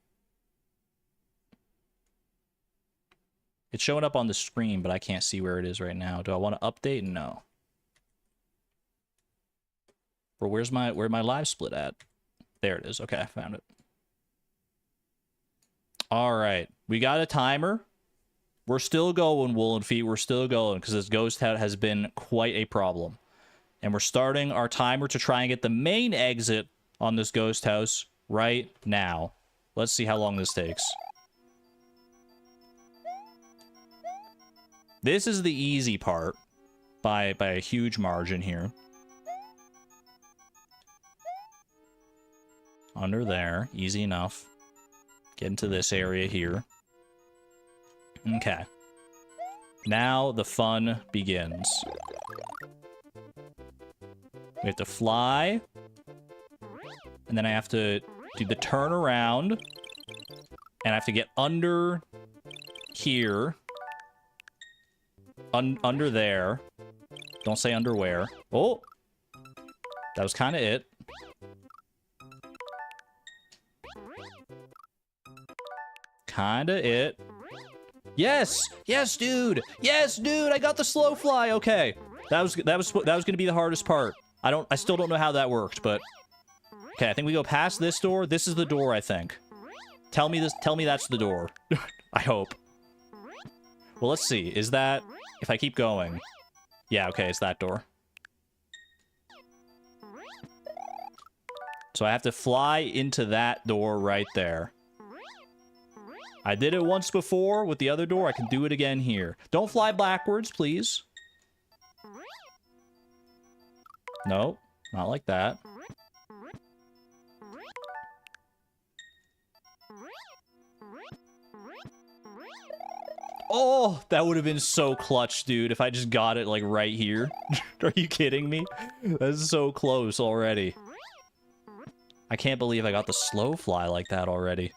It's showing up on the screen, but I can't see where it is right now. Do I want to update? No. Bro, where's my live split at? There it is. Okay, I found it. All right, we got a timer. We're still going, Woolen Feet. We're still going because this ghost house has been quite a problem. And we're starting our timer to try and get the main exit on this ghost house right now. Let's see how long this takes. This is the easy part by a huge margin here. Under there, easy enough. Get into this area here. Okay. Now the fun begins. We have to fly. And then I have to do the turn around. And I have to get under here. Under there. Don't say underwear. Oh! That was kind of it. Kinda it. Yes! Yes, dude! Yes, dude! I got the slow fly! Okay. That was gonna be the hardest part. I still don't know how that worked, but... Okay, I think we go past this door. This is the door, I think. Tell me that's the door. I hope. Well, let's see. Is that... If I keep going... Yeah, okay, it's that door. So I have to fly into that door right there. I did it once before with the other door. I can do it again here. Don't fly backwards, please. No, not like that. Oh, that would have been so clutch, dude, if I just got it, like, right here. Are you kidding me? That's so close already. I can't believe I got the slow fly like that already.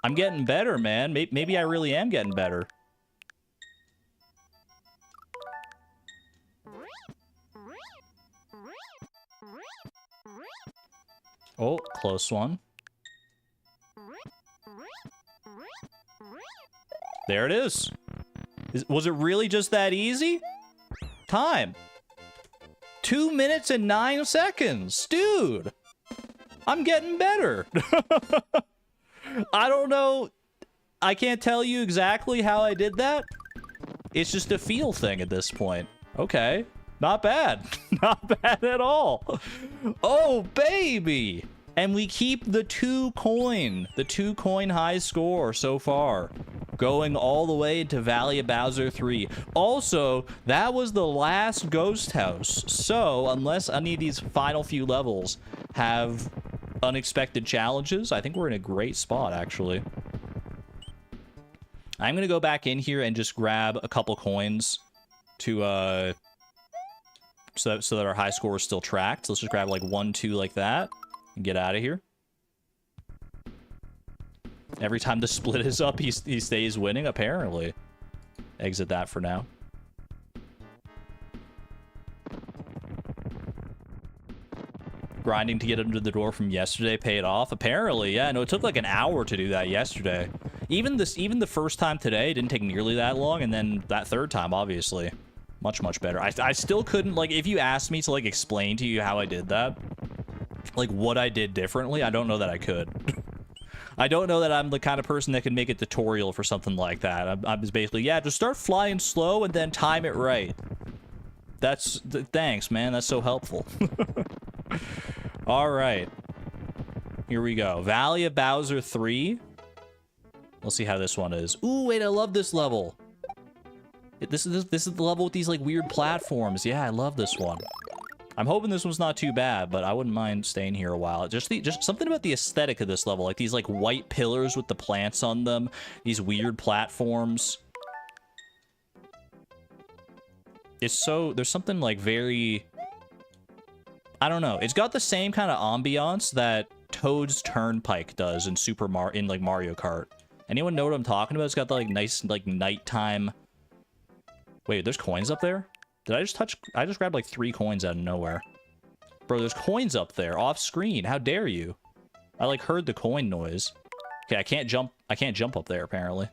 I'm getting better, man. Maybe I really am getting better. Oh, close one. There it is. Was it really just that easy? Time. 2 minutes and 9 seconds. Dude. I'm getting better. I don't know. I can't tell you exactly how I did that. It's just a feel thing at this point. Okay. Not bad. Not bad at all. Oh, baby. And we keep the 2 coin high score so far. Going all the way to Valley of Bowser 3. Also, that was the last ghost house. So, unless any of these final few levels have unexpected challenges, I think we're in a great spot, actually. I'm going to go back in here and just grab a couple coins to, so that our high score is still tracked. So let's just grab like 1, 2 like that and get out of here. Every time the split is up, he stays winning, apparently. Exit that for now. Grinding to get under the door from yesterday paid off. Apparently, yeah. No, it took like an hour to do that yesterday. Even the first time today didn't take nearly that long, and then that third time, obviously, much better. I still couldn't, like, if you asked me to like explain to you how I did that, like what I did differently, I don't know that I could. I don't know that I'm the kind of person that can make a tutorial for something like that. I'm just basically, yeah, just start flying slow and then time it right. Thanks, man. That's so helpful. All right. Here we go. Valley of Bowser 3. Let's see how this one is. Ooh, wait, I love this level. This is the level with these, like, weird platforms. Yeah, I love this one. I'm hoping this one's not too bad, but I wouldn't mind staying here a while. Just something about the aesthetic of this level. Like, these, like, white pillars with the plants on them. These weird platforms. There's something, like, very... I don't know. It's got the same kind of ambiance that Toad's Turnpike does in like Mario Kart. Anyone know what I'm talking about? It's got the, like, nice, like, nighttime... Wait, there's coins up there? Did I just touch... I just grabbed, like, 3 coins out of nowhere. Bro, there's coins up there, off screen. How dare you? I, like, heard the coin noise. Okay, I can't jump up there, apparently.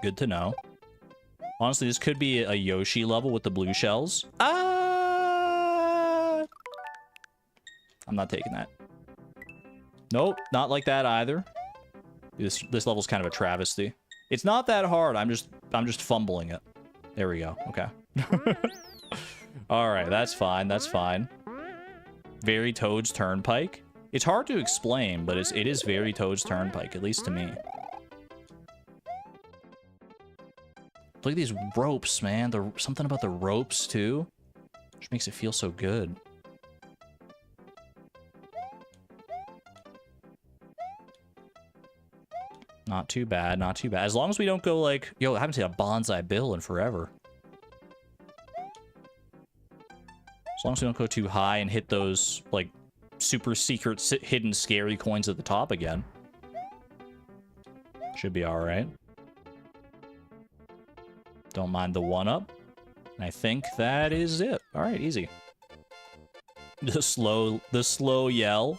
Good to know. Honestly, this could be a Yoshi level with the blue shells. I'm not taking that. Nope, not like that either. This level's kind of a travesty. It's not that hard. I'm just fumbling it. There we go. Okay. All right, that's fine. That's fine. Very Toad's Turnpike. It's hard to explain, but it is very Toad's Turnpike, at least to me. Look at these ropes, man. Something about the ropes too, which makes it feel so good. Not too bad, not too bad. As long as we don't go like, yo, I haven't seen a bonsai bill in forever. As long as we don't go too high and hit those, like, super secret, hidden, scary coins at the top again. Should be alright. Don't mind the one-up. And I think that is it. Alright, easy. The slow yell.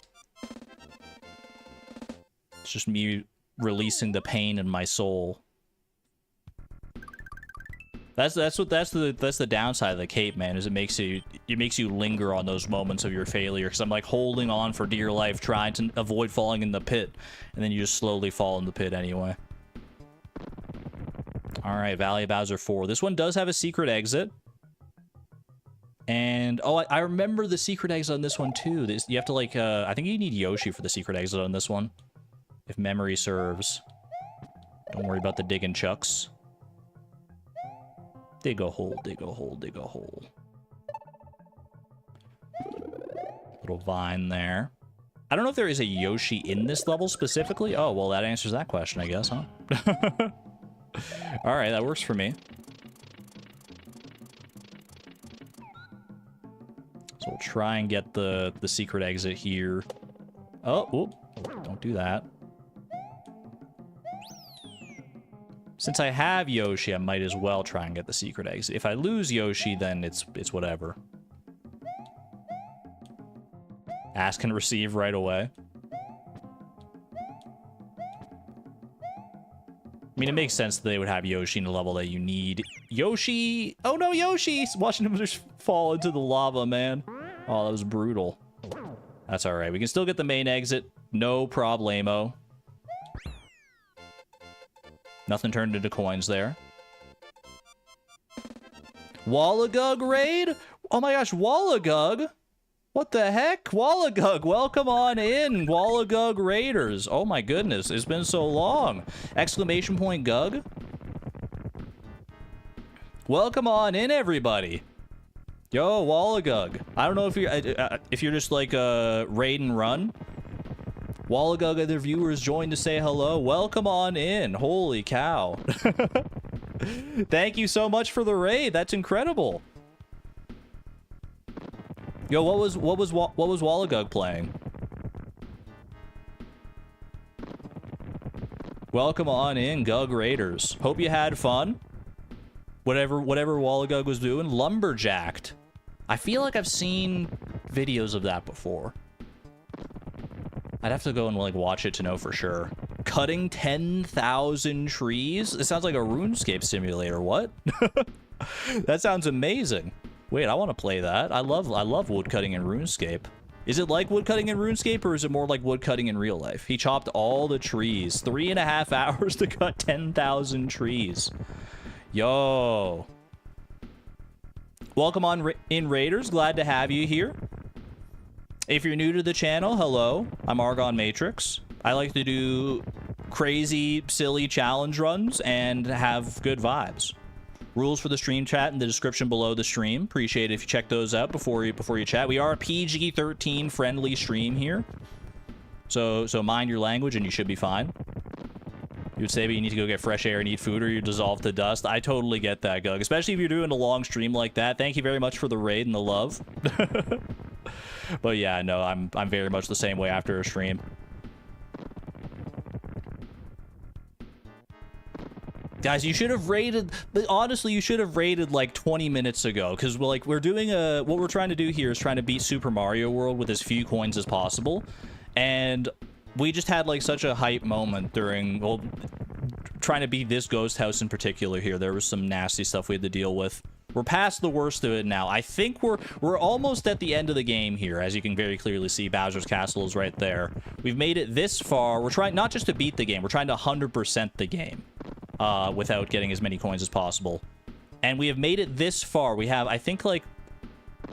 It's just me releasing the pain in my soul. That's the downside of the cape, man, is it makes you linger on those moments of your failure, because I'm like holding on for dear life, trying to avoid falling in the pit, and then you just slowly fall in the pit anyway. Alright, Valley of Bowser 4. This one does have a secret exit. And, oh, I remember the secret exit on this one, too. You have to, like, I think you need Yoshi for the secret exit on this one, if memory serves. Don't worry about the digging chucks. Dig a hole, dig a hole, dig a hole. Little vine there. I don't know if there is a Yoshi in this level specifically. Oh, well, that answers that question, I guess, huh? Alright, that works for me. So we'll try and get the secret exit here. Oh, whoop. Don't do that. Since I have Yoshi, I might as well try and get the secret exit. If I lose Yoshi, then it's whatever. Ask and receive right away. I mean, it makes sense that they would have Yoshi in a level that you need. Yoshi! Oh no, Yoshi! Watching him just fall into the lava, man. Oh, that was brutal. That's alright. We can still get the main exit. No problemo. Nothing turned into coins there. Wallagug raid? Oh my gosh, Wallagug? What the heck? Wallagug, welcome on in, Wallagug Raiders. Oh my goodness, it's been so long. Exclamation point Gug. Welcome on in, everybody. Yo, Wallagug. I don't know if you're just like raid and run. Wallagug, other viewers joined to say hello. Welcome on in. Holy cow. Thank you so much for the raid. That's incredible. Yo, what was Wallagug playing? Welcome on in, Gug Raiders. Hope you had fun. Whatever Wallagug was doing. Lumberjacked. I feel like I've seen videos of that before. I'd have to go and like watch it to know for sure. Cutting 10,000 trees? It sounds like a RuneScape simulator. What? That sounds amazing. Wait, I want to play that. I love woodcutting in RuneScape. Is it like woodcutting in RuneScape, or is it more like woodcutting in real life? He chopped all the trees. 3.5 hours to cut 10,000 trees. Yo. Welcome on in, Raiders. Glad to have you here. If you're new to the channel, hello. I'm Argon Matrix. I like to do crazy, silly challenge runs and have good vibes. Rules for the stream chat in the description below the stream. Appreciate it if you check those out before you chat. We are a PG-13 friendly stream here. So mind your language and you should be fine. You would say, but you need to go get fresh air and eat food or you dissolve to dust. I totally get that, Gug. Especially if you're doing a long stream like that. Thank you very much for the raid and the love. But yeah, no, I'm very much the same way after a stream. Guys, you should have raided, honestly, you should have raided like 20 minutes ago, because we're doing what we're trying to do here is trying to beat Super Mario World with as few coins as possible, and we just had like such a hype moment during, well, trying to beat this ghost house in particular here. There was some nasty stuff we had to deal with. We're past the worst of it now. I think we're almost at the end of the game here, as you can very clearly see. Bowser's Castle is right there. We've made it this far. We're trying not just to beat the game, we're trying to 100% the game without getting as many coins as possible. And we have made it this far. We have, I think, like,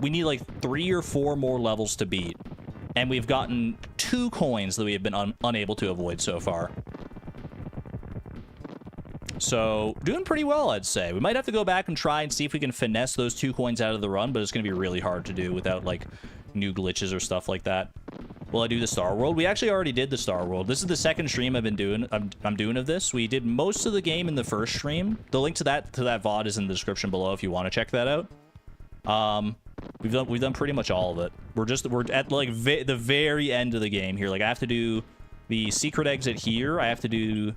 we need like 3 or 4 more levels to beat. And we've gotten 2 coins that we have been unable to avoid so far. So, doing pretty well, I'd say. We might have to go back and try and see if we can finesse those 2 coins out of the run, but it's going to be really hard to do without, like, new glitches or stuff like that. Will I do the Star World? We actually already did the Star World. This is the second stream I've been doing. I'm doing of this. We did most of the game in the first stream. The link to that VOD is in the description below if you want to check that out. We've done pretty much all of it. We're at like the very end of the game here. Like, I have to do the secret exit here. I have to do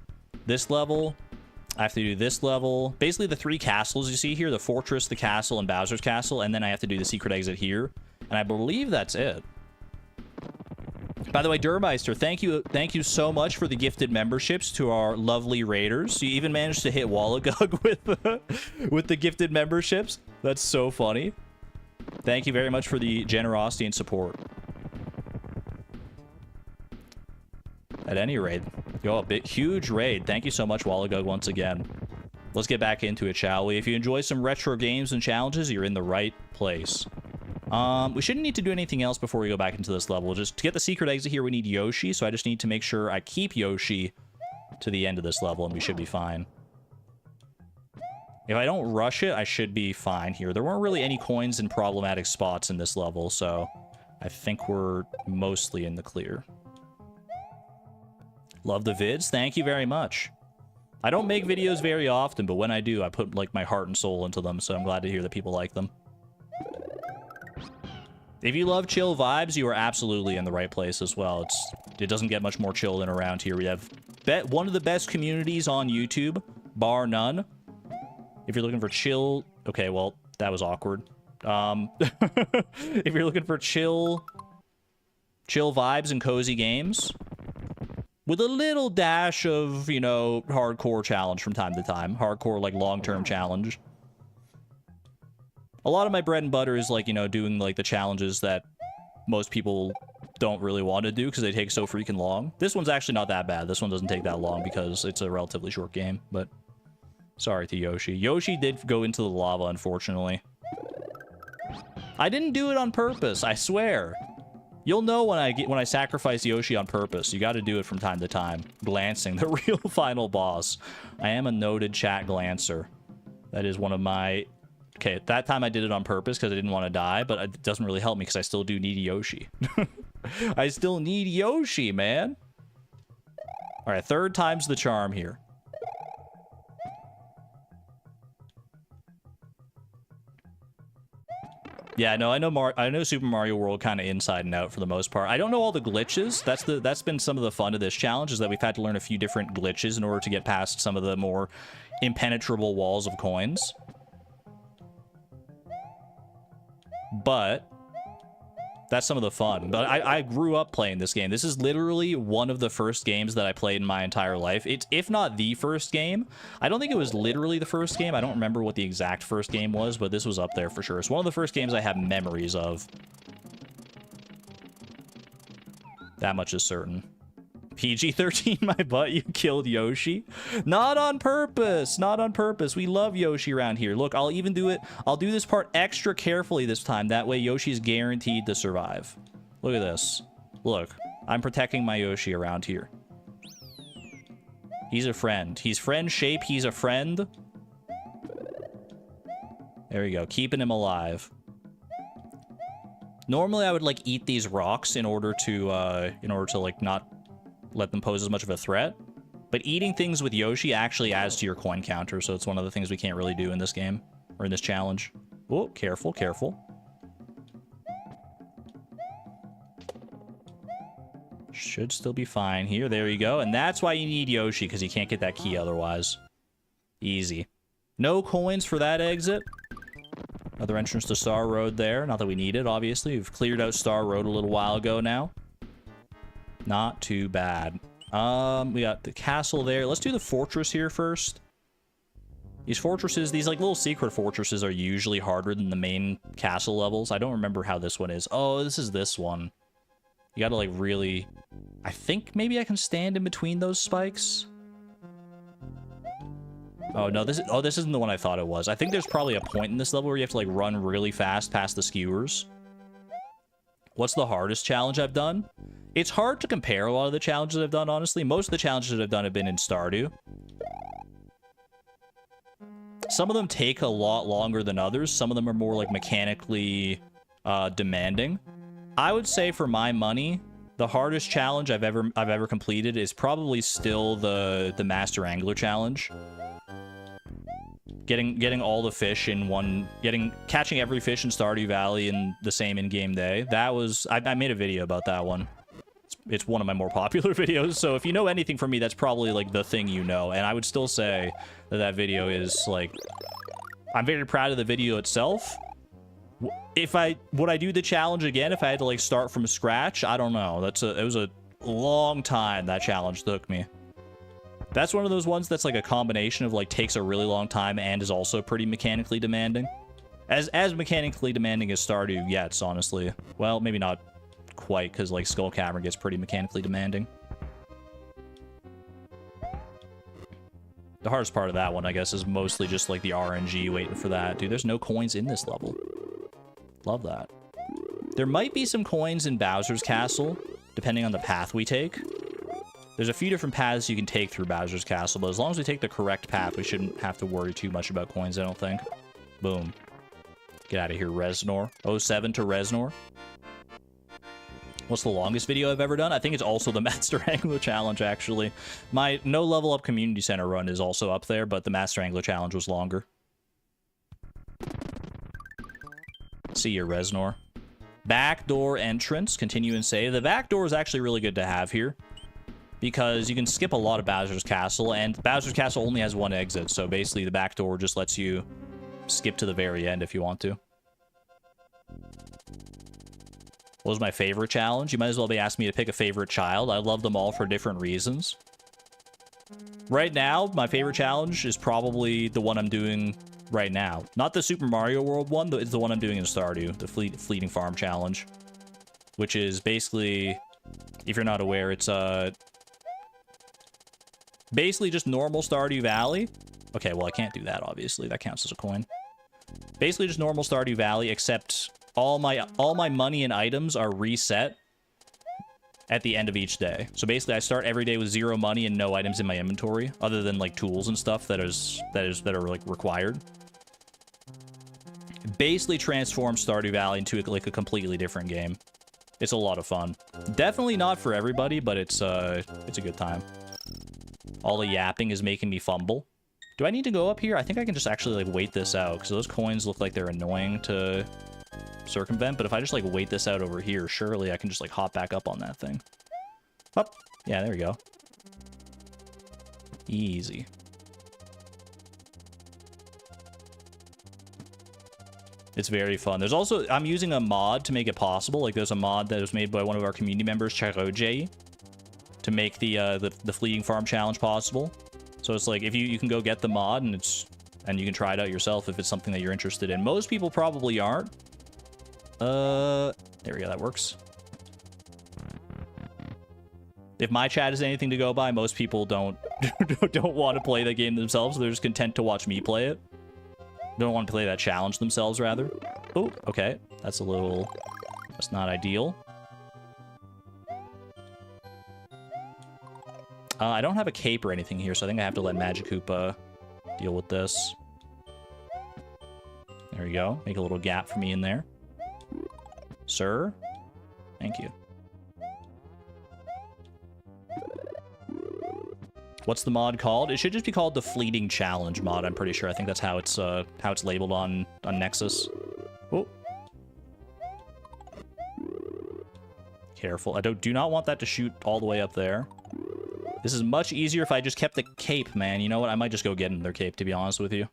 this level. I have to do this level. Basically, the 3 castles you see here, the fortress, the castle, and Bowser's Castle, and then I have to do the secret exit here. And I believe that's it. By the way, Durmeister, thank you so much for the gifted memberships to our lovely raiders. You even managed to hit Wallagug with the gifted memberships. That's so funny. Thank you very much for the generosity and support. At any rate, yo, huge raid. Thank you so much, Wallagug, once again. Let's get back into it, shall we? If you enjoy some retro games and challenges, you're in the right place. We shouldn't need to do anything else before we go back into this level. Just to get the secret exit here, we need Yoshi, so I just need to make sure I keep Yoshi to the end of this level, and we should be fine. If I don't rush it, I should be fine here. There weren't really any coins in problematic spots in this level, so I think we're mostly in the clear. Love the vids. Thank you very much. I don't make videos very often, but when I do, I put like my heart and soul into them, so I'm glad to hear that people like them. If you love chill vibes, you are absolutely in the right place as well. It doesn't get much more chill than around here. We have one of the best communities on YouTube, bar none. If you're looking for chill... Okay, well, that was awkward. If you're looking for chill vibes and cozy games, with a little dash of, you know, hardcore challenge from time to time. Hardcore, like, long-term challenge. A lot of my bread and butter is, like, you know, doing, like, the challenges that most people don't really want to do because they take so freaking long. This one's actually not that bad. This one doesn't take that long because it's a relatively short game, but... Sorry to Yoshi. Yoshi did go into the lava, unfortunately. I didn't do it on purpose, I swear. You'll know when I sacrifice Yoshi on purpose. You got to do it from time to time. Glancing, the real final boss. I am a noted chat glancer. That is one of my... Okay, at that time I did it on purpose because I didn't want to die, but it doesn't really help me because I still do need Yoshi. I still need Yoshi, man. All right, 3rd time's the charm here. Yeah, no, I know Super Mario World kind of inside and out for the most part. I don't know all the glitches. That's been some of the fun of this challenge, is that we've had to learn a few different glitches in order to get past some of the more impenetrable walls of coins. But that's some of the fun. But I grew up playing this game. This is literally one of the first games that I played in my entire life. It's, if not the first game. I don't think it was literally the first game. I don't remember what the exact first game was, but this was up there for sure. It's one of the first games I have memories of. That much is certain. PG-13, my butt, you killed Yoshi. Not on purpose. Not on purpose. We love Yoshi around here. Look, I'll even do it. I'll do this part extra carefully this time. That way Yoshi's guaranteed to survive. Look at this. Look, I'm protecting my Yoshi around here. He's a friend. He's friend shape. He's a friend. There we go. Keeping him alive. Normally I would like eat these rocks in order to like not let them pose as much of a threat, but eating things with Yoshi actually adds to your coin counter, so it's one of the things we can't really do in this game, or in this challenge. Oh, careful, careful. Should still be fine here. There you go, and that's why you need Yoshi, because you can't get that key otherwise. Easy. No coins for that exit. Another entrance to Star Road there. Not that we need it, obviously. We've cleared out Star Road a little while ago now. Not too bad. We got the castle there. Let's do the fortress here first. These fortresses, these like little secret fortresses are usually harder than the main castle levels. I don't remember how this one is. Oh, this is this one. You gotta like really... I think maybe I can stand in between those spikes. Oh, no, this isn't the one I thought it was. I think there's probably a point in this level where you have to like run really fast past the skewers. What's the hardest challenge I've done? It's hard to compare a lot of the challenges I've done, honestly. Most of the challenges I've done have been in Stardew. Some of them take a lot longer than others. Some of them are more like mechanically demanding. I would say for my money, the hardest challenge I've ever completed is probably still the Master Angler challenge. Getting all the fish in one, catching every fish in Stardew Valley in the same in-game day. That was, I made a video about that one. It's one of my more popular videos, so if you know anything from me, that's probably like the thing you know. And I would still say that that video is like, I'm very proud of the video itself. Would I do the challenge again if I had to like start from scratch? I don't know. It was a long time that challenge took me. That's one of those ones that's like a combination of like takes a really long time and is also pretty mechanically demanding. As mechanically demanding as Stardew gets, honestly. Well, maybe not quite, because like Skull Cavern gets pretty mechanically demanding. The hardest part of that one, I guess, is mostly just like the RNG waiting for that. Dude, there's no coins in this level. Love that. There might be some coins in Bowser's Castle, depending on the path we take. There's a few different paths you can take through Bowser's Castle, but as long as we take the correct path, we shouldn't have to worry too much about coins, I don't think. Boom. Get out of here, Reznor. 07 to Reznor. What's the longest video I've ever done? I think it's also the Master Angler Challenge, actually. My no level up community center run is also up there, but the Master Angler Challenge was longer. See you, Reznor. Backdoor entrance. Continue and save. The back door is actually really good to have here, because you can skip a lot of Bowser's Castle, and Bowser's Castle only has one exit, so basically the back door just lets you skip to the very end if you want to. What was my favorite challenge? You might as well be asking me to pick a favorite child. I love them all for different reasons. Right now, my favorite challenge is probably the one I'm doing right now. Not the Super Mario World one, it's the one I'm doing in Stardew, the Fleeting Farm Challenge. Which is basically, if you're not aware, it's basically just normal Stardew Valley. Okay, well, I can't do that, obviously. That counts as a coin. Basically just normal Stardew Valley, except all my money and items are reset at the end of each day. So basically, I start every day with 0 money and no items in my inventory, other than like tools and stuff that are like required. Basically transforms Stardew Valley into like a completely different game. It's a lot of fun. Definitely not for everybody, but it's a good time. All the yapping is making me fumble. Do I need to go up here? I think I can just actually like wait this out, because those coins look like they're annoying to circumvent, but if I just like wait this out over here, surely I can just like hop back up on that thing. Up. Yeah, there we go. Easy. It's very fun. There's also, I'm using a mod to make it possible. Like there's a mod that was made by one of our community members, Charoje, to make the Fleeting Farm Challenge possible. So it's like, if you can go get the mod and you can try it out yourself if it's something that you're interested in. Most people probably aren't. There we go, that works. If my chat is anything to go by, most people don't want to play the game themselves. They're just content to watch me play it. They don't want to play that challenge themselves, rather. Oh, okay. That's not ideal. I don't have a cape or anything here, so I think I have to let Magikoopa deal with this. There we go. Make a little gap for me in there. Sir? Thank you. What's the mod called? It should just be called the Fleeting Challenge mod, I'm pretty sure. I think that's how it's labeled on Nexus. Oh. Careful. I do not want that to shoot all the way up there. This is much easier if I just kept the cape, man. You know what? I might just go get another cape, to be honest with you.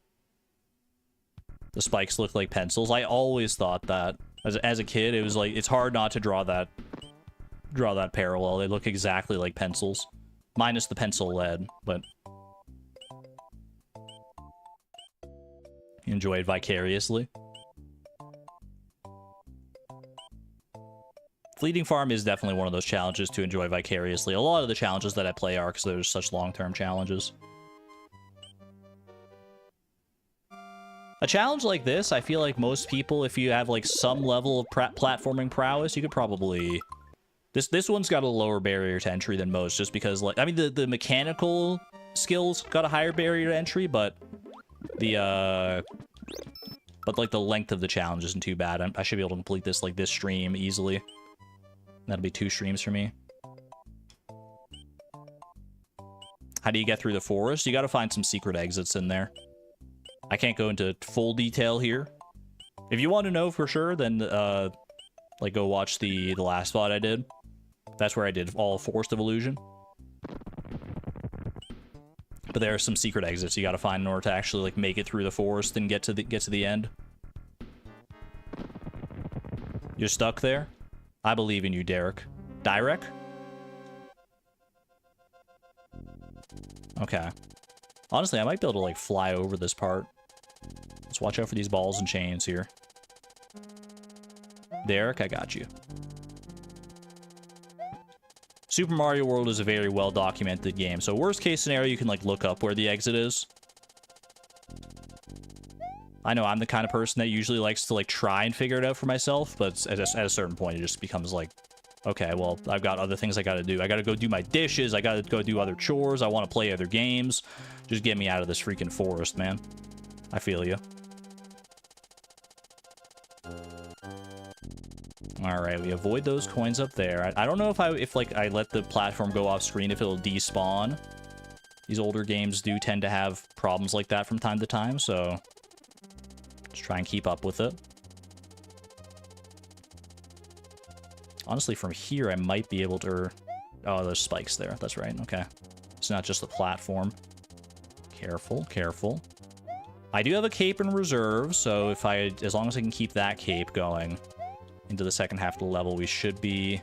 The spikes look like pencils. I always thought that. As a kid, it was like, it's hard not to draw that parallel. They look exactly like pencils. Minus the pencil lead, but enjoy it vicariously. Fleeting Farm is definitely one of those challenges to enjoy vicariously. A lot of the challenges that I play are because there's such long-term challenges. A challenge like this, I feel like most people, if you have like some level of platforming prowess, you could probably... This one's got a lower barrier to entry than most, just because, like, I mean, the mechanical skills got a higher barrier to entry, but the like the length of the challenge isn't too bad. I should be able to complete this like this stream easily. That'll be 2 streams for me. How do you get through the forest? You got to find some secret exits in there. I can't go into full detail here. If you want to know for sure, then like go watch the last VOD I did. That's where I did all Forest of Illusion. But there are some secret exits you got to find in order to actually like make it through the forest and get to the end. You're stuck there? I believe in you, Derek. Direk? Okay. Honestly, I might be able to like fly over this part. Let's watch out for these balls and chains here. Derek, I got you. Super Mario World is a very well documented game, so worst case scenario, you can like look up where the exit is. I know I'm the kind of person that usually likes to like try and figure it out for myself, but at a certain point, it just becomes like, okay, well, I've got other things I gotta do. I gotta go do my dishes, I gotta go do other chores, I want to play other games. Just get me out of this freaking forest, man. I feel you. Alright, we avoid those coins up there. I don't know if like I let the platform go off screen, if it'll despawn. These older games do tend to have problems like that from time to time, so just try and keep up with it. Honestly, from here, I might be able to... Oh, there's spikes there. That's right. Okay. It's not just the platform. Careful, careful. I do have a cape in reserve, so as long as I can keep that cape going into the second half of the level, we should be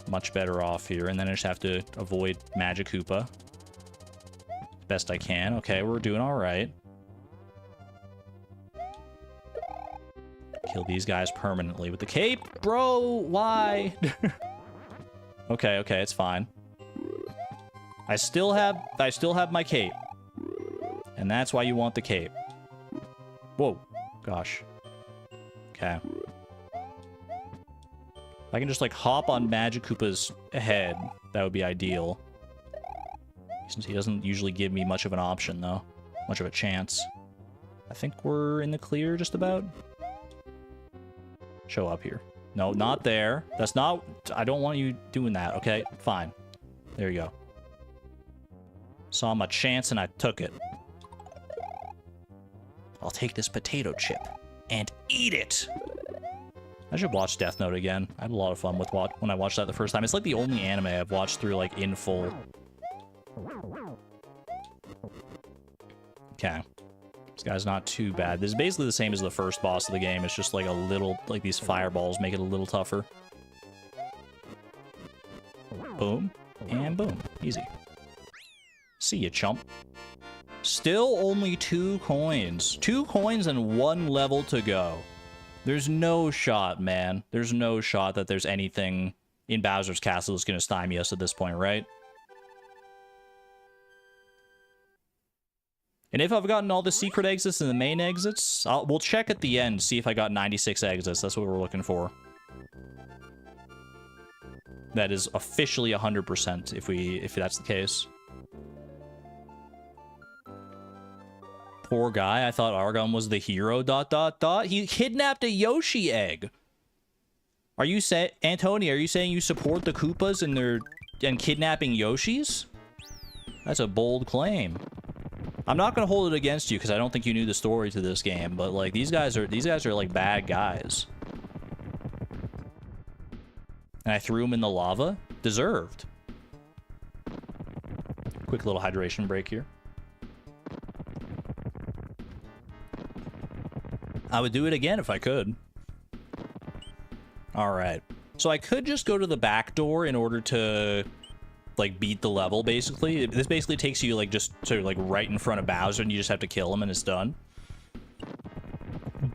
much better off here. And then I just have to avoid Magic Koopa best I can. Okay, we're doing all right. Kill these guys permanently with the cape. Bro, why? Okay, it's fine. I still have my cape. And that's why you want the cape. Whoa. Gosh. Okay. If I can just, like, hop on Magic Koopa's head, that would be ideal. Since he doesn't usually give me much of an option, though. Much of a chance. I think we're in the clear just about. Show up here. No, not there. That's not... I don't want you doing that, okay? Fine. There you go. Saw my chance and I took it. I'll take this potato chip and eat it. I should watch Death Note again. I had a lot of fun with when I watched that the first time. It's like the only anime I've watched through, like, in full. Okay. This guy's not too bad. This is basically the same as the first boss of the game. It's just like a little, like these fireballs make it a little tougher. Boom. And boom. Easy. See ya, chump. Still only 2 coins. 2 coins and 1 level to go. There's no shot, man. There's no shot that there's anything in Bowser's Castle that's going to stymie us at this point, right? And if I've gotten all the secret exits and the main exits, we'll check at the end, see if I got 96 exits. That's what we're looking for. That is officially 100% if that's the case. Poor guy. I thought Argon was the hero, ... He kidnapped a Yoshi egg. Are you saying, Antoni, are you saying you support the Koopas and kidnapping Yoshis? That's a bold claim. I'm not gonna hold it against you because I don't think you knew the story to this game, but like these guys are like bad guys. And I threw him in the lava. Deserved. Quick little hydration break here. I would do it again if I could. All right. So I could just go to the back door in order to like beat the level. Basically, this basically takes you like just sort of like right in front of Bowser, and you just have to kill him, and it's done.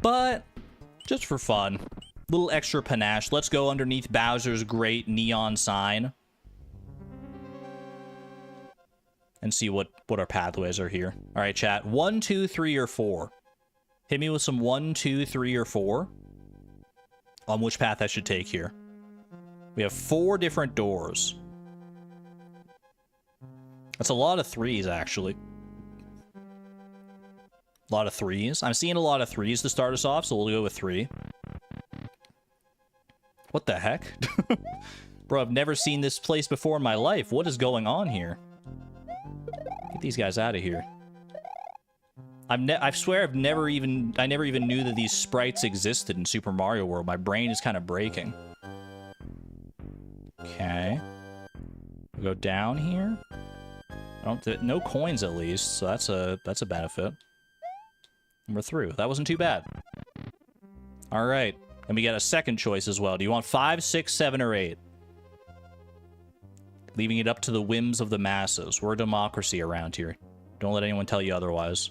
But just for fun, little extra panache. Let's go underneath Bowser's great neon sign and see what our pathways are here. All right, chat. 1, 2, 3, or 4. Hit me with some 1, 2, 3, or 4 on which path I should take here. We have 4 different doors. That's a lot of 3s, actually. A lot of 3s. I'm seeing a lot of 3s to start us off, so we'll go with 3. What the heck? Bro, I've never seen this place before in my life. What is going on here? Get these guys out of here. I swear I never even knew that these sprites existed in Super Mario World. My brain is kind of breaking. Okay. We'll go down here. No coins at least, so that's a benefit. And we're through. That wasn't too bad. All right. And we got a second choice as well. Do you want 5, 6, 7, or 8? Leaving it up to the whims of the masses. We're a democracy around here. Don't let anyone tell you otherwise.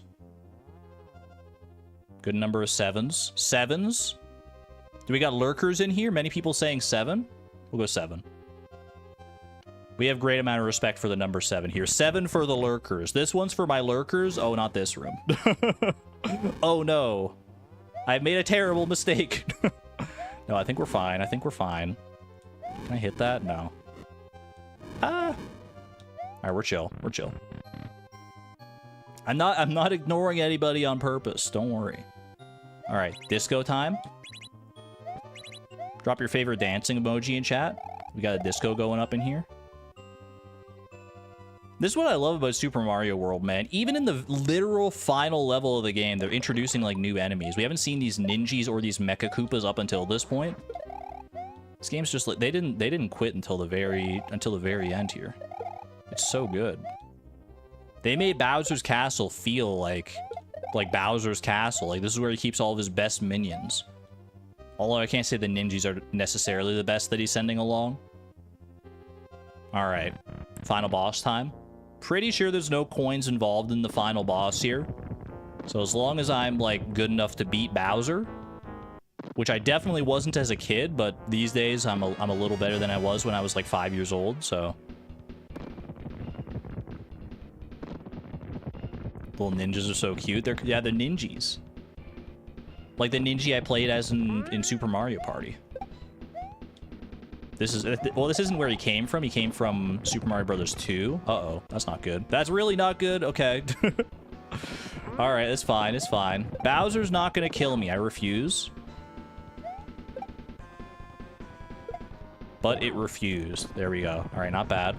Good number of 7s. 7s? Do we got lurkers in here? Many people saying 7? We'll go 7. We have great amount of respect for the number 7 here. 7 for the lurkers. This one's for my lurkers. Oh, not this room. Oh, no. I've made a terrible mistake. No, I think we're fine. I think we're fine. Can I hit that? No. Ah. All right, we're chill. We're chill. I'm not ignoring anybody on purpose. Don't worry. All right, disco time. Drop your favorite dancing emoji in chat. We got a disco going up in here. This is what I love about Super Mario World, man. Even in the literal final level of the game, they're introducing like new enemies. We haven't seen these ninjas or these Mecha Koopas up until this point. This game's just like they didn't quit until the very end here. It's so good. They made Bowser's Castle feel like Bowser's Castle. Like this is where he keeps all of his best minions. Although I can't say the ninjas are necessarily the best that he's sending along. All right, final boss time. Pretty sure there's no coins involved in the final boss here. So as long as I'm like good enough to beat Bowser, which I definitely wasn't as a kid, but these days I'm a little better than I was when I was like 5 years old, so. Little ninjas are so cute. They're ninjas. Like the ninja I played as in Super Mario Party. This isn't where he came from. He came from Super Mario Brothers 2. Uh-oh, that's not good. That's really not good. Okay. All right, it's fine. It's fine. Bowser's not gonna kill me. I refuse. But it refused. There we go. All right, not bad.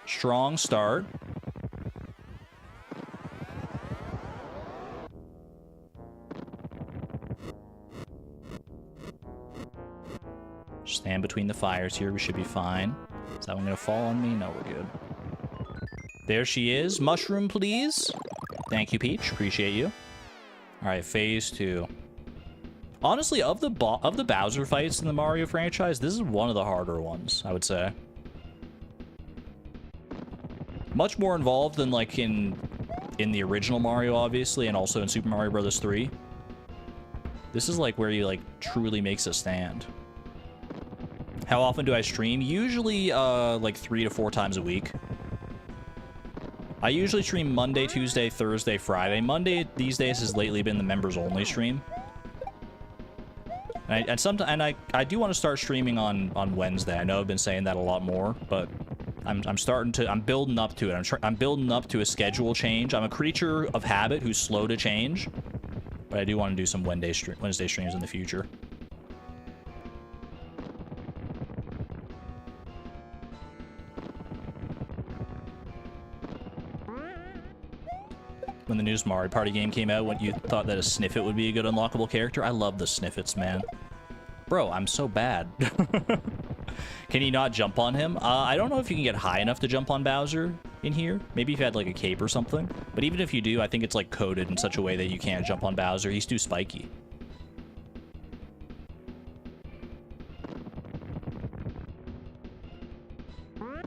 Strong start. Stand between the fires here. We should be fine. Is that one gonna fall on me? No, we're good. There she is. Mushroom, please. Thank you, Peach. Appreciate you. All right, phase 2. Honestly, of the Bowser fights in the Mario franchise, this is one of the harder ones, I would say. Much more involved than like in the original Mario, obviously, and also in Super Mario Brothers 3. This is like where he like truly makes a stand. How often do I stream? Usually like 3 to 4 times a week. I usually stream Monday, Tuesday, Thursday, Friday. Monday these days has lately been the members only stream. And I do want to start streaming on Wednesday. I know I've been saying that a lot more, but I'm building up to it. I'm building up to a schedule change. I'm a creature of habit who's slow to change, but I do want to do some Wednesday streams in the future. When the newest Mario Party game came out, when you thought that a Sniffet would be a good unlockable character, I love the Sniffets, man. Bro, I'm so bad. Can you not jump on him? I don't know if you can get high enough to jump on Bowser in here. Maybe if you had like a cape or something. But even if you do, I think it's like coded in such a way that you can't jump on Bowser. He's too spiky.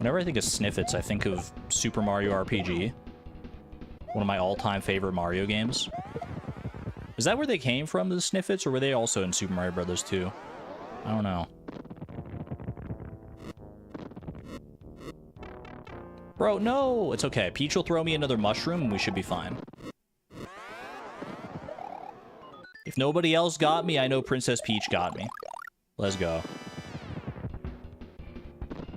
Whenever I think of Sniffets, I think of Super Mario RPG. One of my all-time favorite Mario games. Is that where they came from, the Sniffets, or were they also in Super Mario Brothers 2? I don't know. Bro, no! It's okay. Peach will throw me another mushroom and we should be fine. If nobody else got me, I know Princess Peach got me. Let's go.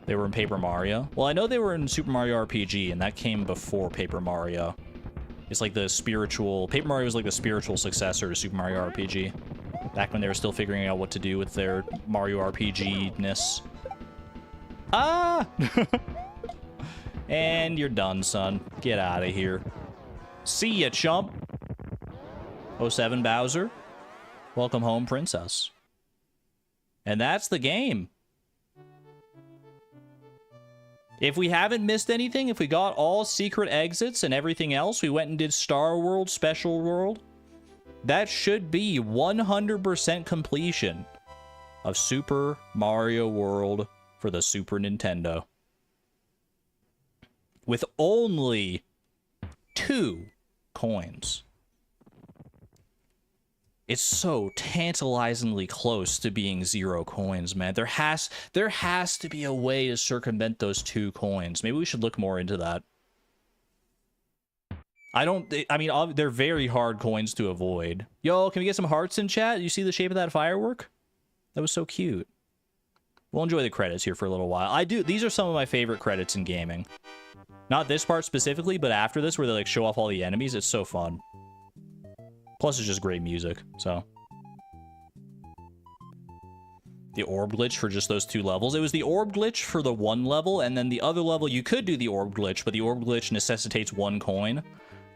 They were in Paper Mario. Well, I know they were in Super Mario RPG, and that came before Paper Mario. It's like the spiritual... Paper Mario was like the spiritual successor to Super Mario RPG. Back when they were still figuring out what to do with their Mario RPG-ness. Ah! And you're done, son. Get out of here. See ya, chump. 07 Bowser. Welcome home, princess. And that's the game. If we haven't missed anything, if we got all secret exits and everything else, we went and did Star World, Special World, that should be 100% completion of Super Mario World for the Super Nintendo. With only 2 coins. It's so tantalizingly close to being 0 coins, man. There has to be a way to circumvent those 2 coins. Maybe we should look more into that. I mean, they're very hard coins to avoid. Yo, can we get some hearts in chat? You see the shape of that firework? That was so cute. We'll enjoy the credits here for a little while. These are some of my favorite credits in gaming. Not this part specifically, but after this where they like show off all the enemies. It's so fun. Plus, it's just great music, so. The orb glitch for just those 2 levels. It was the orb glitch for the 1 level, and then the other level, you could do the orb glitch, but the orb glitch necessitates 1 coin,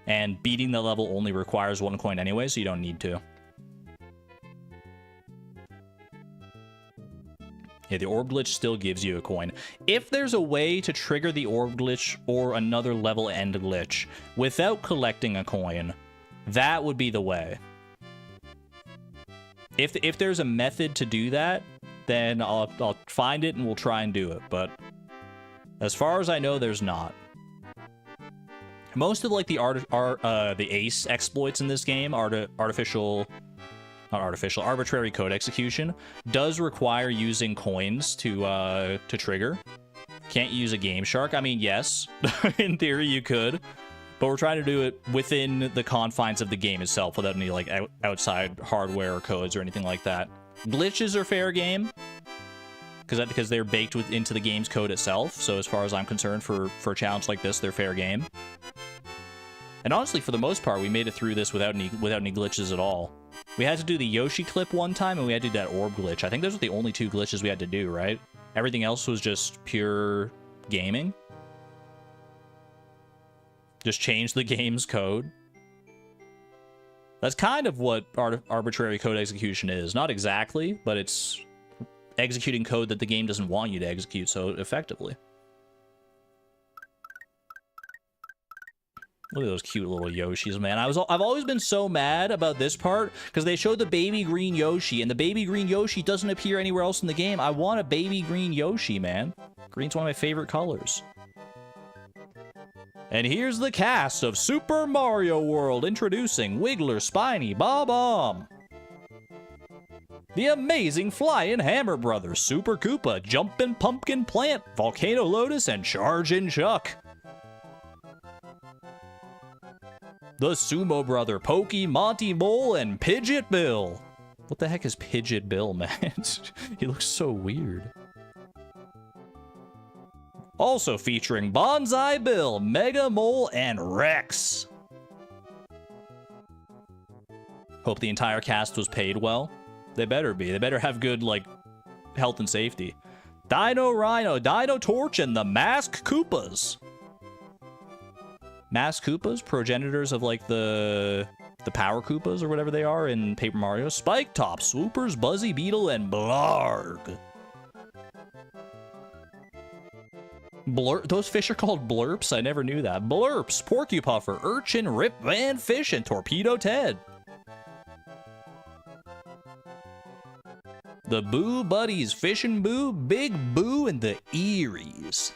and beating the level only requires 1 coin anyway, so you don't need to. Yeah, the orb glitch still gives you a coin. If there's a way to trigger the orb glitch or another level end glitch without collecting a coin, that would be the way. If there's a method to do that, then I'll find it and we'll try and do it. But as far as I know, there's not. Most of like the ace exploits in this game, arbitrary code execution, does require using coins to trigger. Can't use a Game Shark. I mean, yes, in theory you could. But we're trying to do it within the confines of the game itself without any, like, outside hardware or codes or anything like that. Glitches are fair game, because they're baked into the game's code itself. So as far as I'm concerned, for a challenge like this, they're fair game. And honestly, for the most part, we made it through this without any glitches at all. We had to do the Yoshi clip one time, and we had to do that orb glitch. I think those were the only 2 glitches we had to do, right? Everything else was just pure gaming. Just change the game's code. That's kind of what arbitrary code execution is. Not exactly, but it's executing code that the game doesn't want you to execute so effectively. Look at those cute little Yoshis, man. I've always been so mad about this part because they showed the baby green Yoshi, and the baby green Yoshi doesn't appear anywhere else in the game. I want a baby green Yoshi, man. Green's one of my favorite colors. And here's the cast of Super Mario World introducing Wiggler, Spiny, Bob-omb, the amazing Flying Hammer Brothers, Super Koopa, Jumpin' Pumpkin Plant, Volcano Lotus, and Chargin' Chuck. The Sumo Brother, Pokey, Monty Mole, and Pidgeot Bill. What the heck is Pidgeot Bill, man? He looks so weird. Also featuring Bonsai Bill, Mega Mole, and Rex. Hope the entire cast was paid well. They better be. They better have good, like, health and safety. Dino Rhino, Dino Torch, and the Mask Koopas. Mask Koopas, progenitors of, like, the Power Koopas or whatever they are in Paper Mario. Spike Top, Swoopers, Buzzy Beetle, and Blarg. Those fish are called blurps? I never knew that. Blurps, Porcupuffer, Urchin, Rip Van Fish, and Torpedo Ted. The Boo Buddies, Fish and Boo, Big Boo, and the Eries.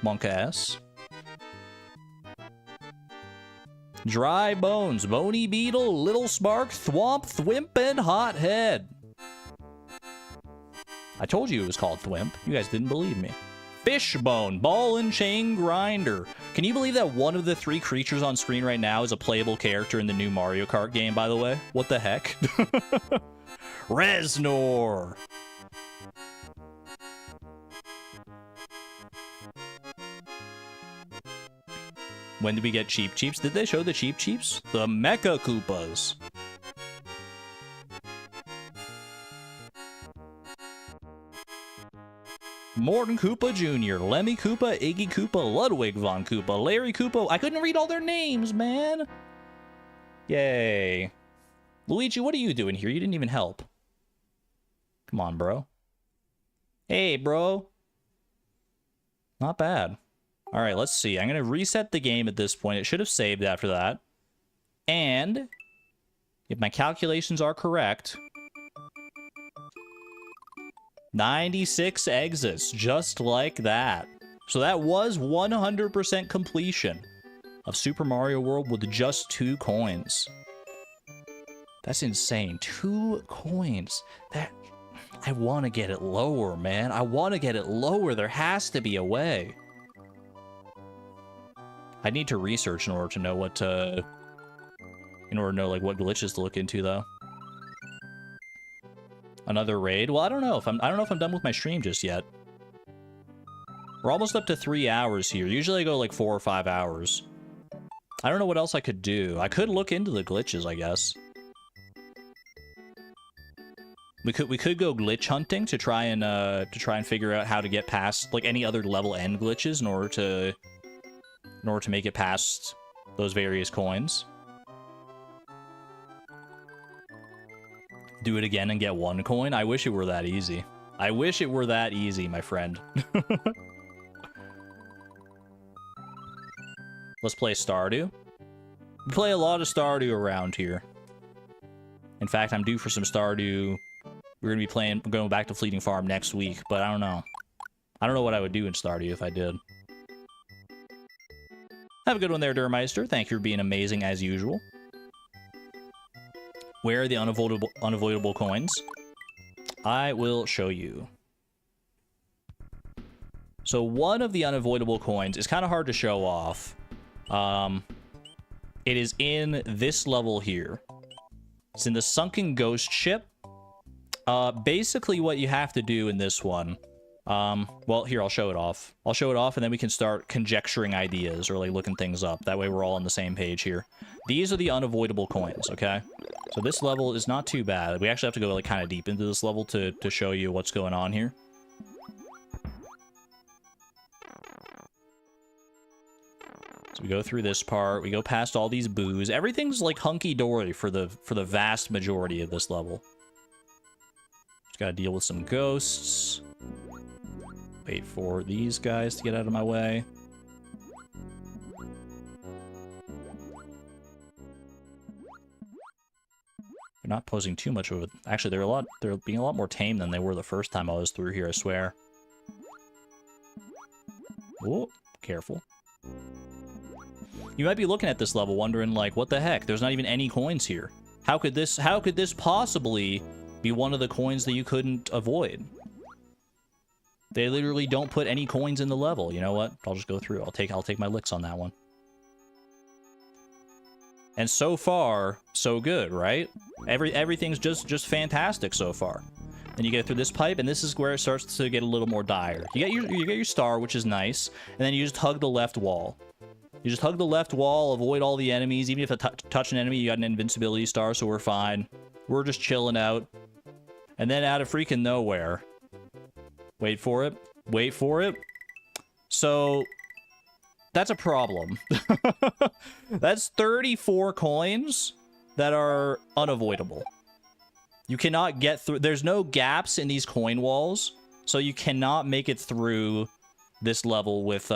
Monk ass. Dry bones, bony beetle, little spark, thwomp, thwimp, and hothead. I told you it was called thwimp. You guys didn't believe me. Fishbone, ball and chain grinder. Can you believe that one of the 3 creatures on screen right now is a playable character in the new Mario Kart game, by the way? What the heck? Reznor. When did we get Cheep Cheeps? Did they show the Cheep Cheeps? The Mecha Koopas. Morton Koopa Jr., Lemmy Koopa, Iggy Koopa, Ludwig von Koopa, Larry Koopa. I couldn't read all their names, man. Yay. Luigi, what are you doing here? You didn't even help. Come on, bro. Hey, bro. Not bad. All right, let's see. I'm going to reset the game at this point. It should have saved after that. And if my calculations are correct, 96 exits, just like that. So that was 100% completion of Super Mario World with just 2 coins. That's insane. 2 coins. That... I want to get it lower, man. I want to get it lower. There has to be a way. I need to research in order to know what to... In order to know, like, what glitches to look into, though. Another raid? Well, I don't know if I'm done with my stream just yet. We're almost up to 3 hours here. Usually I go like 4 or 5 hours. I don't know what else I could do. I could look into the glitches, I guess. We could go glitch hunting to try and figure out how to get past like any other level end glitches in order to make it past those various coins. Do it again and get 1 coin. I wish it were that easy. I wish it were that easy, my friend. Let's play Stardew. We play a lot of Stardew around here. In fact, I'm due for some Stardew. We're going back to Fleeting Farm next week, but I don't know. I don't know what I would do in Stardew if I did. Have a good one there, Durmeister. Thank you for being amazing as usual. Where are the unavoidable coins? I will show you. So one of the unavoidable coins is kind of hard to show off. It is in this level here. It's in the Sunken ghost ship. Basically what you have to do in this one... well, here, I'll show it off. I'll show it off, and then we can start conjecturing ideas, or, like, looking things up. That way we're all on the same page here. These are the unavoidable coins, okay? So this level is not too bad. We actually have to go, like, kind of deep into this level to show you what's going on here. So we go through this part. We go past all these boos. Everything's, like, hunky-dory for the vast majority of this level. Just gotta deal with some ghosts. Wait for these guys to get out of my way. They're not posing too much of it. Actually, they're being a lot more tame than they were the first time I was through here, I swear. Oh, careful. You might be looking at this level wondering, like, what the heck? There's not even any coins here. How could this possibly be one of the coins that you couldn't avoid? They literally don't put any coins in the level. You know what? I'll just go through. I'll take my licks on that one. And so far, so good, right? Everything's just fantastic so far. Then you get through this pipe, and this is where it starts to get a little more dire. You get your star, which is nice, and then you just hug the left wall. You just hug the left wall, avoid all the enemies. Even if you touch an enemy, you got an invincibility star, so we're fine. We're just chilling out. And then out of freaking nowhere... Wait for it. Wait for it. So, that's a problem. That's 34 coins that are unavoidable. You cannot get through... There's no gaps in these coin walls, so you cannot make it through this level with...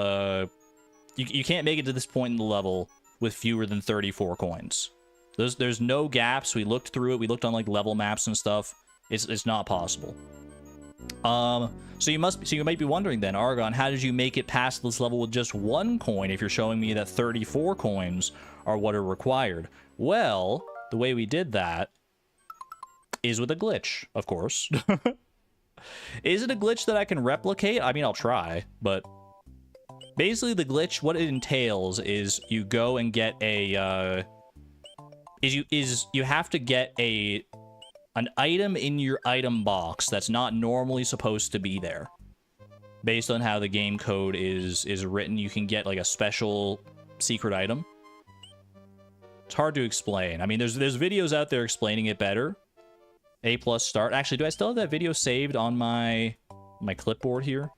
You can't make it to this point in the level with fewer than 34 coins. There's no gaps. We looked through it. We looked on, like, level maps and stuff. It's not possible. So you might be wondering then, Argon, how did you make it past this level with just 1 coin if you're showing me that 34 coins are what are required? Well, the way we did that is with a glitch, of course. Is it a glitch that I can replicate? I mean, I'll try, but basically the glitch, what it entails is you go and get a, you have to get an item in your item box that's not normally supposed to be there. Based on how the game code is written, you can get like a special secret item. It's hard to explain. I mean, there's videos out there explaining it better. A+ start. Actually, do I still have that video saved on my clipboard here?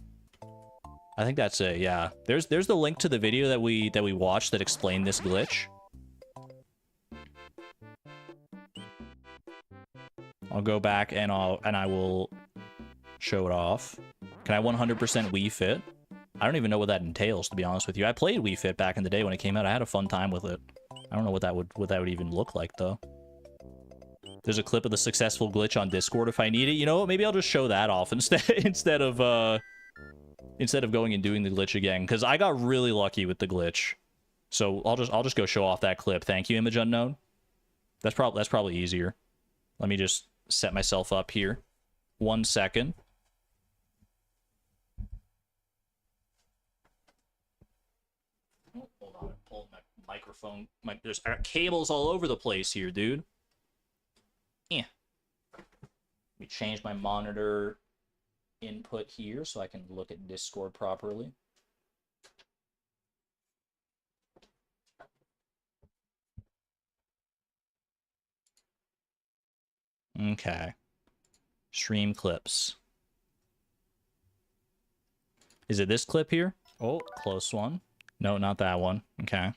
I think that's it. Yeah. There's the link to the video that we watched that explained this glitch. I'll go back and I will show it off. Can I 100% Wii Fit? I don't even know what that entails, to be honest with you. I played Wii Fit back in the day when it came out. I had a fun time with it. I don't know what that would even look like though. There's a clip of the successful glitch on Discord if I need it. You know what? Maybe I'll just show that off instead of going and doing the glitch again, because I got really lucky with the glitch. So I'll just go show off that clip. Thank you, Image Unknown. That's probably easier. Let me just set myself up here. 1 second. Oh, hold on, I'm pulling my microphone. There's cables all over the place here, dude. Yeah. Let me change my monitor input here so I can look at Discord properly. Okay. Stream clips. Is it this clip here? Oh, close one. No, not that one. Okay.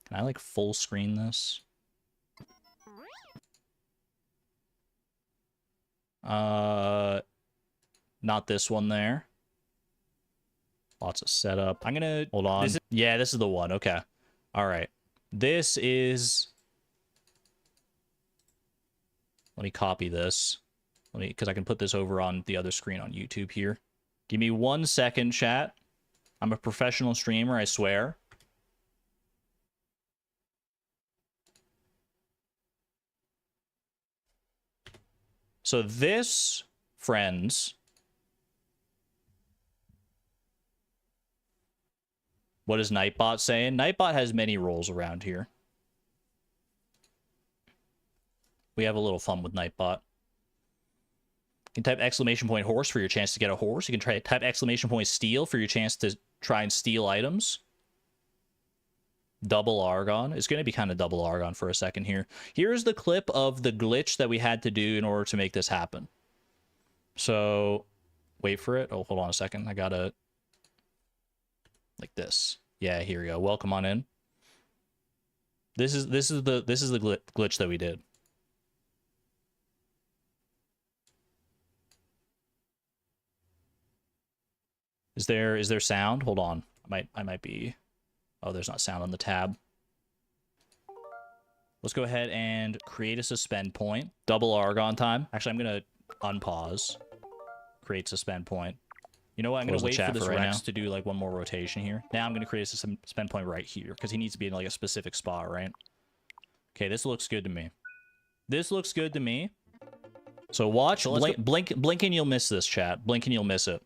Can I like full screen this? Not this one there. Lots of setup. I'm gonna hold on. Yeah, this is the one. Okay. All right. This is. Let me copy this. Because I can put this over on the other screen on YouTube here. Give me 1 second, chat. I'm a professional streamer, I swear. So this, friends, what is Nightbot saying? Nightbot has many roles around here. We have a little fun with Nightbot. You can type exclamation point horse for your chance to get a horse. You can try type exclamation point steal for your chance to try and steal items. Double Argon. It's going to be kind of double Argon for a second here. Here's the clip of the glitch that we had to do in order to make this happen. So, wait for it. Oh, hold on a second. I gotta... like this. Yeah, here we go. Welcome on in. This is the glitch that we did. Is there sound? Hold on. I might be... oh, there's not sound on the tab. Let's go ahead and create a suspend point. Double Argon time. Actually, I'm going to unpause. Create suspend point. You know what? I'm going to wait for this Rex to do like one more rotation here. Now I'm going to create a suspend point right here because he needs to be in like a specific spot, right? Okay, this looks good to me. This looks good to me. So watch. So blink and you'll miss this, chat. Blink and you'll miss it.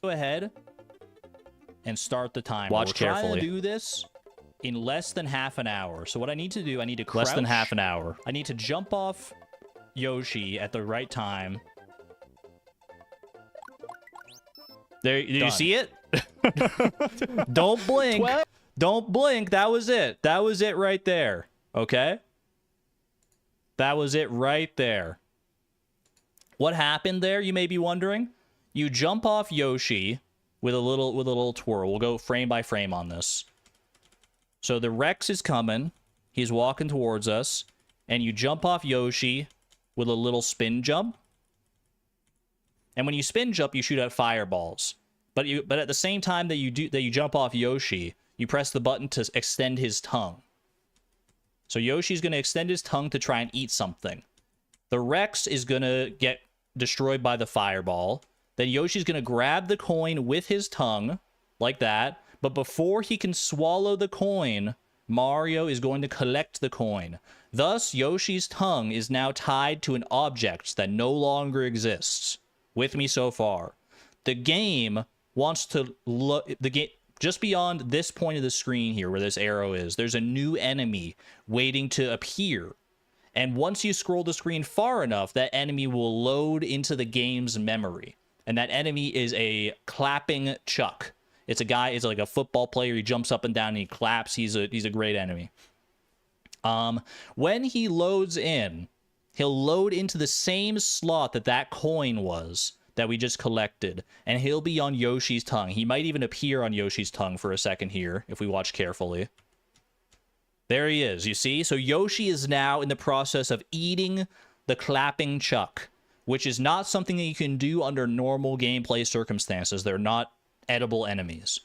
Go ahead and start the timer. Watch carefully. We're trying to do this in less than half an hour. So what I need to do, I need to crouch. Less than half an hour. I need to jump off Yoshi at the right time. There, did you see it? Don't blink. 12. Don't blink. That was it. That was it right there. Okay? That was it right there. What happened there, you may be wondering? You jump off Yoshi with a little twirl. We'll go frame by frame on this. So the Rex is coming. He's walking towards us. And you jump off Yoshi with a little spin jump. And when you spin jump, you shoot out fireballs. But at the same time that you jump off Yoshi, you press the button to extend his tongue. So Yoshi's going to extend his tongue to try and eat something. The Rex is going to get destroyed by the fireball. Then Yoshi's going to grab the coin with his tongue, like that. But before he can swallow the coin, Mario is going to collect the coin. Thus, Yoshi's tongue is now tied to an object that no longer exists. With me so far. The game wants to look... Just beyond this point of the screen here, where this arrow is, there's a new enemy waiting to appear. And once you scroll the screen far enough, that enemy will load into the game's memory. And that enemy is a clapping Chuck. It's a guy, it's like a football player. He jumps up and down and he claps. He's a great enemy. When he loads in, he'll load into the same slot that coin was that we just collected, and he'll be on Yoshi's tongue. He might even appear on Yoshi's tongue for a second here, if we watch carefully. There he is, you see? So Yoshi is now in the process of eating the clapping Chuck, which is not something that you can do under normal gameplay circumstances. They're not edible enemies.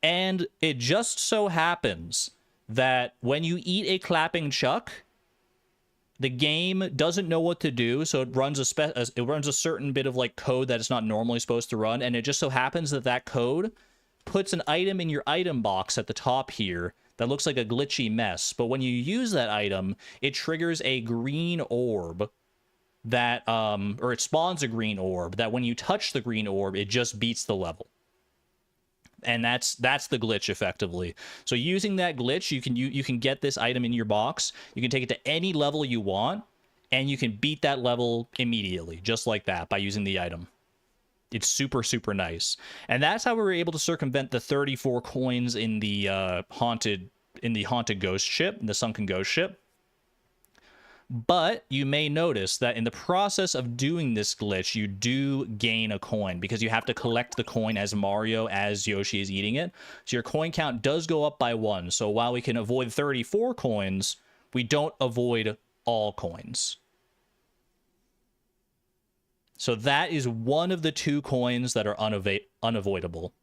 And it just so happens that when you eat a clapping Chuck, the game doesn't know what to do, so it runs a certain bit of like code that it's not normally supposed to run, and it just so happens that code puts an item in your item box at the top here that looks like a glitchy mess. But when you use that item, it triggers a green orb that or it spawns a green orb that when you touch the green orb, it just beats the level. And that's the glitch effectively. So using that glitch, you can get this item in your box. You can take it to any level you want, and you can beat that level immediately, just like that, by using the item. It's super, super nice. And that's how we were able to circumvent the 34 coins in the haunted ghost ship, in the sunken ghost ship. But you may notice that in the process of doing this glitch, you do gain a coin because you have to collect the coin as Mario, as Yoshi is eating it. So your coin count does go up by 1. So while we can avoid 34 coins, we don't avoid all coins. So that is one of the 2 coins that are unavoidable.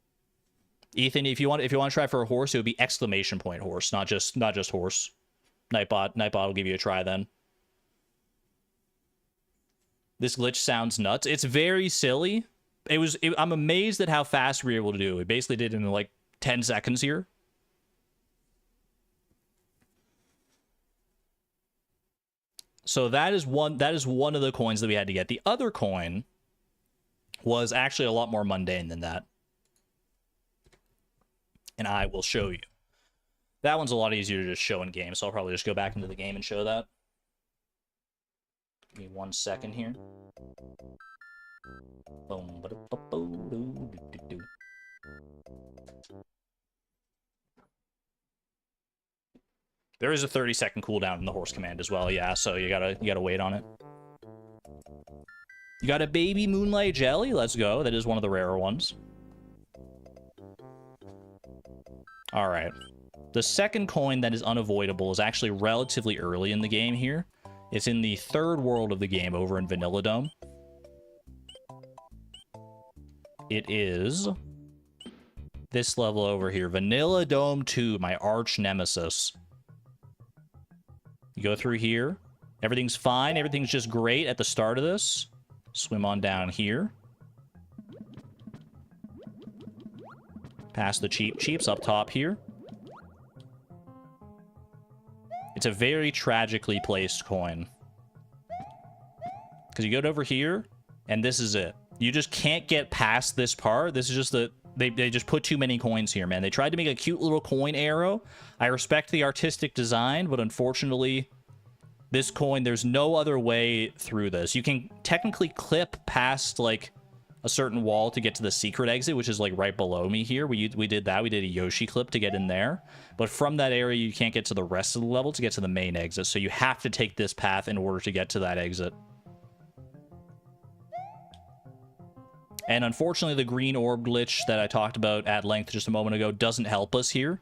Ethan, if you want to try for a horse, it would be exclamation point horse, not just horse. Nightbot will give you a try then. This glitch sounds nuts. It's very silly. I'm amazed at how fast we were able to do it. We basically did it in like 10 seconds here. So that is one of the coins that we had to get. The other coin was actually a lot more mundane than that. And I will show you. That one's a lot easier to just show in game, so I'll probably just go back into the game and show that. Give me 1 second here. Boom. There is a 30-second cooldown in the horse command as well, yeah, so you gotta wait on it. You got a baby moonlight jelly, let's go. That is one of the rarer ones. Alright. The second coin that is unavoidable is actually relatively early in the game here. It's in the 3rd world of the game over in Vanilla Dome. It is this level over here. Vanilla Dome 2, my arch nemesis. You go through here. Everything's fine. Everything's just great at the start of this. Swim on down here. Past the cheeps up top here. It's a very tragically placed coin. Because you go over here, and this is it. You just can't get past this part. This is just the... They just put too many coins here, man. They tried to make a cute little coin arrow. I respect the artistic design, but unfortunately, this coin, there's no other way through this. You can technically clip past, like, a certain wall to get to the secret exit, which is like right below me here. We did that. We did a Yoshi clip to get in there. But from that area, you can't get to the rest of the level to get to the main exit. So you have to take this path in order to get to that exit. And unfortunately, the green orb glitch that I talked about at length just a moment ago doesn't help us here,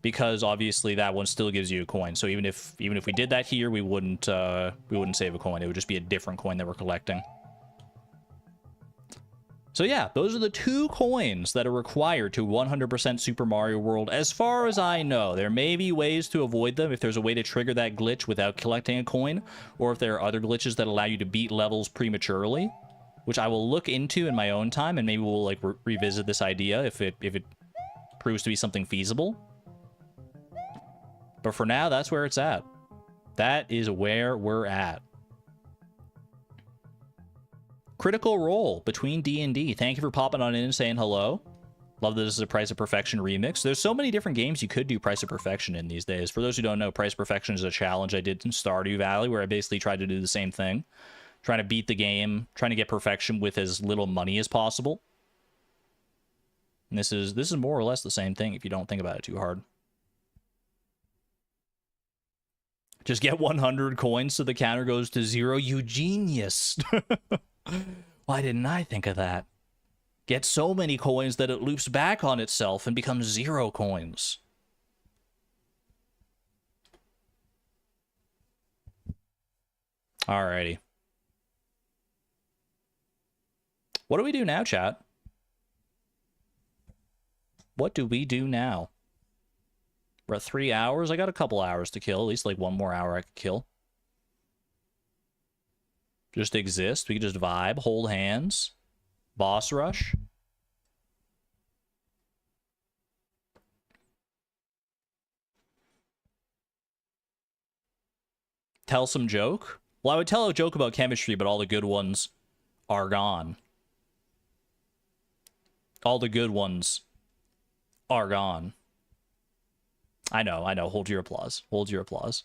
because obviously that one still gives you a coin. So even if we did that here, we wouldn't save a coin. It would just be a different coin that we're collecting. So yeah, those are the 2 coins that are required to 100% Super Mario World. As far as I know, there may be ways to avoid them if there's a way to trigger that glitch without collecting a coin, or if there are other glitches that allow you to beat levels prematurely. which I will look into in my own time, and maybe we'll like revisit this idea if it proves to be something feasible. But for now, that's where it's at. That is where we're at. Critical Role between D&D. Thank you for popping on in and saying hello. Love that this is a Price of Perfection remix. There's so many different games you could do Price of Perfection in these days. For those who don't know, Price of Perfection is a challenge I did in Stardew Valley where I basically tried to do the same thing. Trying to beat the game, trying to get perfection with as little money as possible. And this is more or less the same thing if you don't think about it too hard. Just get 100 coins so the counter goes to 0. You genius. Why didn't I think of that? Get so many coins that it loops back on itself and becomes 0 coins. Alrighty. What do we do now, chat? What do we do now? We're at 3 hours. I got a couple hours to kill. At least like one more hour I could kill. Just exist. We can just vibe, hold hands. Boss rush. Tell some joke. Well, I would tell a joke about chemistry, but all the good ones are gone. All the good ones are gone. I know. Hold your applause. Hold your applause.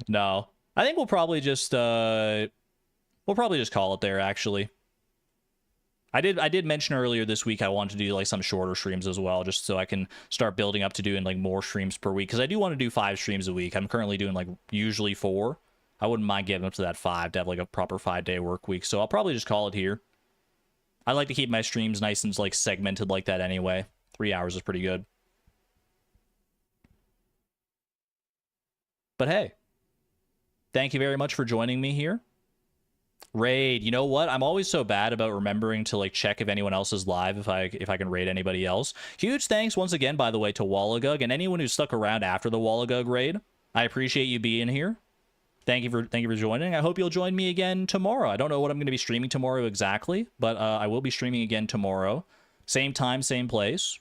No. I think we'll probably just call it there, actually. I did mention earlier this week I wanted to do like some shorter streams as well, just so I can start building up to doing like more streams per week, because I do want to do 5 streams a week. I'm currently doing like usually 4. I wouldn't mind getting up to that 5 to have like a proper 5-day work week. So I'll probably just call it here. I like to keep my streams nice and like segmented like that anyway. 3 hours is pretty good. But hey, thank you very much for joining me here. Raid, you know what? I'm always so bad about remembering to like check if anyone else is live, if I can raid anybody else. Huge thanks once again, by the way, to Wallagug and anyone who stuck around after the Wallagug raid. I appreciate you being here. Thank you for joining. I hope you'll join me again tomorrow. I don't know what I'm going to be streaming tomorrow exactly, but I will be streaming again tomorrow. Same time, same place.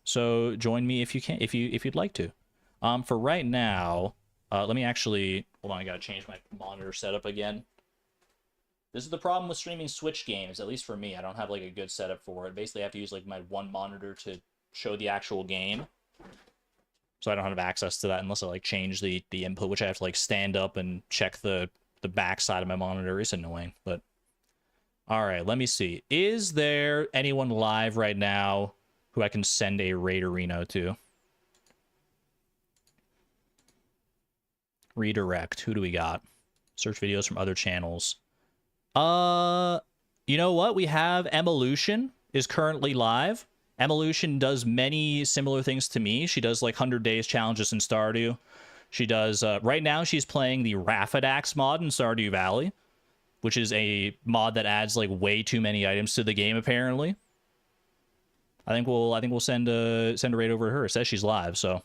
So join me if you can, if you'd like to. For right now, let me actually hold on. I gotta change my monitor setup again. This is the problem with streaming Switch games, at least for me. I don't have like a good setup for it. Basically, I have to use like my one monitor to show the actual game. So I don't have access to that unless I like change the input, which I have to like stand up and check the back side of my monitor. It's annoying, but all right, let me see. Is there anyone live right now who I can send a Raiderino to? Redirect. Who do we got? Search videos from other channels. You know what? We have Evolution is currently live. Evolution does many similar things to me. She does like 100 days challenges in Stardew. She does, right now she's playing the Rafidax mod in Stardew Valley, which is a mod that adds like way too many items to the game apparently. I think we'll send a raid over to her. It says she's live, so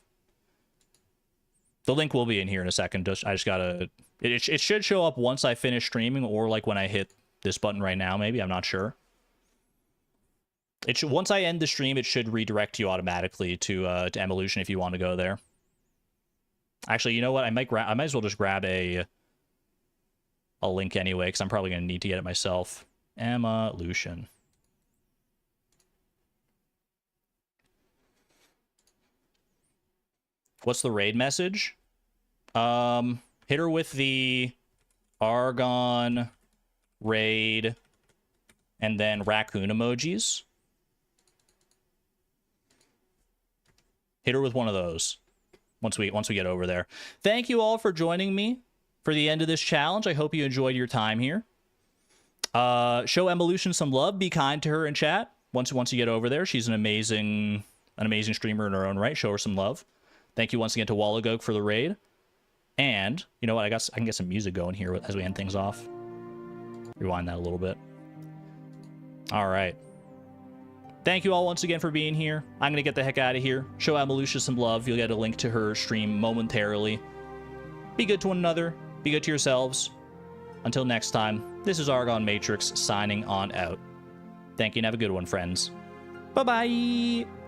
the link will be in here in a second. I just gotta, it should show up once I finish streaming, or like when I hit this button right now, maybe. I'm not sure. It should, once I end the stream, it should redirect you automatically to Evolution if you want to go there. Actually, you know what? I might as well just grab a link anyway, because I'm probably gonna need to get it myself. Evolution. What's the raid message? Hit her with the Argon raid and then raccoon emojis. Hit her with one of those once we get over there. Thank you all for joining me for the end of this challenge. I hope you enjoyed your time here. Show Evolution some love. Be kind to her in chat. Once you get over there, she's an amazing streamer in her own right. Show her some love. Thank you once again to Wallagog for the raid. And, you know what, I can get some music going here as we end things off. Rewind that a little bit. All right. Thank you all once again for being here. I'm going to get the heck out of here. Show Evolution some love. You'll get a link to her stream momentarily. Be good to one another. Be good to yourselves. Until next time, this is Argon Matrix signing on out. Thank you and have a good one, friends. Bye-bye!